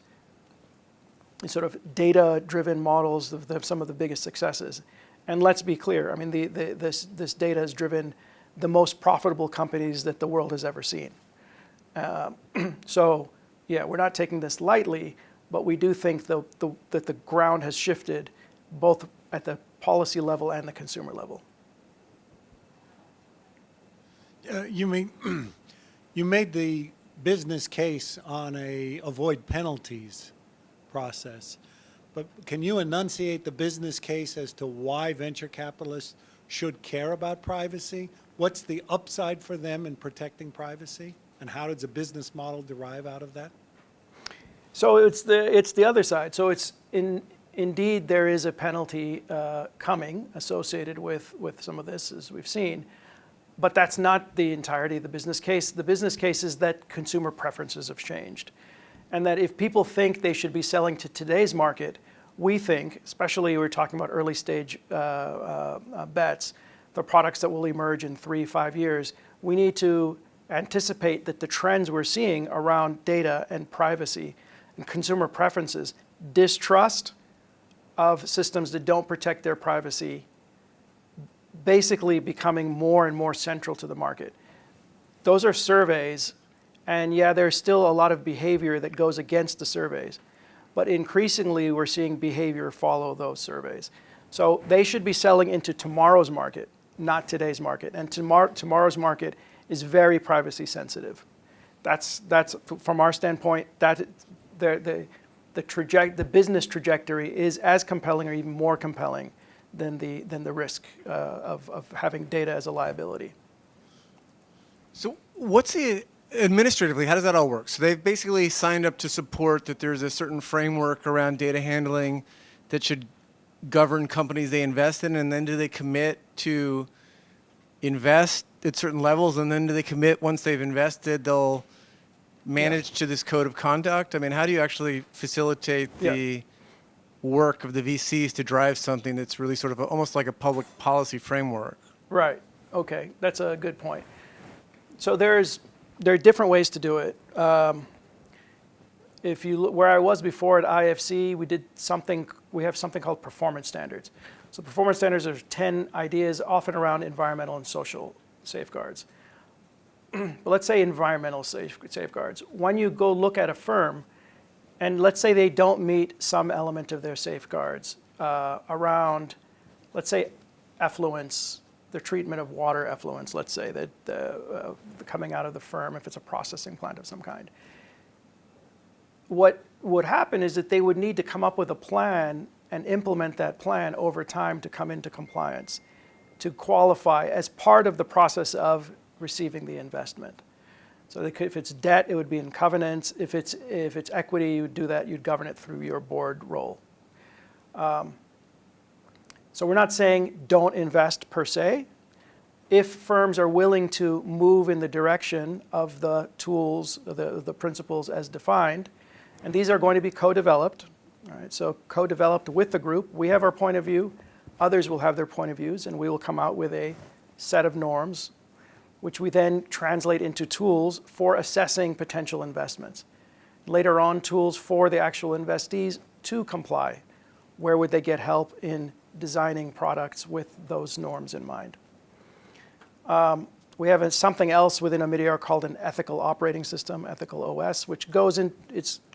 sort of data-driven models of some of the biggest successes. And let's be clear. I mean, this data has driven the most profitable companies that the world has ever seen. So, yeah, we're not taking this lightly, but we do think that the ground has shifted both at the policy level and the consumer level. You made the business case on a avoid penalties process, but can you enunciate the business case as to why venture capitalists should care about privacy? What's the upside for them in protecting privacy? And how does a business model derive out of that? So it's the other side. So it's indeed there is a penalty coming associated with some of this, as we've seen, but that's not the entirety of the business case. The business case is that consumer preferences have changed, and that if people think they should be selling to today's market, we think, especially we're talking about early stage bets, the products that will emerge in 3-5 years, we need to anticipate that the trends we're seeing around data and privacy and consumer preferences, distrust of systems that don't protect their privacy, basically becoming more and more central to the market. Those are surveys, and yeah, there's still a lot of behavior that goes against the surveys, but increasingly we're seeing behavior follow those surveys. So they should be selling into tomorrow's market, not today's market, and tomorrow's market is very privacy sensitive. That's from our standpoint, that the business trajectory is as compelling or even more compelling than the risk of having data as a liability. So what's the, administratively, how does that all work? So they've basically signed up to support that there's a certain framework around data handling that should govern companies they invest in, and then do they commit to invest at certain levels, and then do they commit once they've invested they'll manage to this code of conduct? I mean, how do you actually facilitate the work of the VCs to drive something that's really sort of almost like a public policy framework? Right. Okay, that's a good point. So there are different ways to do it. If you look where I was before at IFC, we have something called performance standards. So performance standards are 10 ideas, often around environmental and social safeguards. But let's say environmental safeguards. When you go look at a firm, and let's say they don't meet some element of their safeguards around, let's say, effluents, the treatment of water effluents, let's say, that coming out of the firm, if it's a processing plant of some kind. What would happen is that they would need to come up with a plan and implement that plan over time to come into compliance, to qualify as part of the process of receiving the investment. So if it's debt, it would be in covenants. If it's equity, you would do that. You'd govern it through your board role. So we're not saying don't invest per se. If firms are willing to move in the direction of the tools, the principles as defined, and these are going to be co-developed, all right, so co-developed with the group. We have our point of view. Others will have their point of views, and we will come out with a set of norms, which we then translate into tools for assessing potential investments. Later on, tools for the actual investees to comply. Where would they get help in designing products with those norms in mind? We have something else within Omidyar called an ethical operating system, ethical OS, which goes a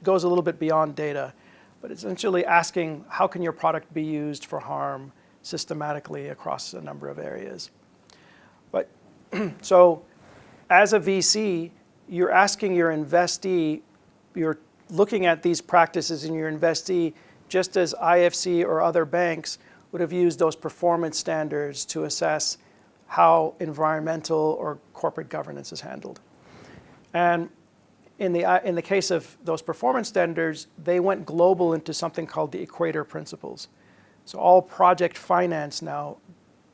little bit beyond data, but it's essentially asking how can your product be used for harm systematically across a number of areas. So as a VC, you're asking your investee, you're looking at these practices in your investee just as IFC or other banks would have used those performance standards to assess how environmental or corporate governance is handled. And in the case of those performance standards, they went global into something called the Equator Principles. So all project finance now,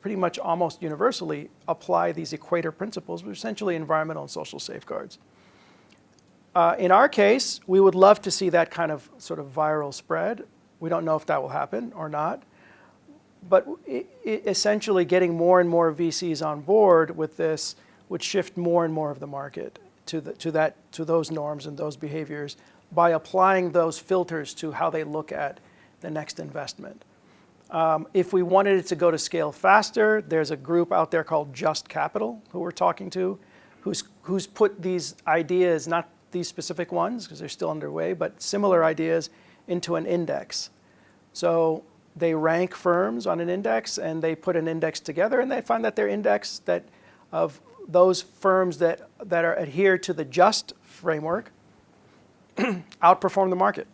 pretty much almost universally, apply these Equator Principles, which are essentially environmental and social safeguards. In our case, we would love to see that kind of sort of viral spread. We don't know if that will happen or not. But essentially getting more and more VCs on board with this would shift more and more of the market to those norms and those behaviors by applying those filters to how they look at the next investment. If we wanted it to go to scale faster, there's a group out there called Just Capital who we're talking to, who's put these ideas, not these specific ones because they're still underway, but similar ideas into an index. So they rank firms on an index and they put an index together and they find that their index that of those firms that are adhere to the JUST framework outperform the market.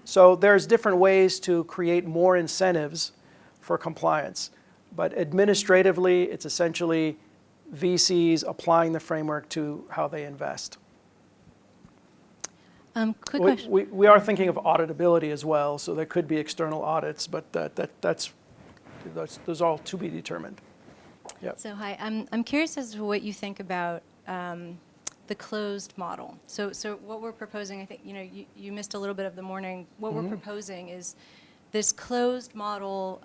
So there's different ways to create more incentives for compliance. But administratively, it's essentially VCs applying the framework to how they invest. Quick question. We are thinking of auditability as well, so there could be external audits, but those are all to be determined. Yep. So hi, I'm curious as to what you think about the closed model. So what we're proposing, I think you missed a little bit of the morning. What we're proposing is this closed model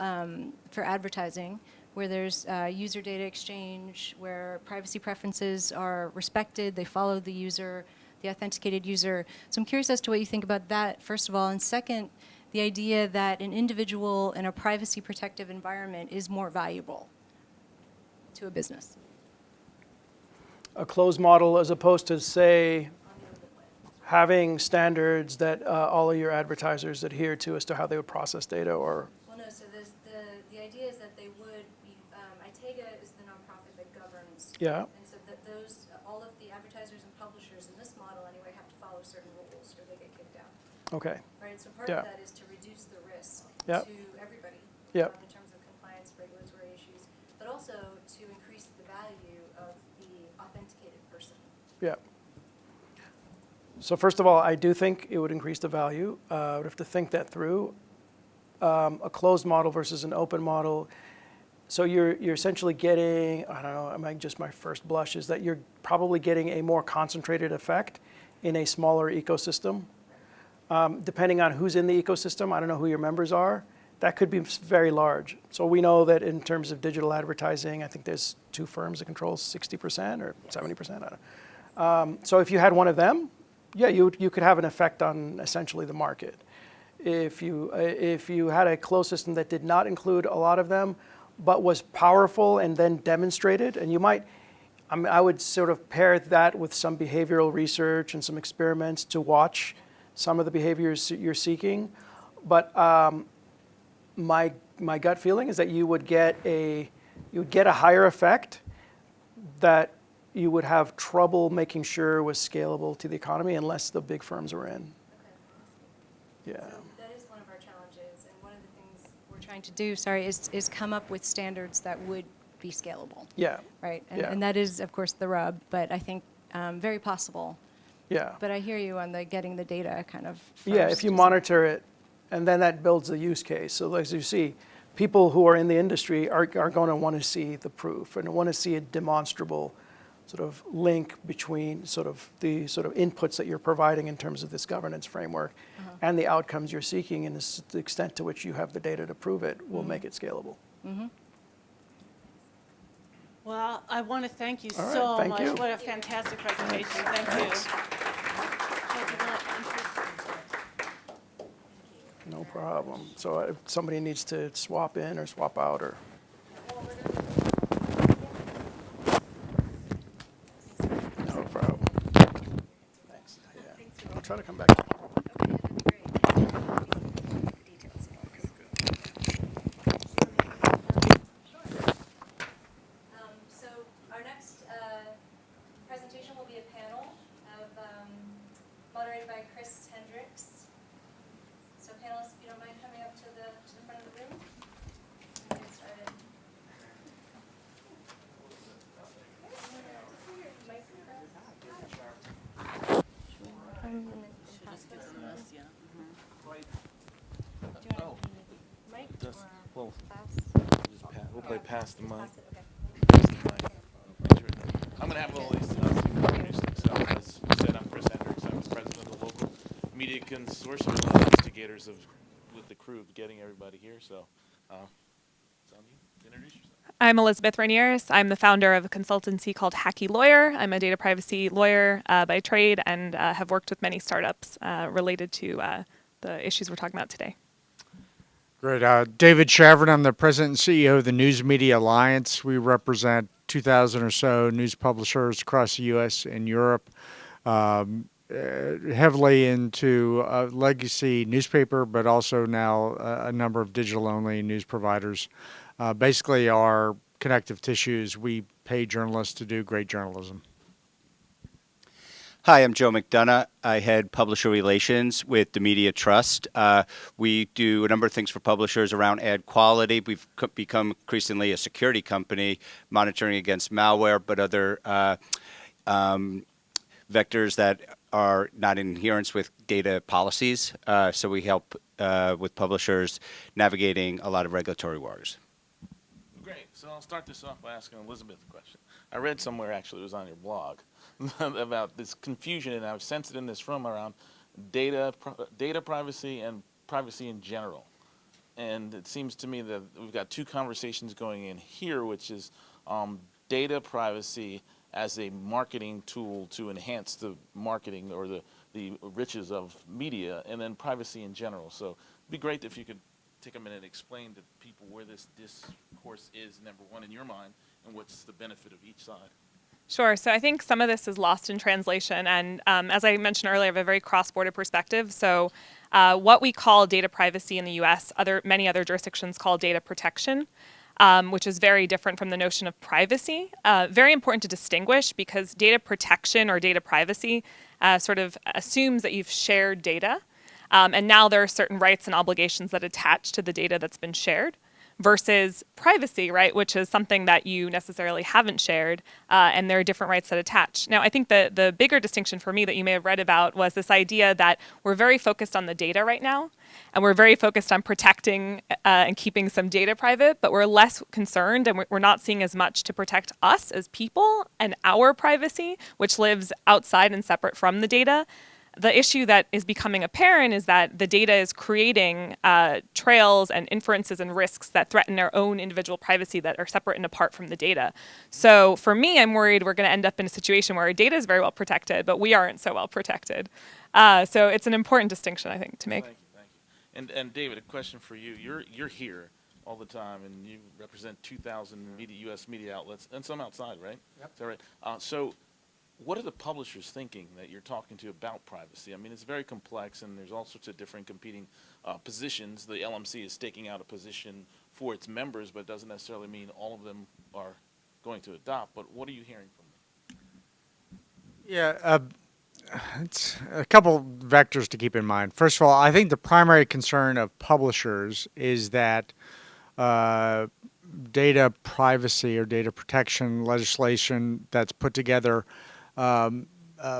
for advertising, where there's user data exchange, where privacy preferences are respected, they follow the user, the authenticated user. So I'm curious as to what you think about that, first of all, and second, the idea that an individual in a privacy protective environment is more valuable to a business. A closed model as opposed to, say, having standards that all of your advertisers adhere to as to how they would process data, or? Well, no, so the idea is that they would be, ITEGA is the nonprofit that governs. Yeah. And so that all of the advertisers and publishers in this model anyway have to follow certain rules or they get kicked out. Okay. Right, so part Yeah. of that is to reduce the risk Yep. to everybody Yep. in terms of compliance, regulatory issues, but also to increase the value of the authenticated person. Yeah. So first of all, I do think it would increase the value. I would have to think that through. A closed model versus an open model. So you're essentially getting, I don't know, just my first blush is that you're probably getting a more concentrated effect in a smaller ecosystem. Depending on who's in the ecosystem, I don't know who your members are, that could be very large. So we know that in terms of digital advertising, I think there's 2 firms that control 60% or 70%. I don't know. So if you had one of them, yeah, you could have an effect on essentially the market. If you had a closed system that did not include a lot of them, but was powerful and then demonstrated, and you might, I would sort of pair that with some behavioral research and some experiments to watch some of the behaviors you're seeking. But my gut feeling is that you would get a higher effect that you would have trouble making sure was scalable to the economy unless the big firms were in. Yeah. So that is one of our challenges, and one of the things we're trying to do, is come up with standards that would be scalable. Yeah. Right, Yeah. and that is, of course, the rub, but I think very possible. Yeah. But I hear you on the getting the data kind of first. Yeah, if you monitor it, and then that builds the use case. So as you see, people who are in the industry are going to want to see the proof and want to see a demonstrable sort of link between the inputs that you're providing in terms of this governance framework and the outcomes you're seeking, and the extent to which you have the data to prove it will make it scalable. Well, I want to thank you All right, so thank much. you. What a fantastic presentation. Thank you. No problem. So if somebody needs to swap in or swap out, or no problem. Thanks. Yeah. I'll try to come back tomorrow. So joined by Chris Hendricks. So panelists, if you don't mind coming up to the front of the room, we can get started. Well, we'll play past the mic. Pass the mic. I'm going to have all these introduce themselves. As we said, I'm Chris Hendricks. I'm the president of the local media consortium, one of the instigators with the crew of getting everybody here. So, it's on you. Introduce yourself. I'm Elizabeth Rainiers. I'm the founder of a consultancy called Hacky Lawyer. I'm a data privacy lawyer by trade and have worked with many startups related to the issues we're talking about today. Great. David Shavrin, I'm the president and CEO of the News Media Alliance. We represent 2,000 or so news publishers across the U.S. and Europe, heavily into legacy newspaper, but also now a number of digital-only news providers. Basically, our connective tissues, we pay journalists to do great journalism. Hi, I'm Joe McDonough. I head publisher relations with the Media Trust. We do a number of things for publishers around ad quality. We've become increasingly a security company, monitoring against malware, but other vectors that are not in adherence with data policies. So we help with publishers navigating a lot of regulatory waters. Great. So I'll start this off by asking Elizabeth a question. I read somewhere, actually, it was on your blog, about this confusion, and I've sensed it in this room around data privacy and privacy in general. And it seems to me that we've got two conversations going in here, which is data privacy as a marketing tool to enhance the marketing or the riches of media, and then privacy in general. So it'd be great if you could take a minute and explain to people where this discourse is, number one, in your mind, and what's the benefit of each side. Sure. So I think some of this is lost in translation. And as I mentioned earlier, I have a very cross-border perspective. So what we call data privacy in the U.S., many other jurisdictions call data protection, which is very different from the notion of privacy. Very important to distinguish because data protection or data privacy sort of assumes that you've shared data. And now there are certain rights and obligations that attach to the data that's been shared versus privacy, right, which is something that you necessarily haven't shared, and there are different rights that attach. Now, I think the bigger distinction for me that you may have read about was this idea that we're very focused on the data right now, and we're very focused on protecting and keeping some data private, but we're less concerned and we're not seeing as much to protect us as people and our privacy, which lives outside and separate from the data. The issue that is becoming apparent is that the data is creating trails and inferences and risks that threaten our own individual privacy that are separate and apart from the data. So for me, I'm worried we're going to end up in a situation where our data is very well protected, but we aren't so well protected. So it's an important distinction, I think, to make. Thank you. And David, a question for you. You're here all the time, and you represent 2,000 U.S. media outlets, and some outside, right? Yep. Is that right? So what are the publishers thinking that you're talking to about privacy? I mean, it's very complex, and there's all sorts of different competing positions. The LMC is staking out a position for its members, but it doesn't necessarily mean all of them are going to adopt. But what are you hearing from them? Yeah, it's a couple vectors to keep in mind. First of all, I think the primary concern of publishers is that data privacy or data protection legislation that's put together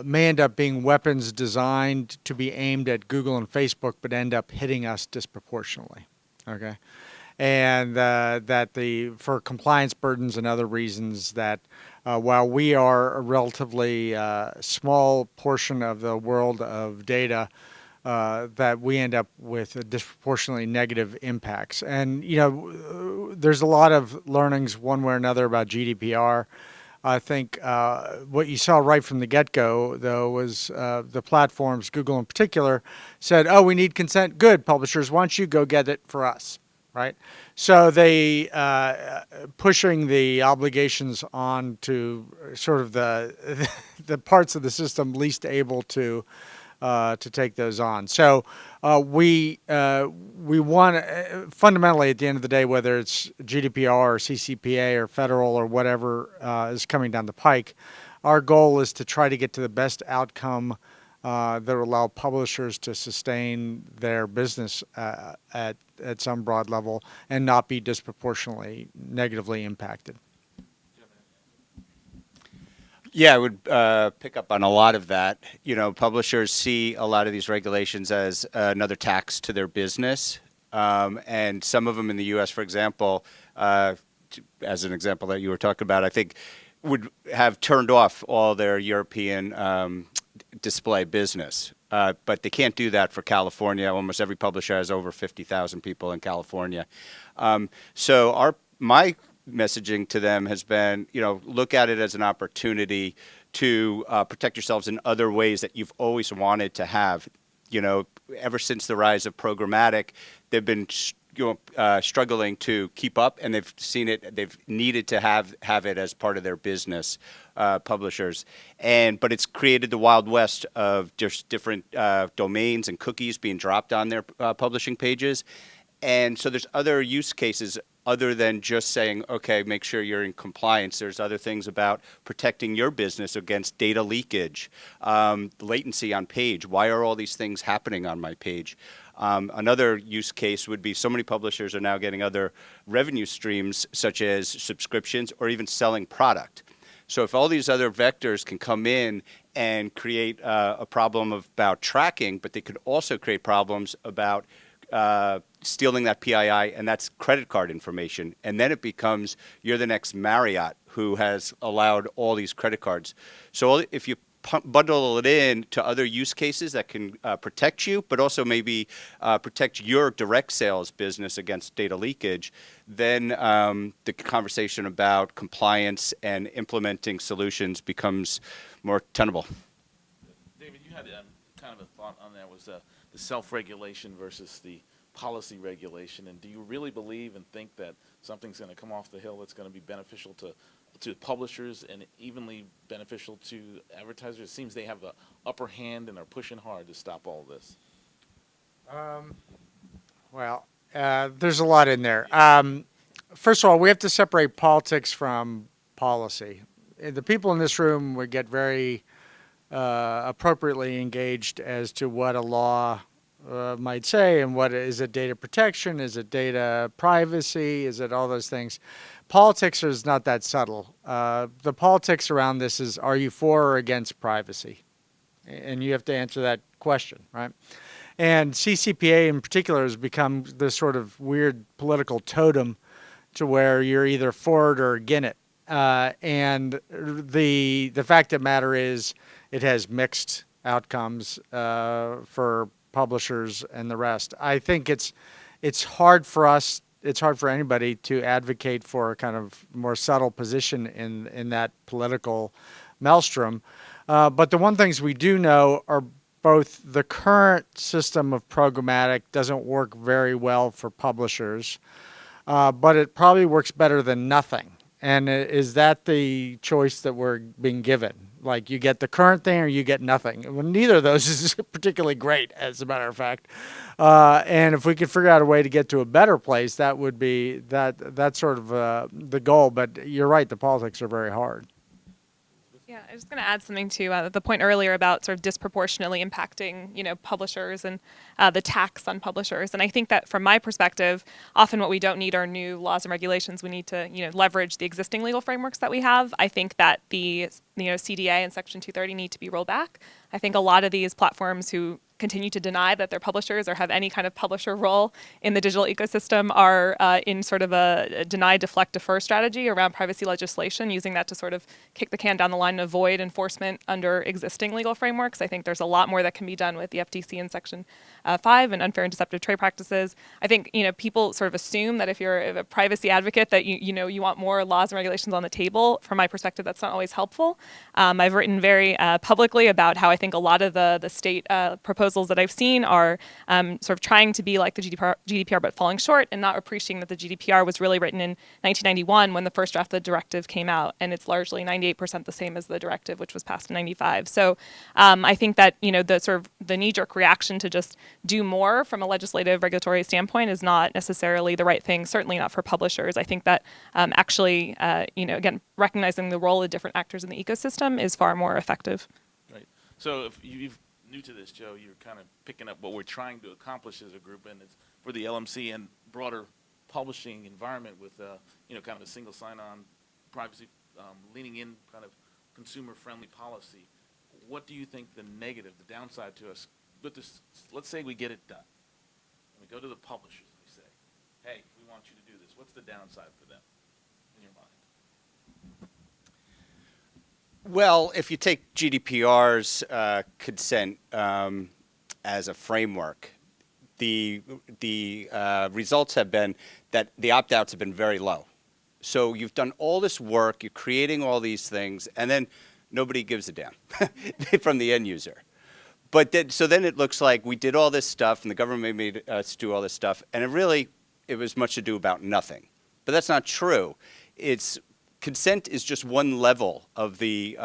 may end up being weapons designed to be aimed at Google and Facebook, but end up hitting us disproportionately. Okay, and that for compliance burdens and other reasons that while we are a relatively small portion of the world of data, that we end up with disproportionately negative impacts. And there's a lot of learnings one way or another about GDPR. I think what you saw right from the get-go, though, was the platforms, Google in particular, said, oh, we need consent. Good, publishers, why don't you go get it for us, right? So they pushing the obligations on to sort of the parts of the system least able to take those on. So we want, fundamentally at the end of the day, whether it's GDPR or CCPA or federal or whatever is coming down the pike, our goal is to try to get to the best outcome that allow publishers to sustain their business at some broad level and not be disproportionately negatively impacted. Yeah, I would pick up on a lot of that. You know, publishers see a lot of these regulations as another tax to their business. And some of them in the U.S., for example, as an example that you were talking about, I think would have turned off all their European display business. But they can't do that for California. Almost every publisher has over 50,000 people in California. So my messaging to them has been, you know, look at it as an opportunity to protect yourselves in other ways that you've always wanted to have. You know, ever since the rise of programmatic, they've been struggling to keep up, and they've seen it. They've needed to have it as part of their business, publishers. But it's created the Wild West of just different domains and cookies being dropped on their publishing pages. And so there's other use cases other than just saying, okay, make sure you're in compliance. There's other things about protecting your business against data leakage, latency on page. Why are all these things happening on my page? Another use case would be so many publishers are now getting other revenue streams, such as subscriptions or even selling product. So if all these other vectors can come in and create a problem about tracking, but they could also create problems about stealing that PII, and that's credit card information. And then it becomes you're the next Marriott who has allowed all these credit cards. So if you bundle it in to other use cases that can protect you, but also maybe protect your direct sales business against data leakage, then the conversation about compliance and implementing solutions becomes more tenable. David, you had kind of a thought on that, was the self-regulation versus the policy regulation, and do you really believe and think that something's going to come off the hill that's going to be beneficial to publishers and evenly beneficial to advertisers? It seems they have the upper hand and are pushing hard to stop all this. Well, there's a lot in there. First of all, we have to separate politics from policy. The people in this room would get very appropriately engaged as to what a law might say and what is it, data protection, is it data privacy, is it all those things. Politics is not that subtle. The politics around this is, are you for or against privacy? And you have to answer that question, right? And CCPA in particular has become this sort of weird political totem to where you're either for it or against it. And the fact of the matter is it has mixed outcomes for publishers and the rest. I think it's hard for us, it's hard for anybody to advocate for a kind of more subtle position in that political maelstrom. But the one things we do know are both the current system of programmatic doesn't work very well for publishers, but it probably works better than nothing. And is that the choice that we're being given? Like, you get the current thing or you get nothing. Well, neither of those is particularly great, as a matter of fact. And if we could figure out a way to get to a better place, that would be that's sort of the goal. But you're right, the politics are very hard. Yeah, I was just going to add something to the point earlier about sort of disproportionately impacting, publishers and the tax on publishers. And I think that from my perspective, often what we don't need are new laws and regulations. We need to, leverage the existing legal frameworks that we have. I think that the, CDA and Section 230 need to be rolled back. I think a lot of these platforms who continue to deny that they're publishers or have any kind of publisher role in the digital ecosystem are in sort of a deny, deflect, defer strategy around privacy legislation, using that to sort of kick the can down the line and avoid enforcement under existing legal frameworks. I think there's a lot more that can be done with the FTC in Section 5 and unfair and deceptive trade practices. I think, people sort of assume that if you're a privacy advocate that you want more laws and regulations on the table. From my perspective, that's not always helpful. I've written very publicly about how I think a lot of the state proposals that I've seen are sort of trying to be like the GDPR but falling short, and not appreciating that the GDPR was really written in 1991 when the first draft of the directive came out, and it's largely 98% the same as the directive, which was passed in 95. So I think that the sort of the knee-jerk reaction to just do more from a legislative regulatory standpoint is not necessarily the right thing, certainly not for publishers. I think that actually, again, recognizing the role of different actors in the ecosystem is far more effective. Right. So if you've new to this, Joe, you're kind of picking up what we're trying to accomplish as a group, and it's for the LMC and broader publishing environment with, kind of a single sign-on privacy, leaning in kind of consumer-friendly policy. What do you think the negative, the downside to us with this? Let's say we get it done, and we go to the publishers and we say, "Hey, we want you to do this." What's the downside for them, in your mind? Well, if you take GDPR's consent as a framework, the results have been that the opt-outs have been very low. So you've done all this work, you're creating all these things, and then nobody gives a damn from the end user. But then it looks like we did all this stuff, and the government made us do all this stuff, and it was much ado about nothing. But that's not true. Consent is just one level of the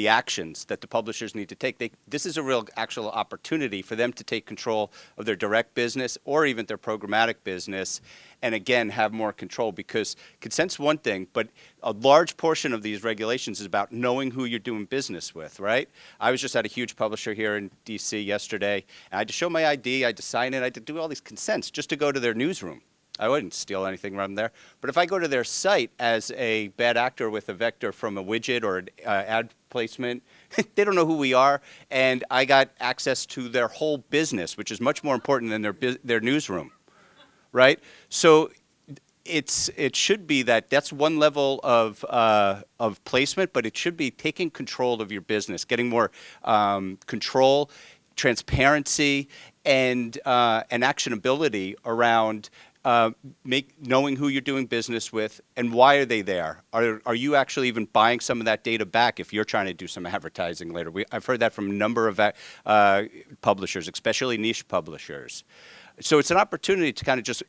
actions that the publishers need to take. This is a real actual opportunity for them to take control of their direct business or even their programmatic business, and again, have more control, because consent's one thing, but a large portion of these regulations is about knowing who you're doing business with, right? I was just at a huge publisher here in DC yesterday, and I had to show my ID, I had to sign it, I had to do all these consents just to go to their newsroom. I wouldn't steal anything from there. But if I go to their site as a bad actor with a vector from a widget or an ad placement, they don't know who we are, and I got access to their whole business, which is much more important than their newsroom, right? So it should be that's one level of placement, but it should be taking control of your business, getting more control, transparency, and actionability around knowing who you're doing business with and why are they there. Are you actually even buying some of that data back if you're trying to do some advertising later? I've heard that from a number of publishers, especially niche publishers. So it's an opportunity to kind of just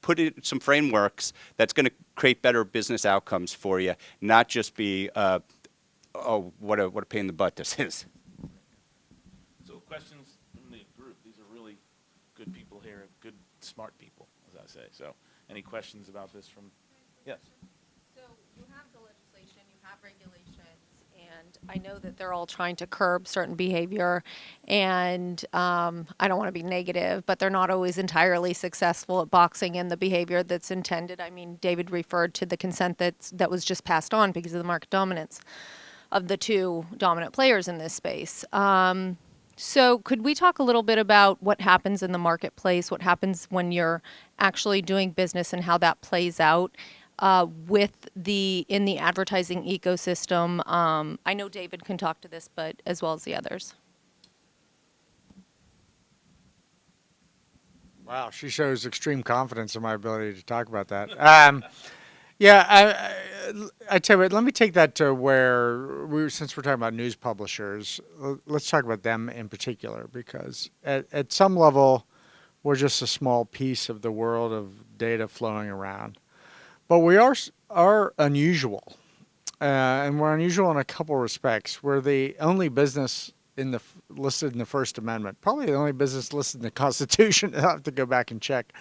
put in some frameworks that's going to create better business outcomes for you, not just be, what a pain in the butt this is. So questions from the group. These are really good people here, good, smart people, as I say. So any questions about this from, yes? So you have the legislation, you have regulations, and I know that they're all trying to curb certain behavior, and I don't want to be negative, but they're not always entirely successful at boxing in the behavior that's intended. I mean, David referred to the consent that was just passed on because of the market dominance of the two dominant players in this space. So could we talk a little bit about what happens in the marketplace, what happens when you're actually doing business and how that plays out in the advertising ecosystem? I know David can talk to this, but as well as the others. Wow, she shows extreme confidence in my ability to talk about that. Yeah, I tell you what, let me take that to where since we're talking about news publishers, let's talk about them in particular, because at some level, we're just a small piece of the world of data flowing around. But we are unusual, and we're unusual in a couple respects. We're the only business listed in the First Amendment, probably the only business listed in the Constitution. I'll have to go back and check.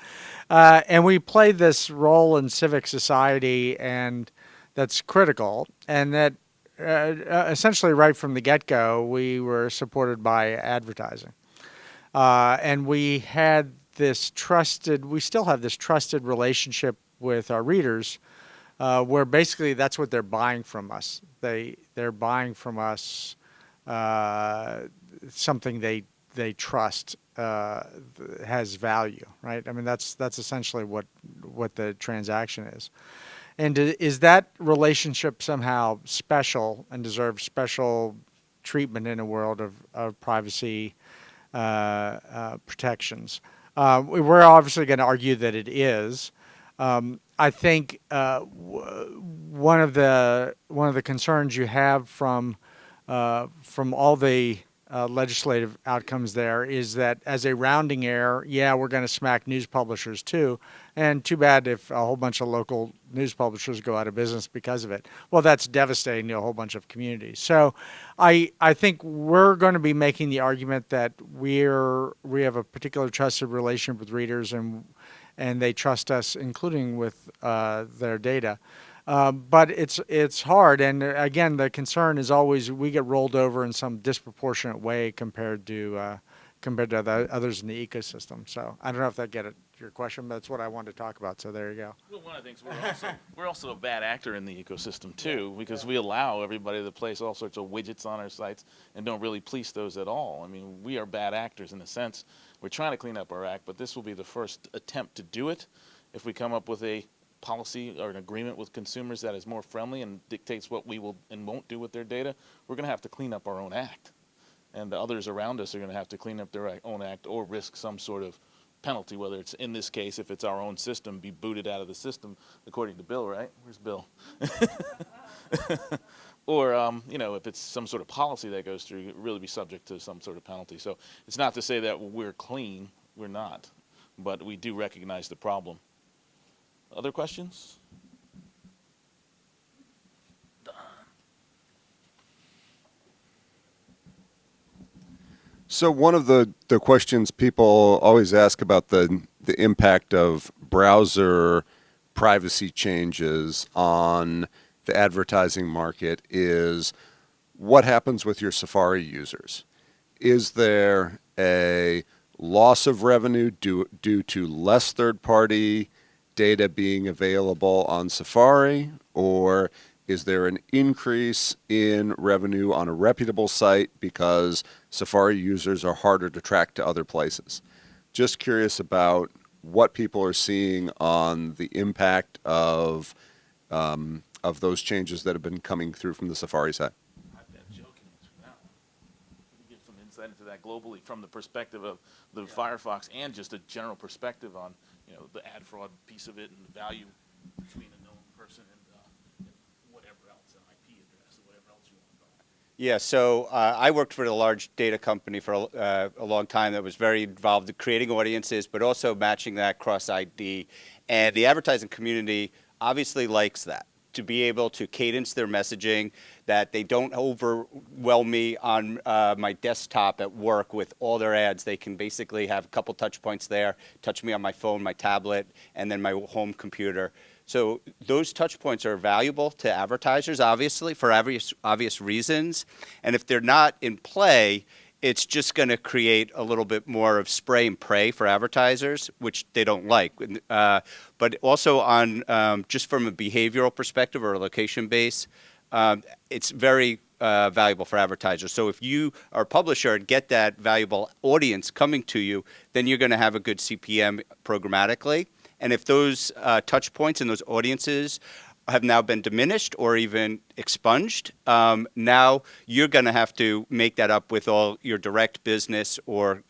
And we play this role in civic society, and that's critical. And that essentially right from the get-go, we were supported by advertising. And we had we still have this trusted relationship with our readers, where basically that's what they're buying from us. They're buying from us something they trust has value, right? I mean, that's essentially what the transaction is. And is that relationship somehow special and deserves special treatment in a world of privacy protections? We're obviously going to argue that it is. I think one of the concerns you have from all the legislative outcomes there is that as a rounding error, yeah, we're going to smack news publishers too, and too bad if a whole bunch of local news publishers go out of business because of it. Well, that's devastating to a whole bunch of communities. So I think we're going to be making the argument that we have a particular trusted relationship with readers, and they trust us, including with their data. But it's hard, and again, the concern is always we get rolled over in some disproportionate way compared to the others in the ecosystem. So I don't know if that get at your question, but that's what I wanted to talk about. So there you go. Well, one of the things we're also a bad actor in the ecosystem too, because we allow everybody to place all sorts of widgets on our sites and don't really police those at all. I mean, we are bad actors in a sense. We're trying to clean up our act, but this will be the first attempt to do it. If we come up with a policy or an agreement with consumers that is more friendly and dictates what we will and won't do with their data, we're going to have to clean up our own act. And the others around us are going to have to clean up their own act or risk some sort of penalty, whether it's, in this case, if it's our own system, be booted out of the system, according to Bill, right? Where's Bill? Or, you know, if it's some sort of policy that goes through, it really be subject to some sort of penalty. So it's not to say that we're clean. We're not. But we do recognize the problem. Other questions? So one of the questions people always ask about the impact of browser privacy changes on the advertising market is what happens with your Safari users? Is there a loss of revenue due to less third-party data being available on Safari, or is there an increase in revenue on a reputable site because Safari users are harder to track to other places? Just curious about what people are seeing on the impact of those changes that have been coming through from the Safari side. I've been joking for that one. We can give some insight into that globally from the perspective of the Firefox and just a general perspective on, you know, the ad fraud piece of it and the value between a known person and whatever else, an IP address or whatever else you want to call it. Yeah, so I worked for a large data company for a long time that was very involved in creating audiences, but also matching that cross ID. And the advertising community obviously likes that, to be able to cadence their messaging, that they don't overwhelm me on my desktop at work with all their ads. They can basically have a couple touch points there, touch me on my phone, my tablet, and then my home computer. So those touch points are valuable to advertisers, obviously, for obvious reasons. And if they're not in play, it's just going to create a little bit more of spray and pray for advertisers, which they don't like. But also on just from a behavioral perspective or a location base, it's very valuable for advertisers. So if you are a publisher and get that valuable audience coming to you, then you're going to have a good CPM programmatically. And if those touch points and those audiences have now been diminished or even expunged, now you're going to have to make that up with all your direct business or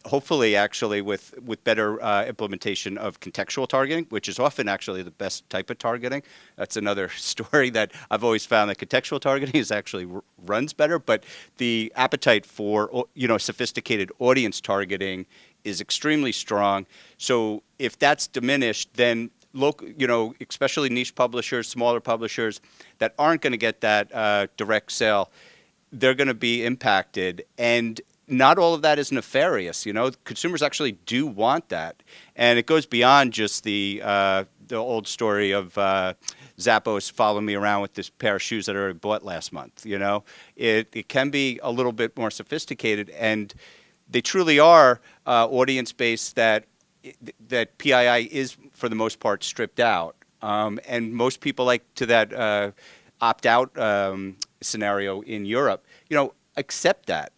hopefully actually with better implementation of contextual targeting, which is often actually the best type of targeting. That's another story that I've always found that contextual targeting is actually runs better, but the appetite for, you know, sophisticated audience targeting is extremely strong. So if that's diminished, then local, you know, especially niche publishers, smaller publishers that aren't going to get that direct sale, they're going to be impacted. And not all of that is nefarious. You know, consumers actually do want that, and it goes beyond just the old story of Zappos following me around with this pair of shoes that I already bought last month. You know, it can be a little bit more sophisticated, and they truly are audience-based that PII is, for the most part, stripped out. And most people like to that opt-out scenario in Europe, you know, accept that.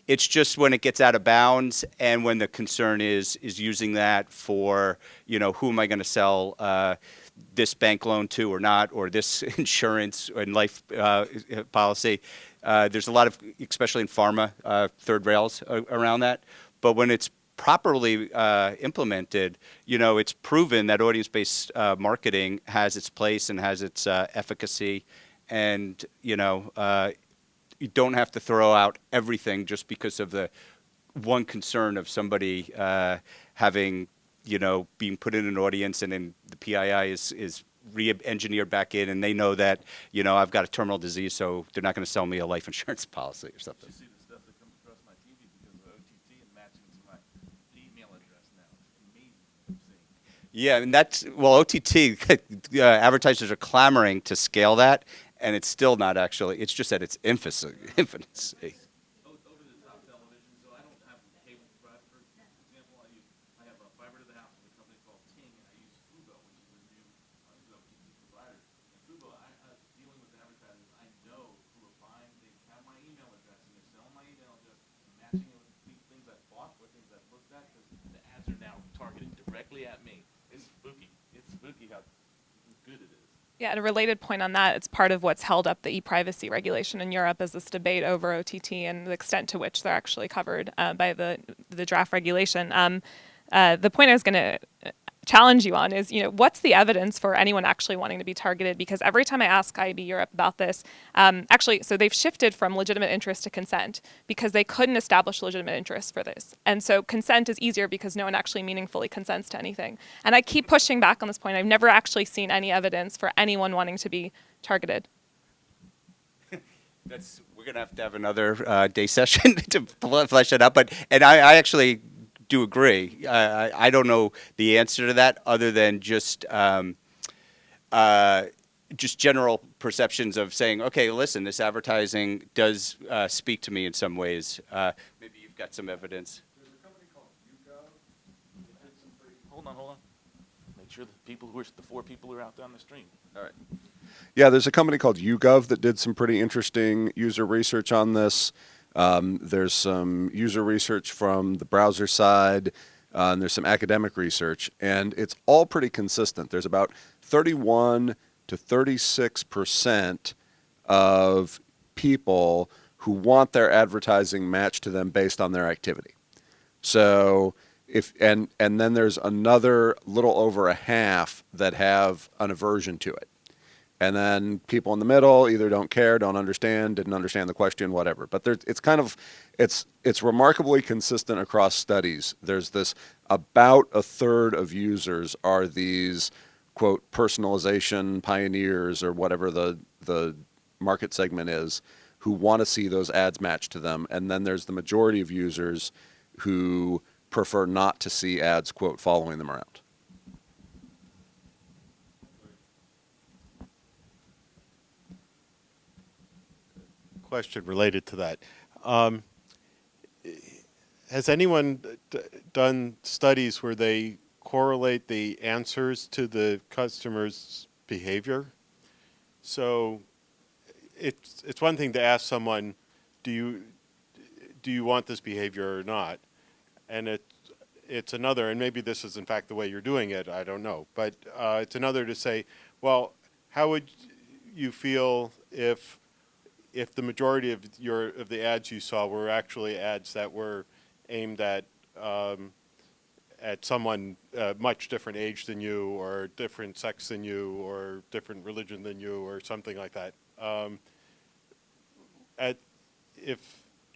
It's just when it gets out of bounds and when the concern is using that for, you know, who am I going to sell this bank loan to or not, or this insurance and life policy. There's a lot of, especially in pharma, third rails around that. But when it's properly implemented, you know, it's proven that audience-based marketing has its place and has its efficacy. And, you know, you don't have to throw out everything just because of the one concern of somebody having, you know, being put in an audience and then the PII is re-engineered back in, and they know that, you know, I've got a terminal disease, so they're not going to sell me a life insurance policy or something. You see the stuff that comes across my TV because of OTT and matching to my email address now. It's amazing what I'm seeing. Yeah, and well, OTT, advertisers are clamoring to scale that, and it's still not actually, it's just at its infancy. At me. It's spooky. It's spooky how good it is. Yeah, and a related point on that, it's part of what's held up the e-privacy regulation in Europe is this debate over OTT and the extent to which they're actually covered by the draft regulation. The point I was going to challenge you on is, what's the evidence for anyone actually wanting to be targeted? Because every time I ask IAB Europe about this, so they've shifted from legitimate interest to consent because they couldn't establish legitimate interest for this. And so consent is easier because no one actually meaningfully consents to anything. And I keep pushing back on this point. I've never actually seen any evidence for anyone wanting to be targeted. We're going to have another day session to flesh it out. And I actually do agree. I don't know the answer to that other than just general perceptions of saying, okay, listen, this advertising does speak to me in some ways. Maybe you've got some evidence. There's a company called YouGov that did some pretty. Hold on. Make sure the 4 people who are out down the stream. All right. Yeah, there's a company called YouGov that did some pretty interesting user research on this. There's some user research from the browser side, and there's some academic research, and it's all pretty consistent. There's about 31 to 36% of people who want their advertising matched to them based on their activity. So and then there's another little over a half that have an aversion to it. And then people in the middle either don't care, don't understand, didn't understand the question, whatever. But it's remarkably consistent across studies. There's this about a third of users are these, quote, personalization pioneers or whatever the market segment is, who want to see those ads matched to them. And then there's the majority of users who prefer not to see ads, quote, following them around. Question related to that. Has anyone done studies where they correlate the answers to the customer's behavior? So it's one thing to ask someone, do you want this behavior or not? And it's another, and maybe this is in fact the way you're doing it, I don't know, but it's another to say, well, how would you feel if the majority of the ads you saw were actually ads that were aimed at someone much different age than you, or different sex than you, or different religion than you, or something like that?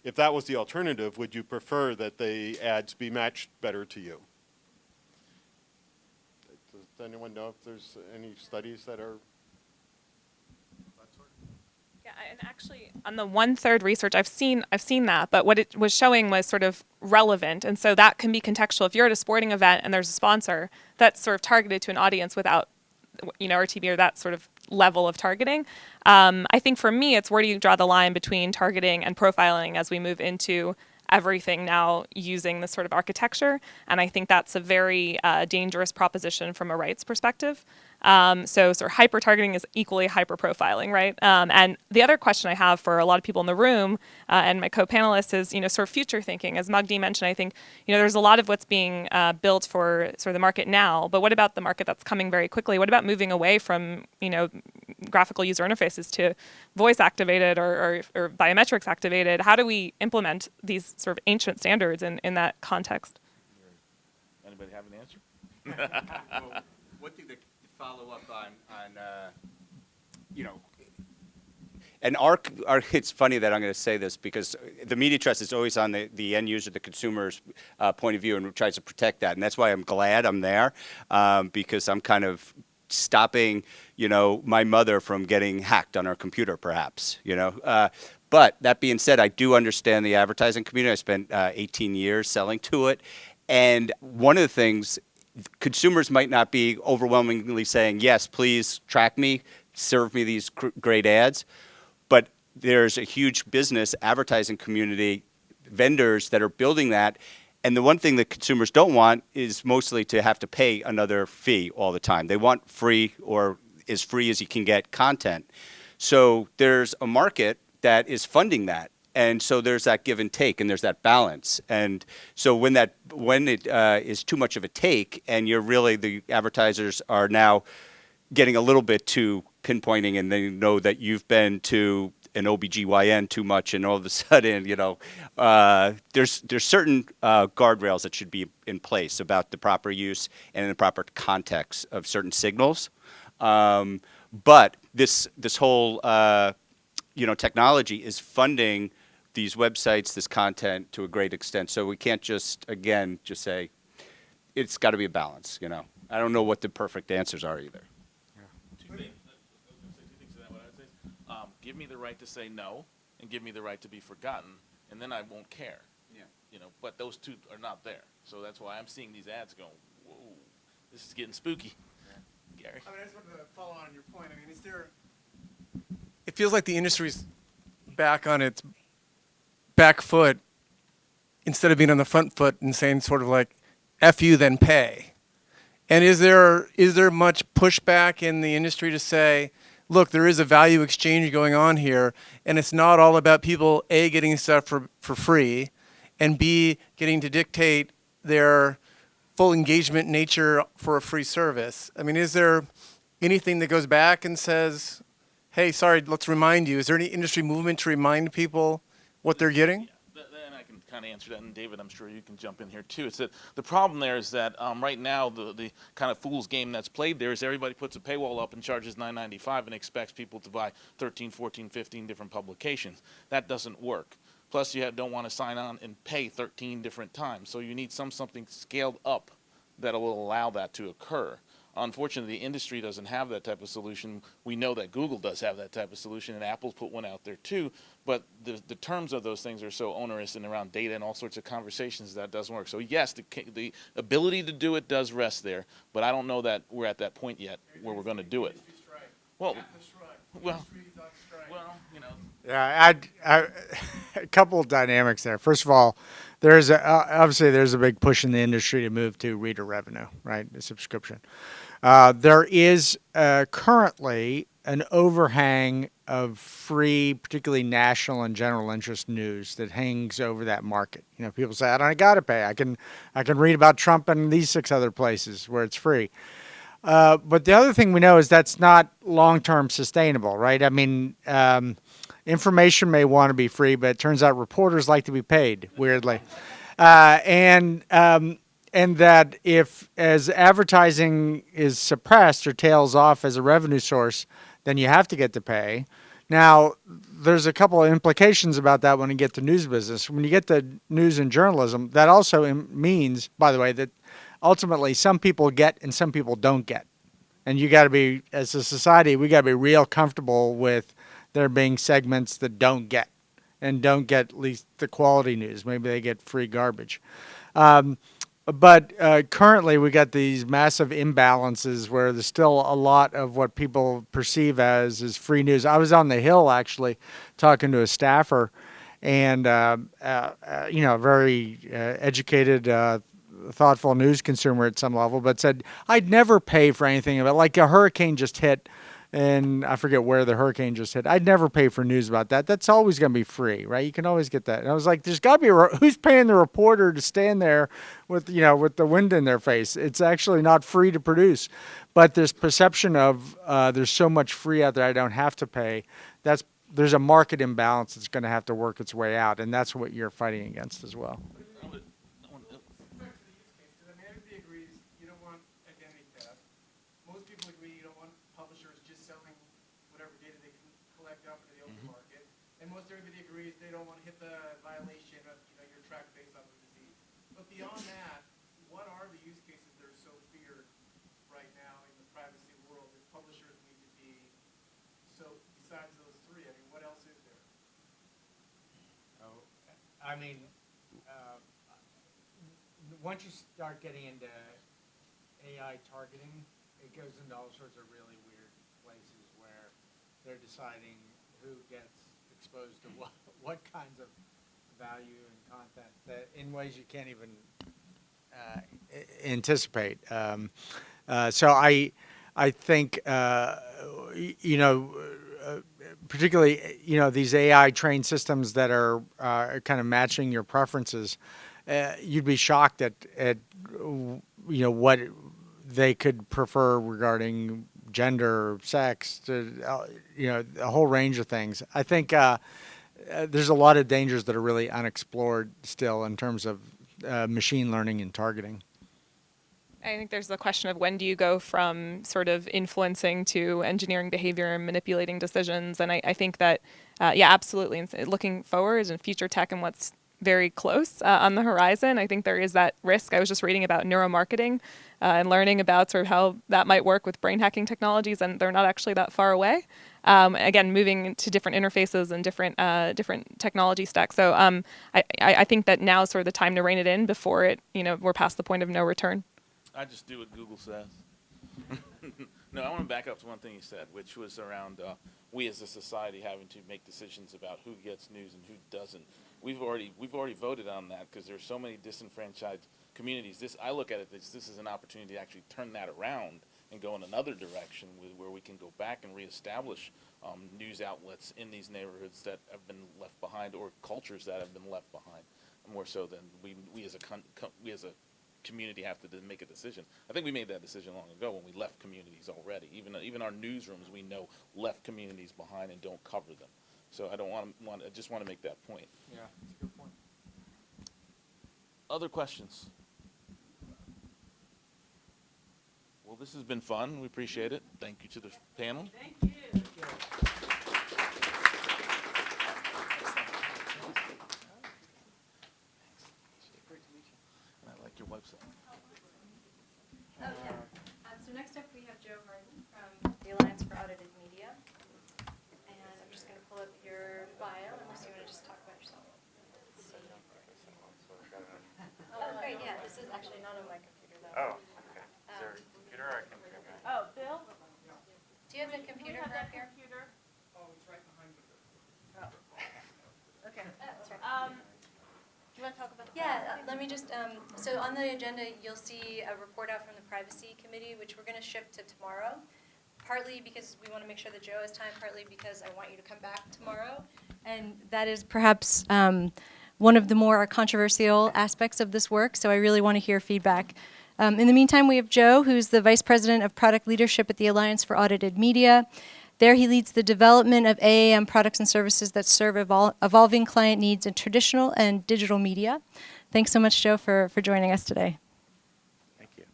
If that was the alternative, would you prefer that the ads be matched better to you? Does anyone know if there's any studies that are? Yeah, and actually, on the 1/3 research, I've seen that, but what it was showing was sort of relevant, and so that can be contextual. If you're at a sporting event and there's a sponsor that's sort of targeted to an audience without, RTB or that sort of level of targeting. I think for me, it's where do you draw the line between targeting and profiling as we move into everything now using this sort of architecture, and I think that's a very dangerous proposition from a rights perspective. So sort of hyper-targeting is equally hyper-profiling, right? And the other question I have for a lot of people in the room and my co-panelists is, sort of future thinking. As Magdi mentioned, I think, there's a lot of what's being built for sort of the market now, but what about the market that's coming very quickly? What about moving away from, graphical user interfaces to voice-activated or biometrics activated? How do we implement these sort of ancient standards in that context? Anybody have an answer? Well, one thing to follow up on and it's funny that I'm going to say this because the media trust is always on the end user, the consumer's point of view, and tries to protect that. And that's why I'm glad I'm there, because I'm kind of stopping, my mother from getting hacked on her computer, perhaps, But that being said, I do understand the advertising community. I spent 18 years selling to it. And one of the things consumers might not be overwhelmingly saying, yes, please track me, serve me these great ads, but there's a huge business advertising community, vendors that are building that. And the one thing that consumers don't want is mostly to have to pay another fee all the time. They want free or as free as you can get content. So there's a market that is funding that. And so there's that give and take, and there's that balance. And so when it is too much of a take, and the advertisers are now getting a little bit too pinpointing, and they know that you've been to an OBGYN too much, and all of a sudden, there's certain guardrails that should be in place about the proper use and the proper context of certain signals. But this whole technology is funding these websites, this content to a great extent. So we can't just say it's got to be a balance. I don't know what the perfect answers are either. Two things. Two things to that. What I would say is, give me the right to say no, and give me the right to be forgotten, and then I won't care. Yeah. But those two are not there. So that's why I'm seeing these ads going, whoa, this is getting spooky. Yeah. Gary. I just wanted to follow on your point. Is there? It feels like the industry's back on its back foot instead of being on the front foot and saying sort of like, F you, then pay. And is there much pushback in the industry to say, look, there is a value exchange going on here, and it's not all about people, A, getting stuff for free, and B, getting to dictate their full engagement nature for a free service? Is there anything that goes back and says, hey, sorry, let's remind you, is there any industry movement to remind people what they're getting? Then I can kind of answer that, and David, I'm sure you can jump in here too. It's that the problem there is that right now the kind of fool's game that's played there is everybody puts a paywall up and charges $9.95 and expects people to buy 13, 14, 15 different publications. That doesn't work. Plus, you don't want to sign on and pay 13 different times. So you need something scaled up that will allow that to occur. Unfortunately, the industry doesn't have that type of solution. We know that Google does have that type of solution, and Apple's put one out there too. But the terms of those things are so onerous and around data and all sorts of conversations that doesn't work. So yes, the ability to do it does rest there, but I don't know that we're at that point yet where we're going to do it. Well, Yeah, a couple of dynamics there. First of all, obviously there's a big push in the industry to move to reader revenue, right? The subscription. There is currently an overhang of free, particularly national and general interest news that hangs over that market. People say, I got to pay. I can read about Trump and these 6 other places where it's free. But the other thing we know is that's not long-term sustainable, right? Information may want to be free, but it turns out reporters like to be paid, weirdly. And that if, as advertising is suppressed or tails off as a revenue source, then you have to get to pay. Now, there's a couple of implications about that when you get to news business. When you get to news and journalism, that also means, by the way, that ultimately some people get and some people don't get. And you got to be, as a society, we got to be real comfortable with there being segments that don't get and don't get at least the quality news. Maybe they get free garbage. But currently we got these massive imbalances where there's still a lot of what people perceive as is free news. I was on the Hill actually talking to a staffer and, very educated, thoughtful news consumer at some level, but said, I'd never pay for anything about, like a hurricane just hit, and I forget where the hurricane just hit. I'd never pay for news about that. That's always going to be free, right? You can always get that. And I was like, there's got to be who's paying the reporter to stand there with the wind in their face? It's actually not free to produce, but this perception of there's so much free out there I don't have to pay. There's a market imbalance that's going to have to work its way out, and that's what you're fighting against as well. Beyond that, what are the use cases that are so feared right now in the privacy world that publishers need to be, so besides those 3, what else is there? Once you start getting into AI targeting, it goes into all sorts of really weird places where they're deciding who gets exposed to what kinds of value and content that in ways you can't even anticipate. So I think particularly these AI trained systems that are kind of matching your preferences, you'd be shocked at what they could prefer regarding gender, sex, a whole range of things. I think there's a lot of dangers that are really unexplored still in terms of machine learning and targeting. I think there's the question of when do you go from sort of influencing to engineering behavior and manipulating decisions. And I think that, yeah, absolutely. And looking forward and future tech and what's very close on the horizon, I think there is that risk. I was just reading about neuromarketing and learning about sort of how that might work with brain hacking technologies, and they're not actually that far away. Again, moving to different interfaces and different technology stacks. So I think that now is sort of the time to rein it in before we're past the point of no return. I just do what Google says. No, I want to back up to one thing you said, which was around we as a society having to make decisions about who gets news and who doesn't. We've already voted on that because there's so many disenfranchised communities. I look at it this is an opportunity to actually turn that around and go in another direction where we can go back and reestablish news outlets in these neighborhoods that have been left behind, or cultures that have been left behind, more so than we as a community have to make a decision. I think we made that decision long ago when we left communities already. Even our newsrooms, we know, left communities behind and don't cover them. So I just want to make that point. Yeah, that's a good point. Other questions? Well, this has been fun. We appreciate it. Thank you to the panel. Thank you. I like your website. Oh, yeah. So next up, we have Joe Harden from the Alliance for Audited Media. And I'm just going to pull up your bio, unless you want to just talk about yourself. Oh, great, yeah. This is actually not on my computer, though. Oh, okay. Is there a computer or I can pick it? Oh, Bill? Do you have the computer up here? Oh, it's right behind you. Oh. Okay. That's right. Do you want to talk about Yeah, let me just, so on the agenda, you'll see a report out from the Privacy Committee, which we're going to shift to tomorrow, partly because we want to make sure that Joe has time, partly because I want you to come back tomorrow. And that is perhaps one of the more controversial aspects of this work, so I really want to hear feedback. In the meantime, we have Joe, who's the Vice President of Product Leadership at the Alliance for Audited Media. There he leads the development of AAM products and services that serve evolving client needs in traditional and digital media. Thanks so much, Joe, for joining us today. Thank you.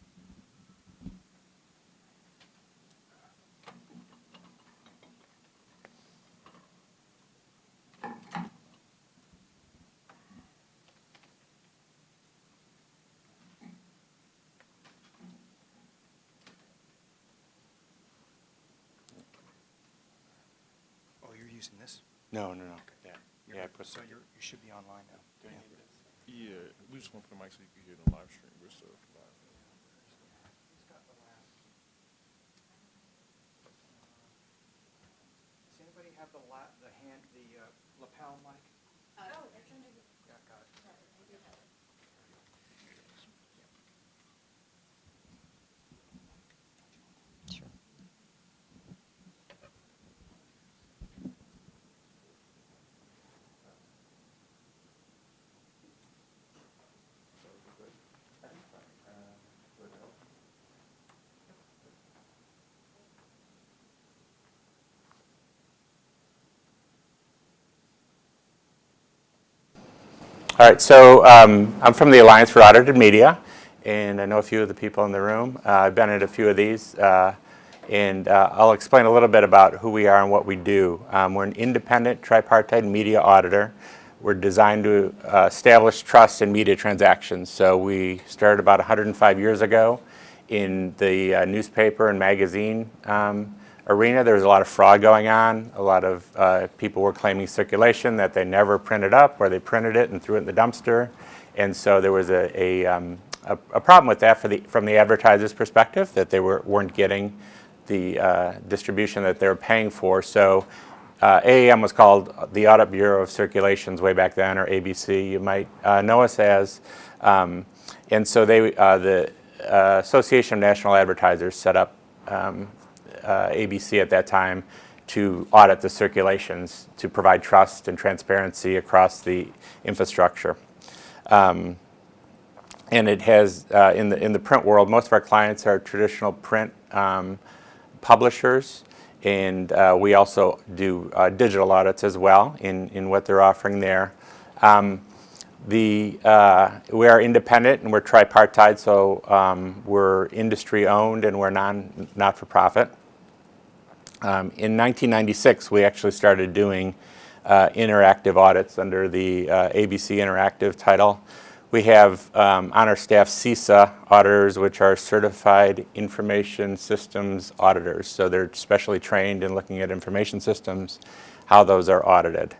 Oh, you're using this? No. Yeah. Yeah, I put So you should be online now. Yeah, we just want to put the mic so you can hear the live stream. We're still live. Does anybody have the lapel mic? Oh, it's under the... Yeah, got it. All right, so I'm from the Alliance for Audited Media, and I know a few of the people in the room. I've been at a few of these, and I'll explain a little bit about who we are and what we do. We're an independent tripartite media auditor. We're designed to establish trust in media transactions. So we started about 105 years ago in the newspaper and magazine arena. There was a lot of fraud going on. A lot of people were claiming circulation that they never printed up, or they printed it and threw it in the dumpster. And so there was a a problem with that from the advertiser's perspective, that they weren't getting the distribution that they were paying for. So AAM was called the Audit Bureau of Circulations way back then, or ABC, you might know us as. And so the Association of National Advertisers set up ABC at that time to audit the circulations, to provide trust and transparency across the infrastructure. And it has, in the print world, most of our clients are traditional print publishers, and we also do digital audits as well in what they're offering there. We are independent and we're tripartite, so we're industry owned and we're not-for-profit. In 1996, we actually started doing interactive audits under the ABC Interactive title. We have on our staff CISA auditors, which are Certified Information Systems Auditors. So they're specially trained in looking at information systems, how those are audited.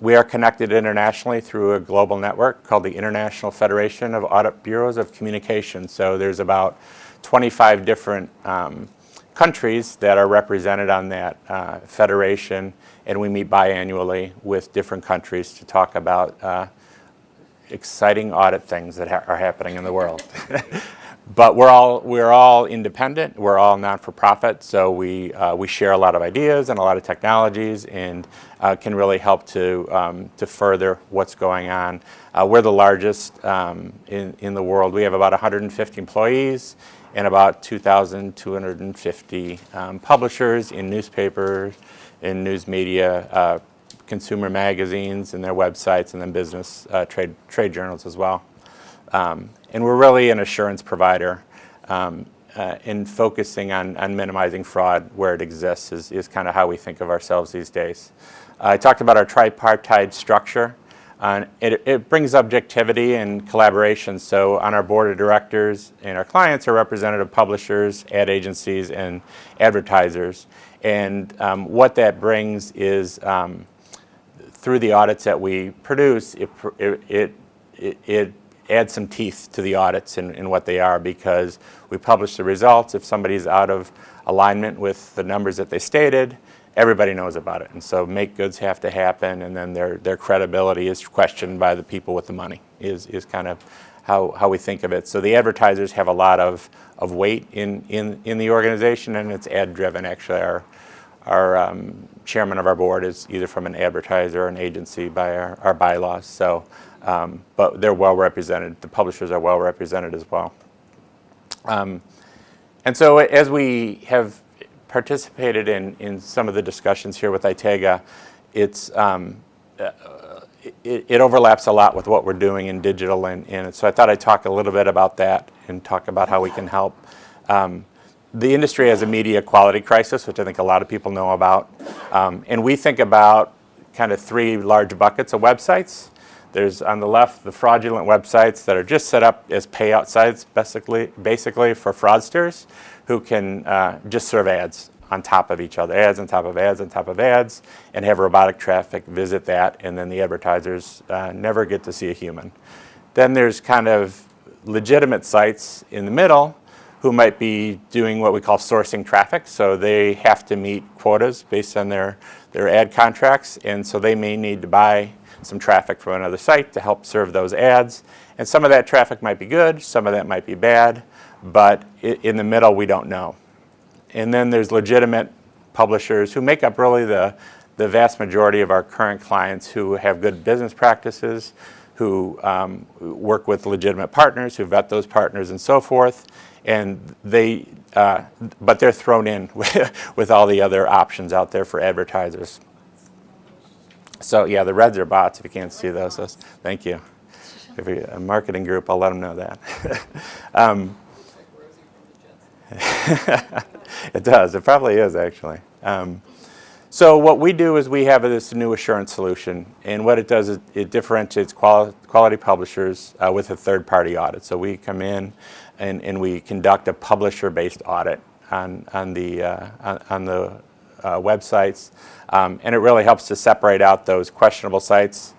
We are connected internationally through a global network called the International Federation of Audit Bureaus of Communication. So there's about 25 different countries that are represented on that federation, and we meet biannually with different countries to talk about exciting audit things that are happening in the world. But we're all independent. We're all not-for-profit, so we share a lot of ideas and a lot of technologies, and can really help to further what's going on. We're the largest in the world. We have about 150 employees and about 2,250 publishers in newspapers, in news media, consumer magazines and their websites, and then business trade journals as well. And we're really an assurance provider, in focusing on minimizing fraud where it exists is kind of how we think of ourselves these days. I talked about our tripartite structure. It brings objectivity and collaboration. So on our board of directors and our clients are representative publishers, ad agencies, and advertisers. And what that brings is through the audits that we produce, it adds some teeth to the audits and what they are, because we publish the results. If somebody's out of alignment with the numbers that they stated, everybody knows about it. And so make goods have to happen, and then their credibility is questioned by the people with the money, is kind of how we think of it. So the advertisers have a lot of weight in the organization, and it's ad driven. Actually, our chairman of our board is either from an advertiser or an agency by our bylaws. So, but they're well represented. The publishers are well represented as well. And so as we have participated in some of the discussions here with ITAGA, it overlaps a lot with what we're doing in digital, and so I thought I'd talk a little bit about that and talk about how we can help. The industry has a media quality crisis, which I think a lot of people know about, and we think about kind of three large buckets of websites. There's on the left the fraudulent websites that are just set up as payout sites, basically for fraudsters who can just serve ads on top of each other, ads on top of ads on top of ads, and have robotic traffic visit that, and then the advertisers never get to see a human. Then there's kind of legitimate sites in the middle who might be doing what we call sourcing traffic. So they have to meet quotas based on their ad contracts, and so they may need to buy some traffic from another site to help serve those ads. And some of that traffic might be good, some of that might be bad, but in the middle we don't know. And then there's legitimate publishers who make up really the vast majority of our current clients, who have good business practices, who work with legitimate partners, who vet those partners and so forth. And but they're thrown in with all the other options out there for advertisers. So yeah, the reds are bots if you can't see those. Thank you. If you're a marketing group, I'll let them know that. It does. It probably is, actually. So what we do is we have this new assurance solution, and what it does is it differentiates quality publishers with a third-party audit. So we come in and we conduct a publisher-based audit on the websites, and it really helps to separate out those questionable sites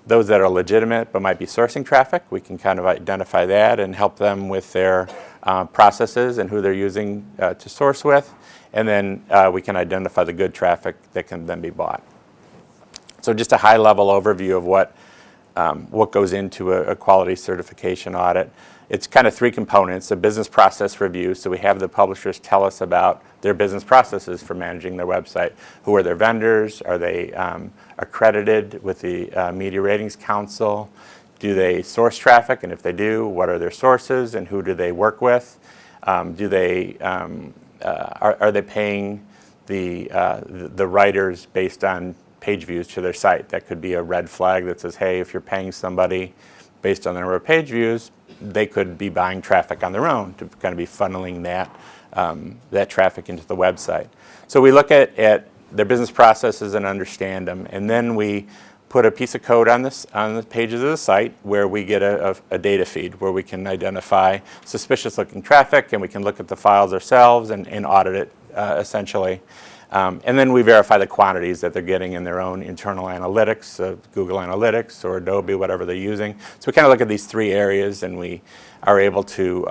those that are legitimate but might be sourcing traffic. We can kind of identify that and help them with their processes and who they're using to source with. And then we can identify the good traffic that can then be bought. So just a high-level overview of what goes into a quality certification audit. It's kind of three components: a business process review, so we have the publishers tell us about their business processes for managing their website. Who are their vendors? Are they accredited with the Media Ratings Council? Do they source traffic? And if they do, what are their sources and who do they work with? Are they paying the writers based on page views to their site? That could be a red flag that says, hey, if you're paying somebody based on the number of page views, they could be buying traffic on their own to kind of be funneling that traffic into the website. So we look at their business processes and understand them, and then we put a piece of code on the pages of the site where we get a data feed where we can identify suspicious looking traffic, and we can look at the files ourselves and audit it essentially. And then we verify the quantities that they're getting in their own internal analytics, Google Analytics or Adobe, whatever they're using. So we kind of look at these three areas, and we are able to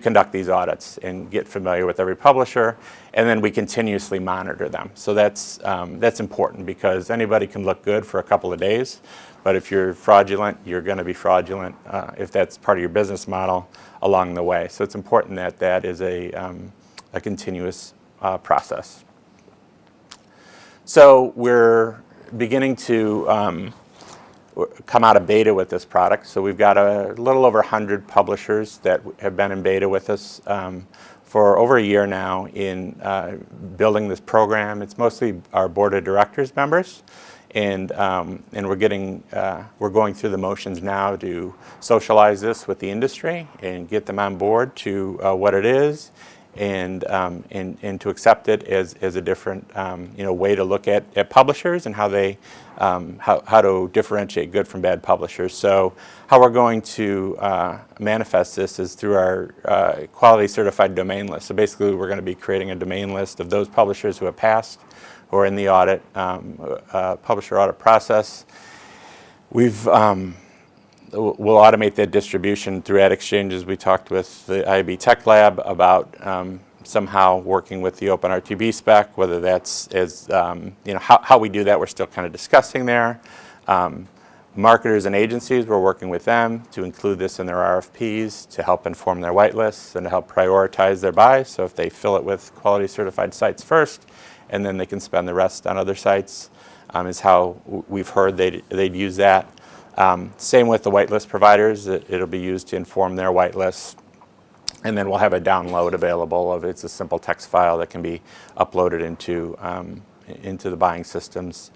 conduct these audits and get familiar with every publisher, and then we continuously monitor them. So that's important, because anybody can look good for a couple of days, but if you're fraudulent, you're going to be fraudulent if that's part of your business model along the way. So it's important that that is a continuous process. So we're beginning to come out of beta with this product. So we've got a little over 100 publishers that have been in beta with us for over a year now in building this program. It's mostly our board of directors members, and we're going through the motions now to socialize this with the industry and get them on board to what it is. And to accept it as a different way to look at publishers and how they how to differentiate good from bad publishers. So how we're going to manifest this is through our quality certified domain list. So basically we're going to be creating a domain list of those publishers who have passed, who are in the audit publisher audit process. We'll automate that distribution through ad exchanges. We talked with the IAB Tech Lab about somehow working with the OpenRTB spec, whether that's how we do that, we're still kind of discussing there. Marketers and agencies, we're working with them to include this in their RFPs to help inform their whitelists and to help prioritize their buys. So if they fill it with quality certified sites first, and then they can spend the rest on other sites, is how we've heard they'd use that. Same with the whitelist providers. It'll be used to inform their whitelists. And then we'll have a download available of it's a simple text file that can be uploaded into the buying systems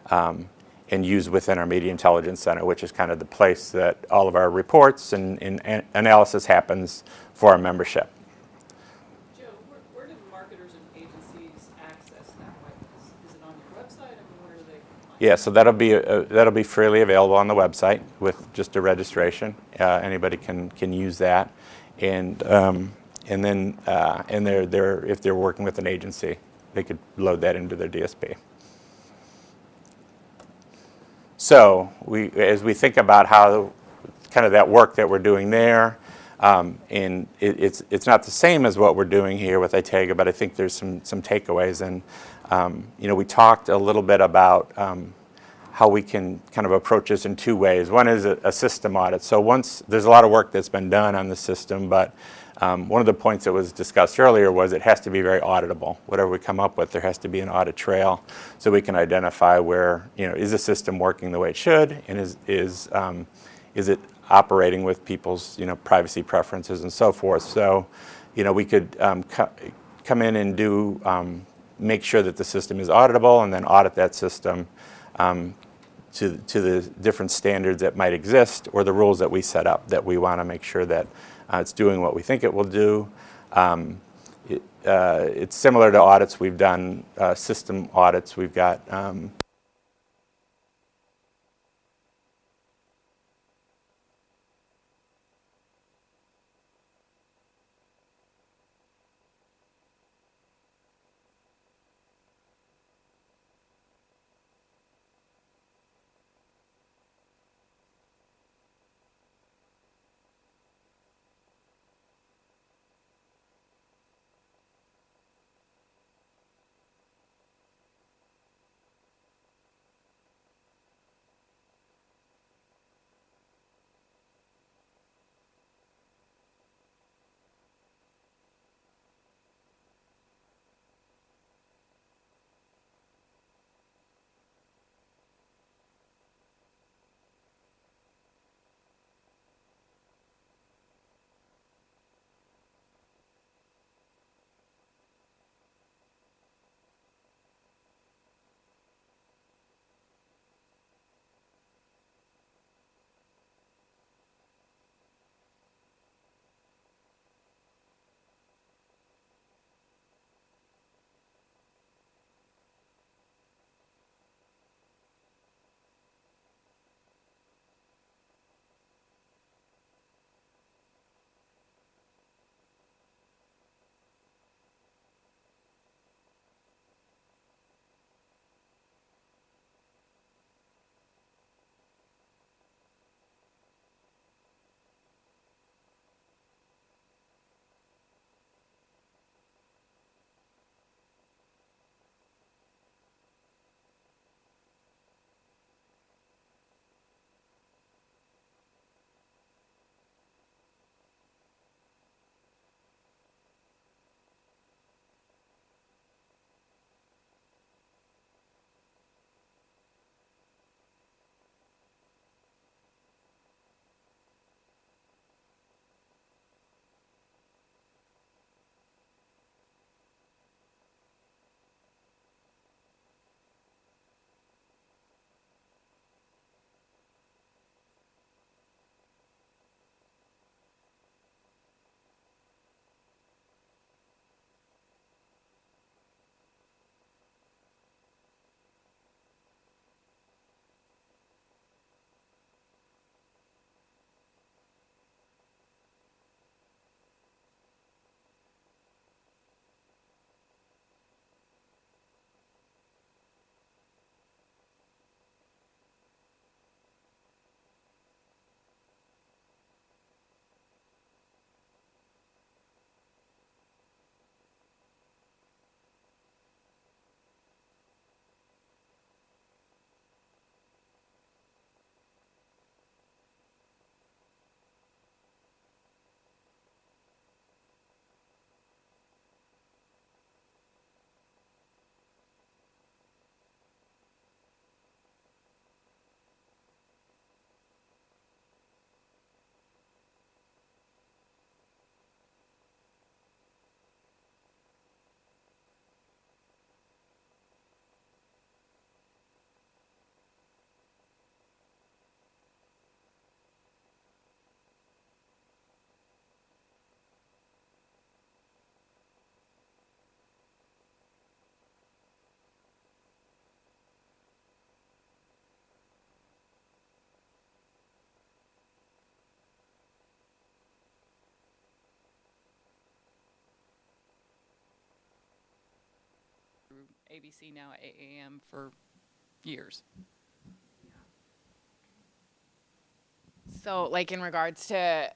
and used within our Media Intelligence Center, which is kind of the place that all of our reports and analysis happens for our membership. Joe, where do marketers and agencies access that whitelist? Is it on your website? I mean, where do they? Yeah, so that'll be freely available on the website with just a registration. Anybody can use that, and then if they're working with an agency, they could load that into their DSP. So as we think about how kind of that work that we're doing there, and it's not the same as what we're doing here with Itega, but I think there's some takeaways. And we talked a little bit about how we can kind of approach this in two ways. One is a system audit. So there's a lot of work that's been done on the system, but one of the points that was discussed earlier was it has to be very auditable. Whatever we come up with, there has to be an audit trail so we can identify where, is the system working the way it should, and is it operating with people's, privacy preferences and so forth. So, we could come in and do, make sure that the system is auditable, and then audit that system to the different standards that might exist or the rules that we set up that we want to make sure that it's doing what we think it will do. It's similar to audits. We've done system audits. We've got ABC, now AAM, for years. So, like in regards to,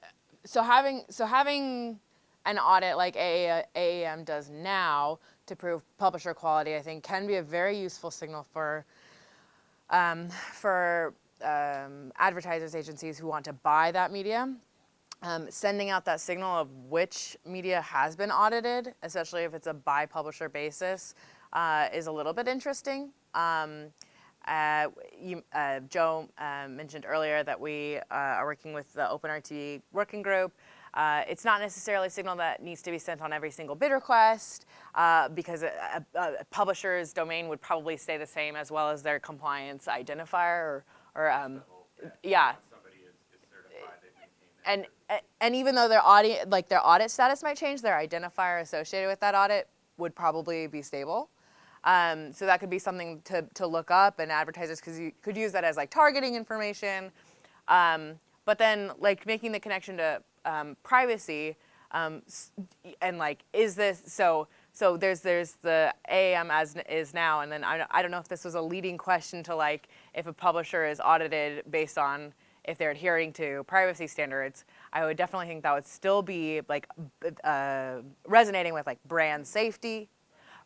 having an audit like AAM does now to prove publisher quality, I think can be a very useful signal for advertisers agencies who want to buy that media. Sending out that signal of which media has been audited, especially if it's a by publisher basis, is a little bit interesting. Joe mentioned earlier that we are working with the OpenRTB working group. It's not necessarily a signal that needs to be sent on every single bid request because a publisher's domain would probably stay the same as well as their compliance identifier yeah. And even though their audit status might change, their identifier associated with that audit would probably be stable. So that could be something to look up, and advertisers could use that as like targeting information. But then like making the connection to privacy, and like, is this, so there's the AAM as is now, and then I don't know if this was a leading question to like if a publisher is audited based on if they're adhering to privacy standards. I would definitely think that would still be like resonating with like brand safety,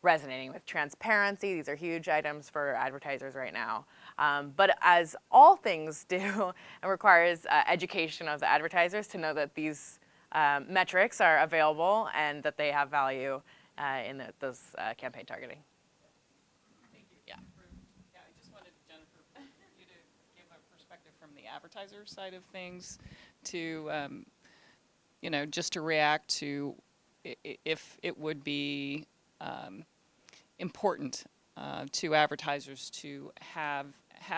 resonating with transparency. These are huge items for advertisers right now. But as all things do, it requires education of the advertisers to know that these metrics are available and that they have value in those campaign targeting. Thank you. Yeah. Yeah, I just wanted, Jennifer, you to give a perspective from the advertiser side of things to, just to react to if it would be important to advertisers to have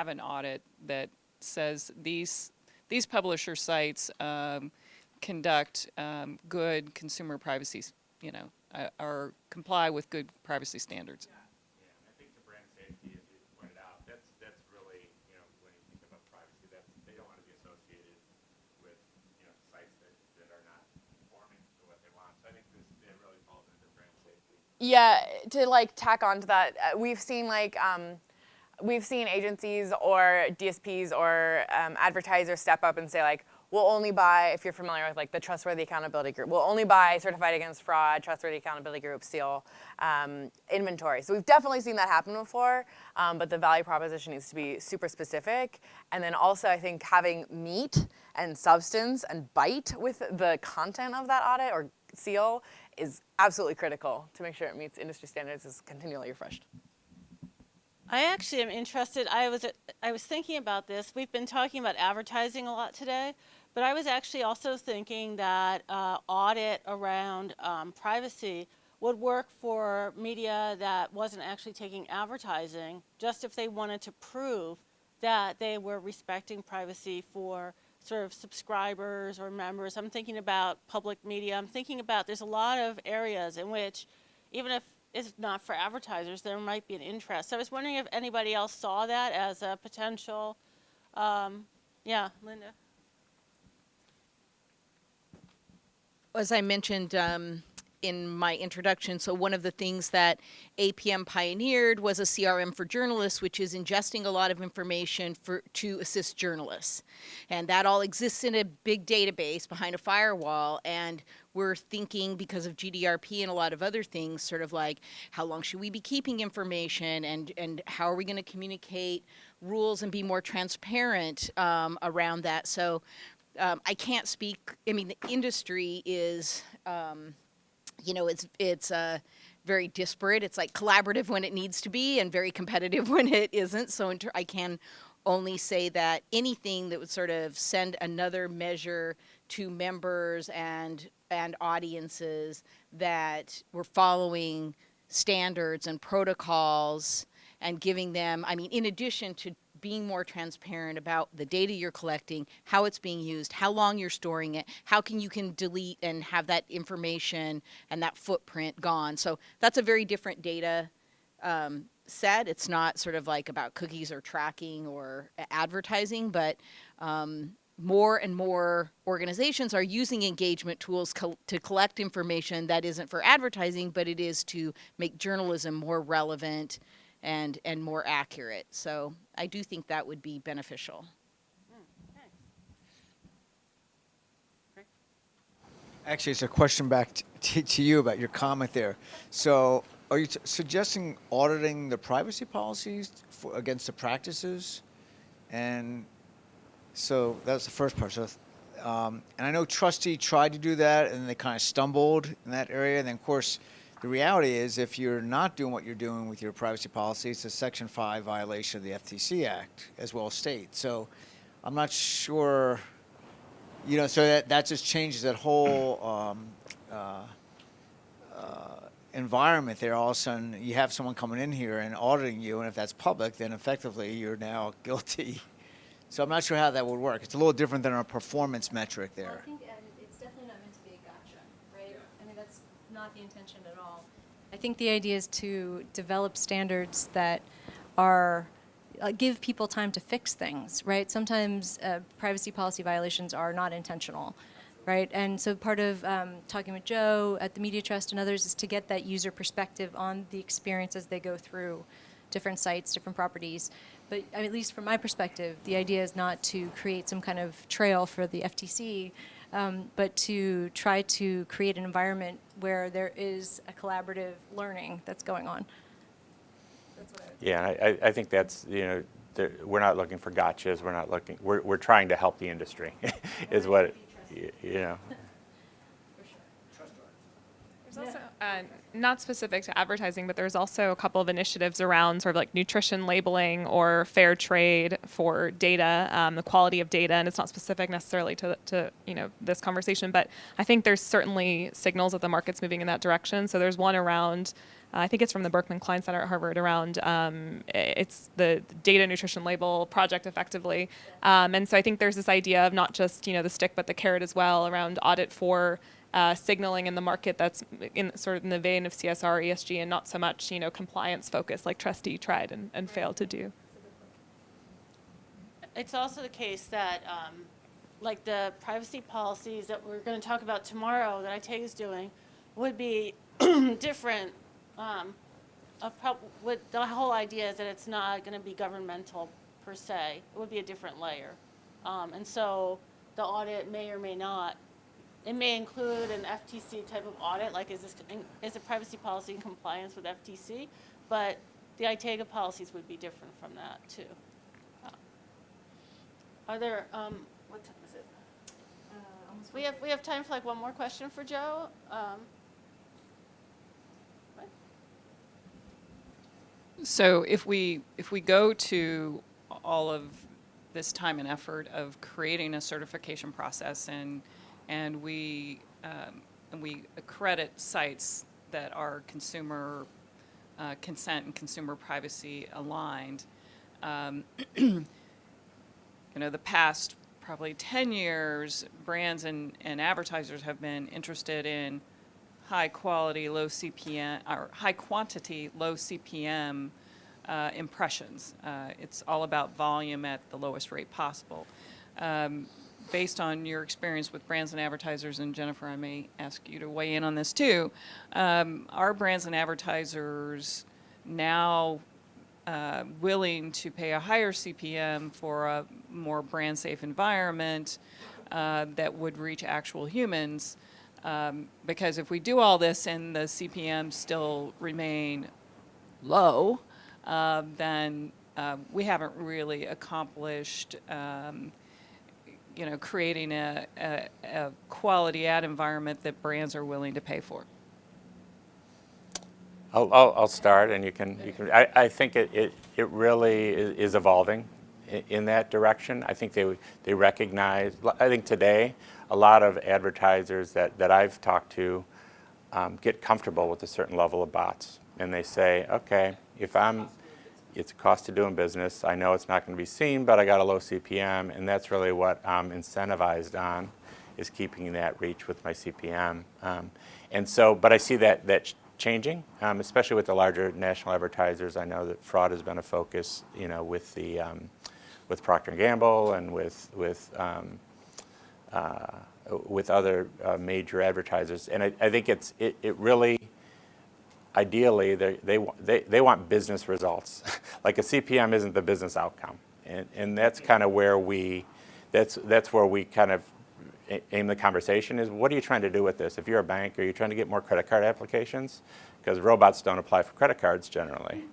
an audit that says these publisher sites conduct good consumer privacy, or comply with good privacy standards. Yeah, and I think the brand safety, as you pointed out, that's really, when you think about privacy, they don't want to be associated with, sites that are not conforming to what they want. So I think it really falls into brand safety. Yeah, to like tack on to that, we've seen agencies or DSPs or advertisers step up and say like, we'll only buy, if you're familiar with like the Trustworthy Accountability Group, we'll only buy Certified Against Fraud, Trustworthy Accountability Group, SEAL inventory. So we've definitely seen that happen before, but the value proposition needs to be super specific. And then also I think having meat and substance and bite with the content of that audit or SEAL is absolutely critical to make sure it meets industry standards, is continually refreshed. I actually am interested. I was thinking about this. We've been talking about advertising a lot today, but I was actually also thinking that audit around privacy would work for media that wasn't actually taking advertising, just if they wanted to prove that they were respecting privacy for sort of subscribers or members. I'm thinking about public media. I'm thinking about there's a lot of areas in which, even if it's not for advertisers, there might be an interest. So I was wondering if anybody else saw that as a potential, yeah, Linda. As I mentioned in my introduction, so one of the things that APM pioneered was a CRM for journalists, which is ingesting a lot of information to assist journalists. And that all exists in a big database behind a firewall, and we're thinking, because of GDPR and a lot of other things, sort of like, how long should we be keeping information, and how are we going to communicate rules and be more transparent around that? So I can't speak, I mean, the industry is, it's very disparate. It's like collaborative when it needs to be and very competitive when it isn't. So I can only say that anything that would sort of send another measure to members and audiences that we're following standards and protocols and giving them, I mean, in addition to being more transparent about the data you're collecting, how it's being used, how long you're storing it, how you can delete and have that information and that footprint gone. So that's a very different data set. It's not sort of like about cookies or tracking or advertising, but more and more organizations are using engagement tools to collect information that isn't for advertising, but it is to make journalism more relevant and more accurate. So I do think that would be beneficial. Actually, it's a question back to you about your comment there. So, are you suggesting auditing the privacy policies against the practices? And so that's the first part. So, and I know Trustee tried to do that, and they kind of stumbled in that area. And then, of course, the reality is, if you're not doing what you're doing with your privacy policy, it's a Section 5 violation of the FTC Act, as well as state. So, I'm not sure. You know, so that just changes that whole environment there. All of a sudden, you have someone coming in here and auditing you, and if that's public, then effectively you're now guilty. So I'm not sure how that would work. It's a little different than a performance metric Well, there. I think it's definitely not meant to be a gotcha, right? I mean, that's not the intention at all. I think the idea is to develop standards that are give people time to fix things, right? Sometimes privacy policy violations are not intentional, right? And so part of talking with Joe at the Media Trust and others is to get that user perspective on the experience as they go through different sites, different properties. But at least from my perspective, the idea is not to create some kind of trail for the FTC, but to try to create an environment where there is a collaborative learning that's going on. Yeah, I think that's, we're not looking for gotchas. We're not looking. We're trying to help the industry, is what you know. There's also, not specific to advertising, but there's also a couple of initiatives around sort of like nutrition labeling or fair trade for data, the quality of data, and it's not specific necessarily to this conversation, but I think there's certainly signals that the market's moving in that direction. So there's one around, I think it's from the Berkman Klein Center at Harvard, around it's the data nutrition label project effectively. And so I think there's this idea of not just the stick but the carrot as well around audit for signaling in the market that's in sort of in the vein of CSR, ESG, and not so much compliance focus like Trustee tried and failed to do. It's also the case that like the privacy policies that we're going to talk about tomorrow that ITAG is doing would be different. The whole idea is that it's not going to be governmental per se. It would be a different layer. And so the audit may or may not. It may include an FTC type of audit, like is a privacy policy in compliance with FTC, but the ITAGA policies would be different from that too. Are there, what time is it? We have time for like one more question for Joe. So if we go to all of this time and effort of creating a certification process and we accredit sites that are consumer consent and consumer privacy aligned, the past probably 10 years, brands and advertisers have been interested in high quality, low CPM, or high quantity, low CPM impressions. It's all about volume at the lowest rate possible. Based on your experience with brands and advertisers, and Jennifer, I may ask you to weigh in on this too, are brands and advertisers now willing to pay a higher CPM for a more brand safe environment that would reach actual humans? Because if we do all this and the CPMs still remain low, then we haven't really accomplished creating a quality ad environment that brands are willing to pay for. I'll start, and you can. I think it really is evolving in that direction. I think they recognize. I think today a lot of advertisers that I've talked to get comfortable with a certain level of bots, and they say, okay, it's a cost of doing business. I know it's not going to be seen, but I got a low CPM, and that's really what I'm incentivized on, is keeping that reach with my CPM. And so, but I see that changing, especially with the larger national advertisers. I know that fraud has been a focus, with the Procter & Gamble and with other major advertisers. And I think it really, ideally, they want business results. Like a CPM isn't the business outcome. And that's kind of where that's where we kind of aim the conversation is, what are you trying to do with this? If you're a bank, are you trying to get more credit card applications? Because robots don't apply for credit cards generally.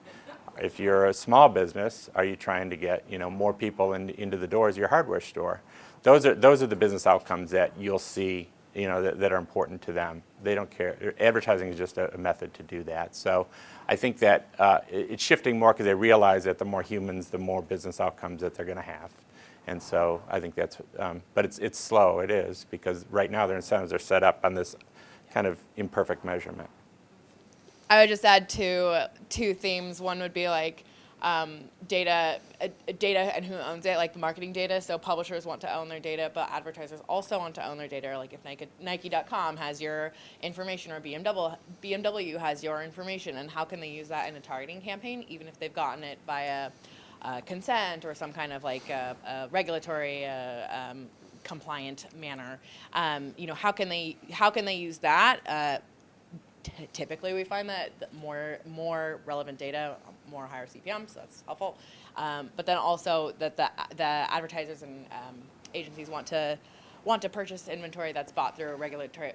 If you're a small business, are you trying to get more people into the doors of your hardware store? Those are the business outcomes that you'll see that are important to them. They don't care. Advertising is just a method to do that. So I think that it's shifting more because they realize that the more humans, the more business outcomes that they're going to have. And so I think that's, but it's slow, it is, because right now their incentives are set up on this kind of imperfect measurement. I would just add two themes. One would be like data and who owns it, like the marketing data. So publishers want to own their data, but advertisers also want to own their data. Like if Nike.com has your information, or BMW has your information, and how can they use that in a targeting campaign, even if they've gotten it via consent or some kind of like a regulatory compliant manner? How can they use that? Typically, we find that more relevant data, more higher CPM, so that's helpful. But then also that the advertisers and agencies want to purchase inventory that's bought through regulatory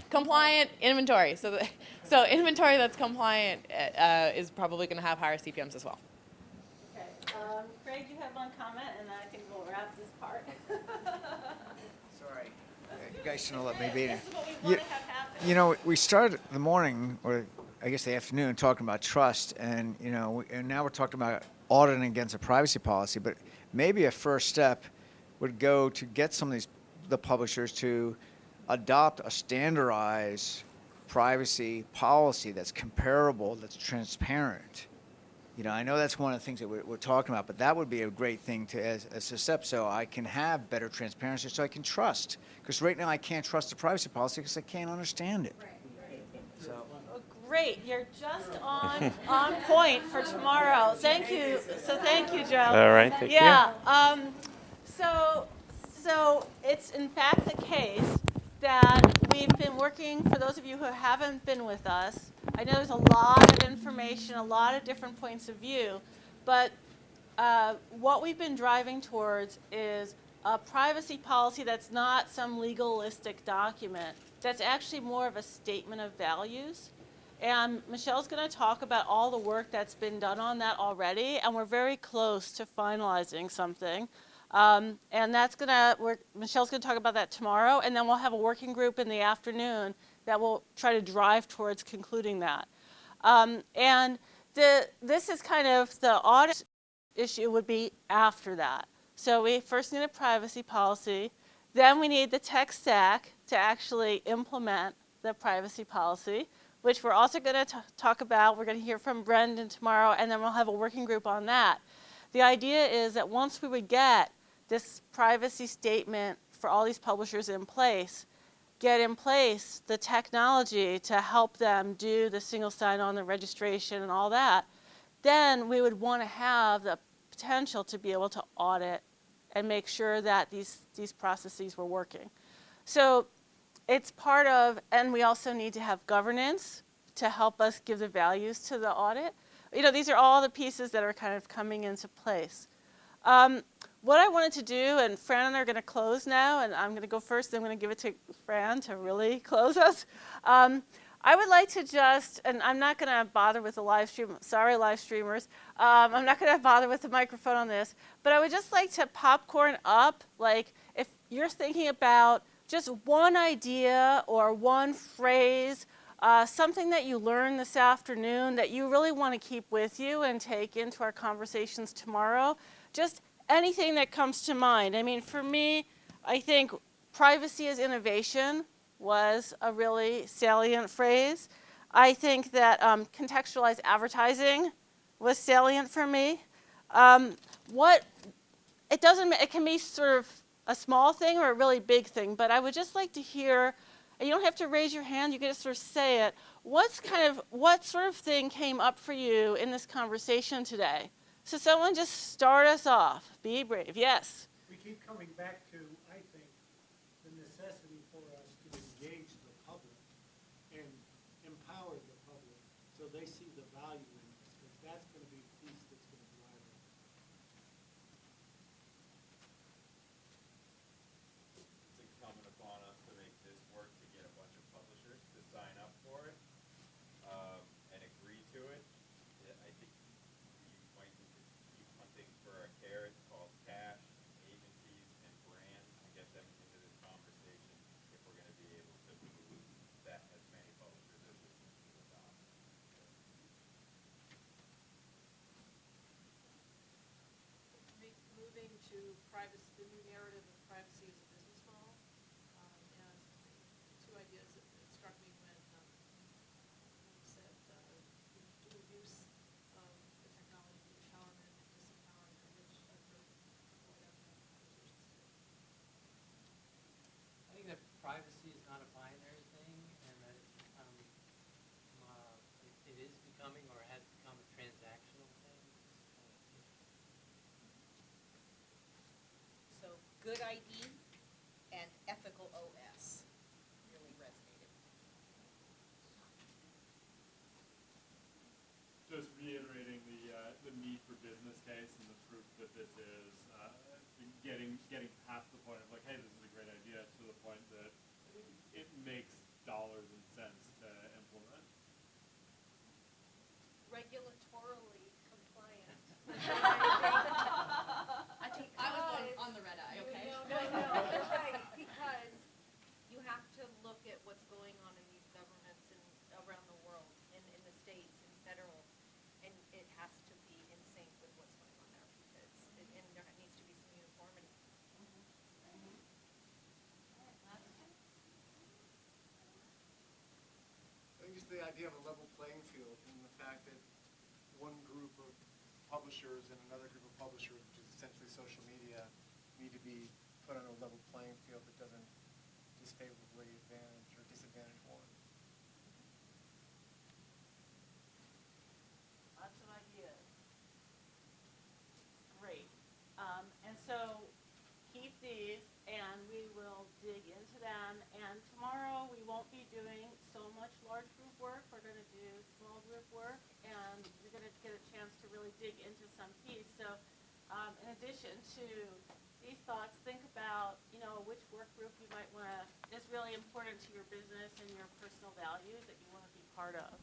compliant inventory. So inventory that's compliant is probably going to have higher CPMs as well. Okay. Craig, you have one comment, and then I think we'll wrap this part. Sorry. You guys shouldn't let me be there. This is what we want to have happen. You know, we started the morning, or I guess the afternoon, talking about trust, and and now we're talking about auditing against a privacy policy. But maybe a first step would go to get some of the publishers to adopt a standardized privacy policy that's comparable, that's transparent. I know that's one of the things that we're talking about, but that would be a great thing as a step, so I can have better transparency, so I can trust. Because right now I can't trust the privacy policy because I can't understand it. So. Well, great, you're just on point for tomorrow. Thank you. So thank you, Joe. All right, thank you. Yeah. So it's in fact the case that we've been working, for those of you who haven't been with us, I know there's a lot of information, a lot of different points of view, but what we've been driving towards is a privacy policy that's not some legalistic document, that's actually more of a statement of values. And Michelle's going to talk about all the work that's been done on that already, and we're very close to finalizing something. And Michelle's going to talk about that tomorrow, and then we'll have a working group in the afternoon that will try to drive towards concluding that. And this is kind of the audit issue would be after that. So we first need a privacy policy, then we need the tech stack to actually implement the privacy policy, which we're also going to talk about. We're going to hear from Brendan tomorrow, and then we'll have a working group on that. The idea is that once we would get this privacy statement for all these publishers in place, get in place the technology to help them do the single sign-on, the registration, and all that, then we would want to have the potential to be able to audit and make sure that these processes were working. So it's part of, and we also need to have governance to help us give the values to the audit. These are all the pieces that are kind of coming into place. What I wanted to do, and Fran and I are going to close now, and I'm going to go first, then I'm going to give it to Fran to really close us. I would like to just, and I'm not going to bother with the live stream, sorry live streamers, I'm not going to bother with the microphone on this, but I would just like to popcorn up, like if you're thinking about just one idea or one phrase, something that you learned this afternoon that you really want to keep with you and take into our conversations tomorrow, just anything that comes to mind. I mean, for me, I think privacy is innovation was a really salient phrase. I think that contextualized advertising was salient for me. It can be sort of a small thing or a really big thing, but I would just like to hear and you don't have to raise your hand, you can just sort of say it. What sort of thing came up for you in this conversation today? So someone just start us off. Be brave. Yes. We keep coming back to, I think, the necessity for us to engage the public and empower the public so they see the value in this, because that's going to be the piece that's going to drive it. It's incumbent upon us to make this work to get a bunch of publishers to sign up for it and agree to it. I think you might need to keep hunting for a carrot called cash, agencies, and brands to get them into this conversation if we're going to be able to move that as many publishers as we need to adopt. Moving to privacy, the new narrative of privacy as a business model, and two ideas that struck me when you said dual use of the technology, empowerment and disempowerment, which I've heard quite a few conversations today. I think that privacy is not a binary thing, and that it is becoming or has become a transactional thing. So good ID and ethical OS really resonated. Just reiterating the need for business case and the proof that this is getting past the point of like, hey, this is a great idea, to the point that it makes dollars and cents to implement. Regulatorily compliant. I was on the red eye, okay? No, that's right, because you have to look at what's going on in these governments and around the world, in the states and federal, and it has to be in sync with what's going on there, because and there needs to be some uniformity. I think just the idea of a level playing field and the fact that one group of publishers and another group of publishers, which is essentially social media, need to be put on a level playing field that doesn't disfavorably advantage or disadvantage one. Lots of ideas. Great. And so keep these, and we will dig into them. And tomorrow we won't be doing so much large group work. We're going to do small group work, and you're going to get a chance to really dig into some piece. So in addition to these thoughts, think about, which work group you might want to, is really important to your business and your personal values that you want to be part of.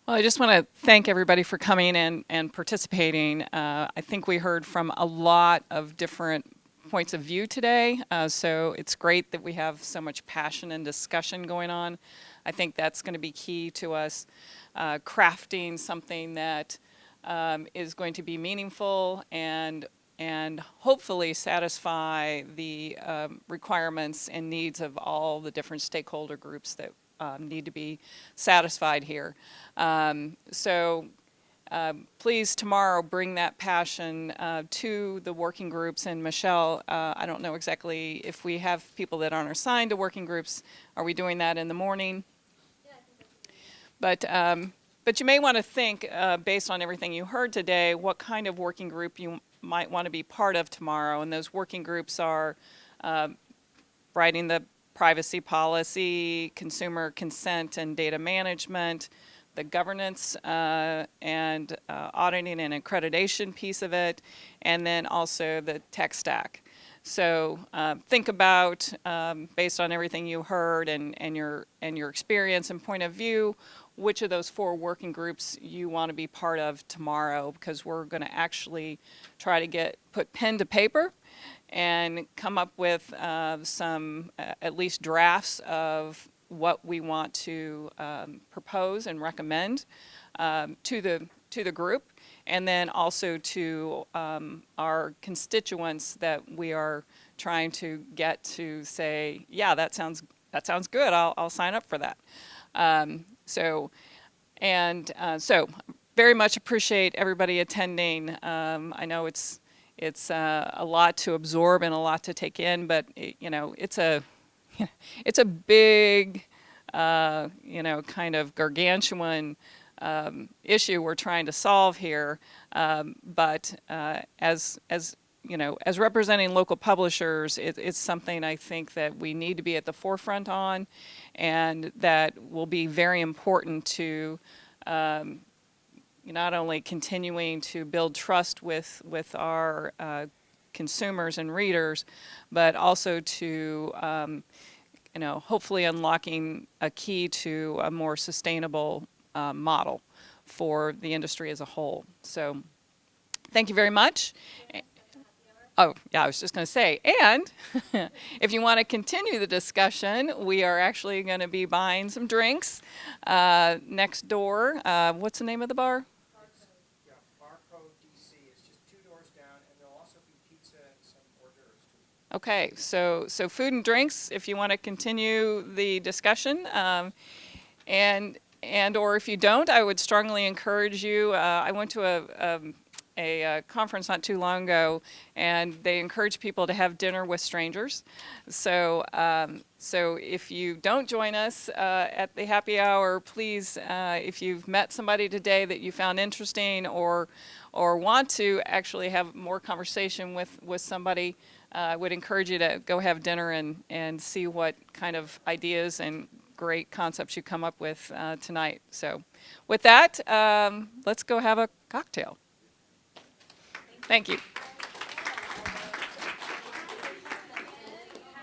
Well, I just want to thank everybody for coming in and participating. I think we heard from a lot of different points of view today, so it's great that we have so much passion and discussion going on. I think that's going to be key to us crafting something that is going to be meaningful and hopefully satisfy the requirements and needs of all the different stakeholder groups that need to be satisfied here. Please tomorrow bring that passion to the working groups. And Michelle, I don't know exactly if we have people that aren't assigned to working groups. Are we doing that in the morning? Yeah, I think that's a good idea. But you may want to think, based on everything you heard today, what kind of working group you might want to be part of tomorrow. And those working groups are writing the privacy policy, consumer consent and data management, the governance and auditing and accreditation piece of it, and then also the tech stack. So think about, based on everything you heard and your experience and point of view, which of those 4 working groups you want to be part of tomorrow, because we're going to actually try to put pen to paper and come up with some at least drafts of what we want to propose and recommend to the group, and then also to our constituents that we are trying to get to say, yeah, that sounds good. I'll sign up for that. So very much appreciate everybody attending. I know it's it's a lot to absorb and a lot to take in, but it's a it's a big, kind of gargantuan issue we're trying to solve here. But as representing local publishers, it's something I think that we need to be at the forefront on, and that will be very important to not only continuing to build trust with our consumers and readers, but also to hopefully unlocking a key to a more sustainable model for the industry as a whole. So thank you very much. Oh, yeah, I was just going to say, and if you want to continue the discussion, we are actually going to be buying some drinks next door. What's the name of the bar? Okay, so food and drinks, if you want to continue the discussion, and or if you don't, I would strongly encourage you. I went to a conference not too long ago, and they encourage people to have dinner with strangers. So if you don't join us at the happy hour, please, if you've met somebody today that you found interesting, or want to actually have more conversation with somebody, I would encourage you to go have dinner and see what kind of ideas and great concepts you come up with tonight. So with that, let's go have a cocktail. Thank you.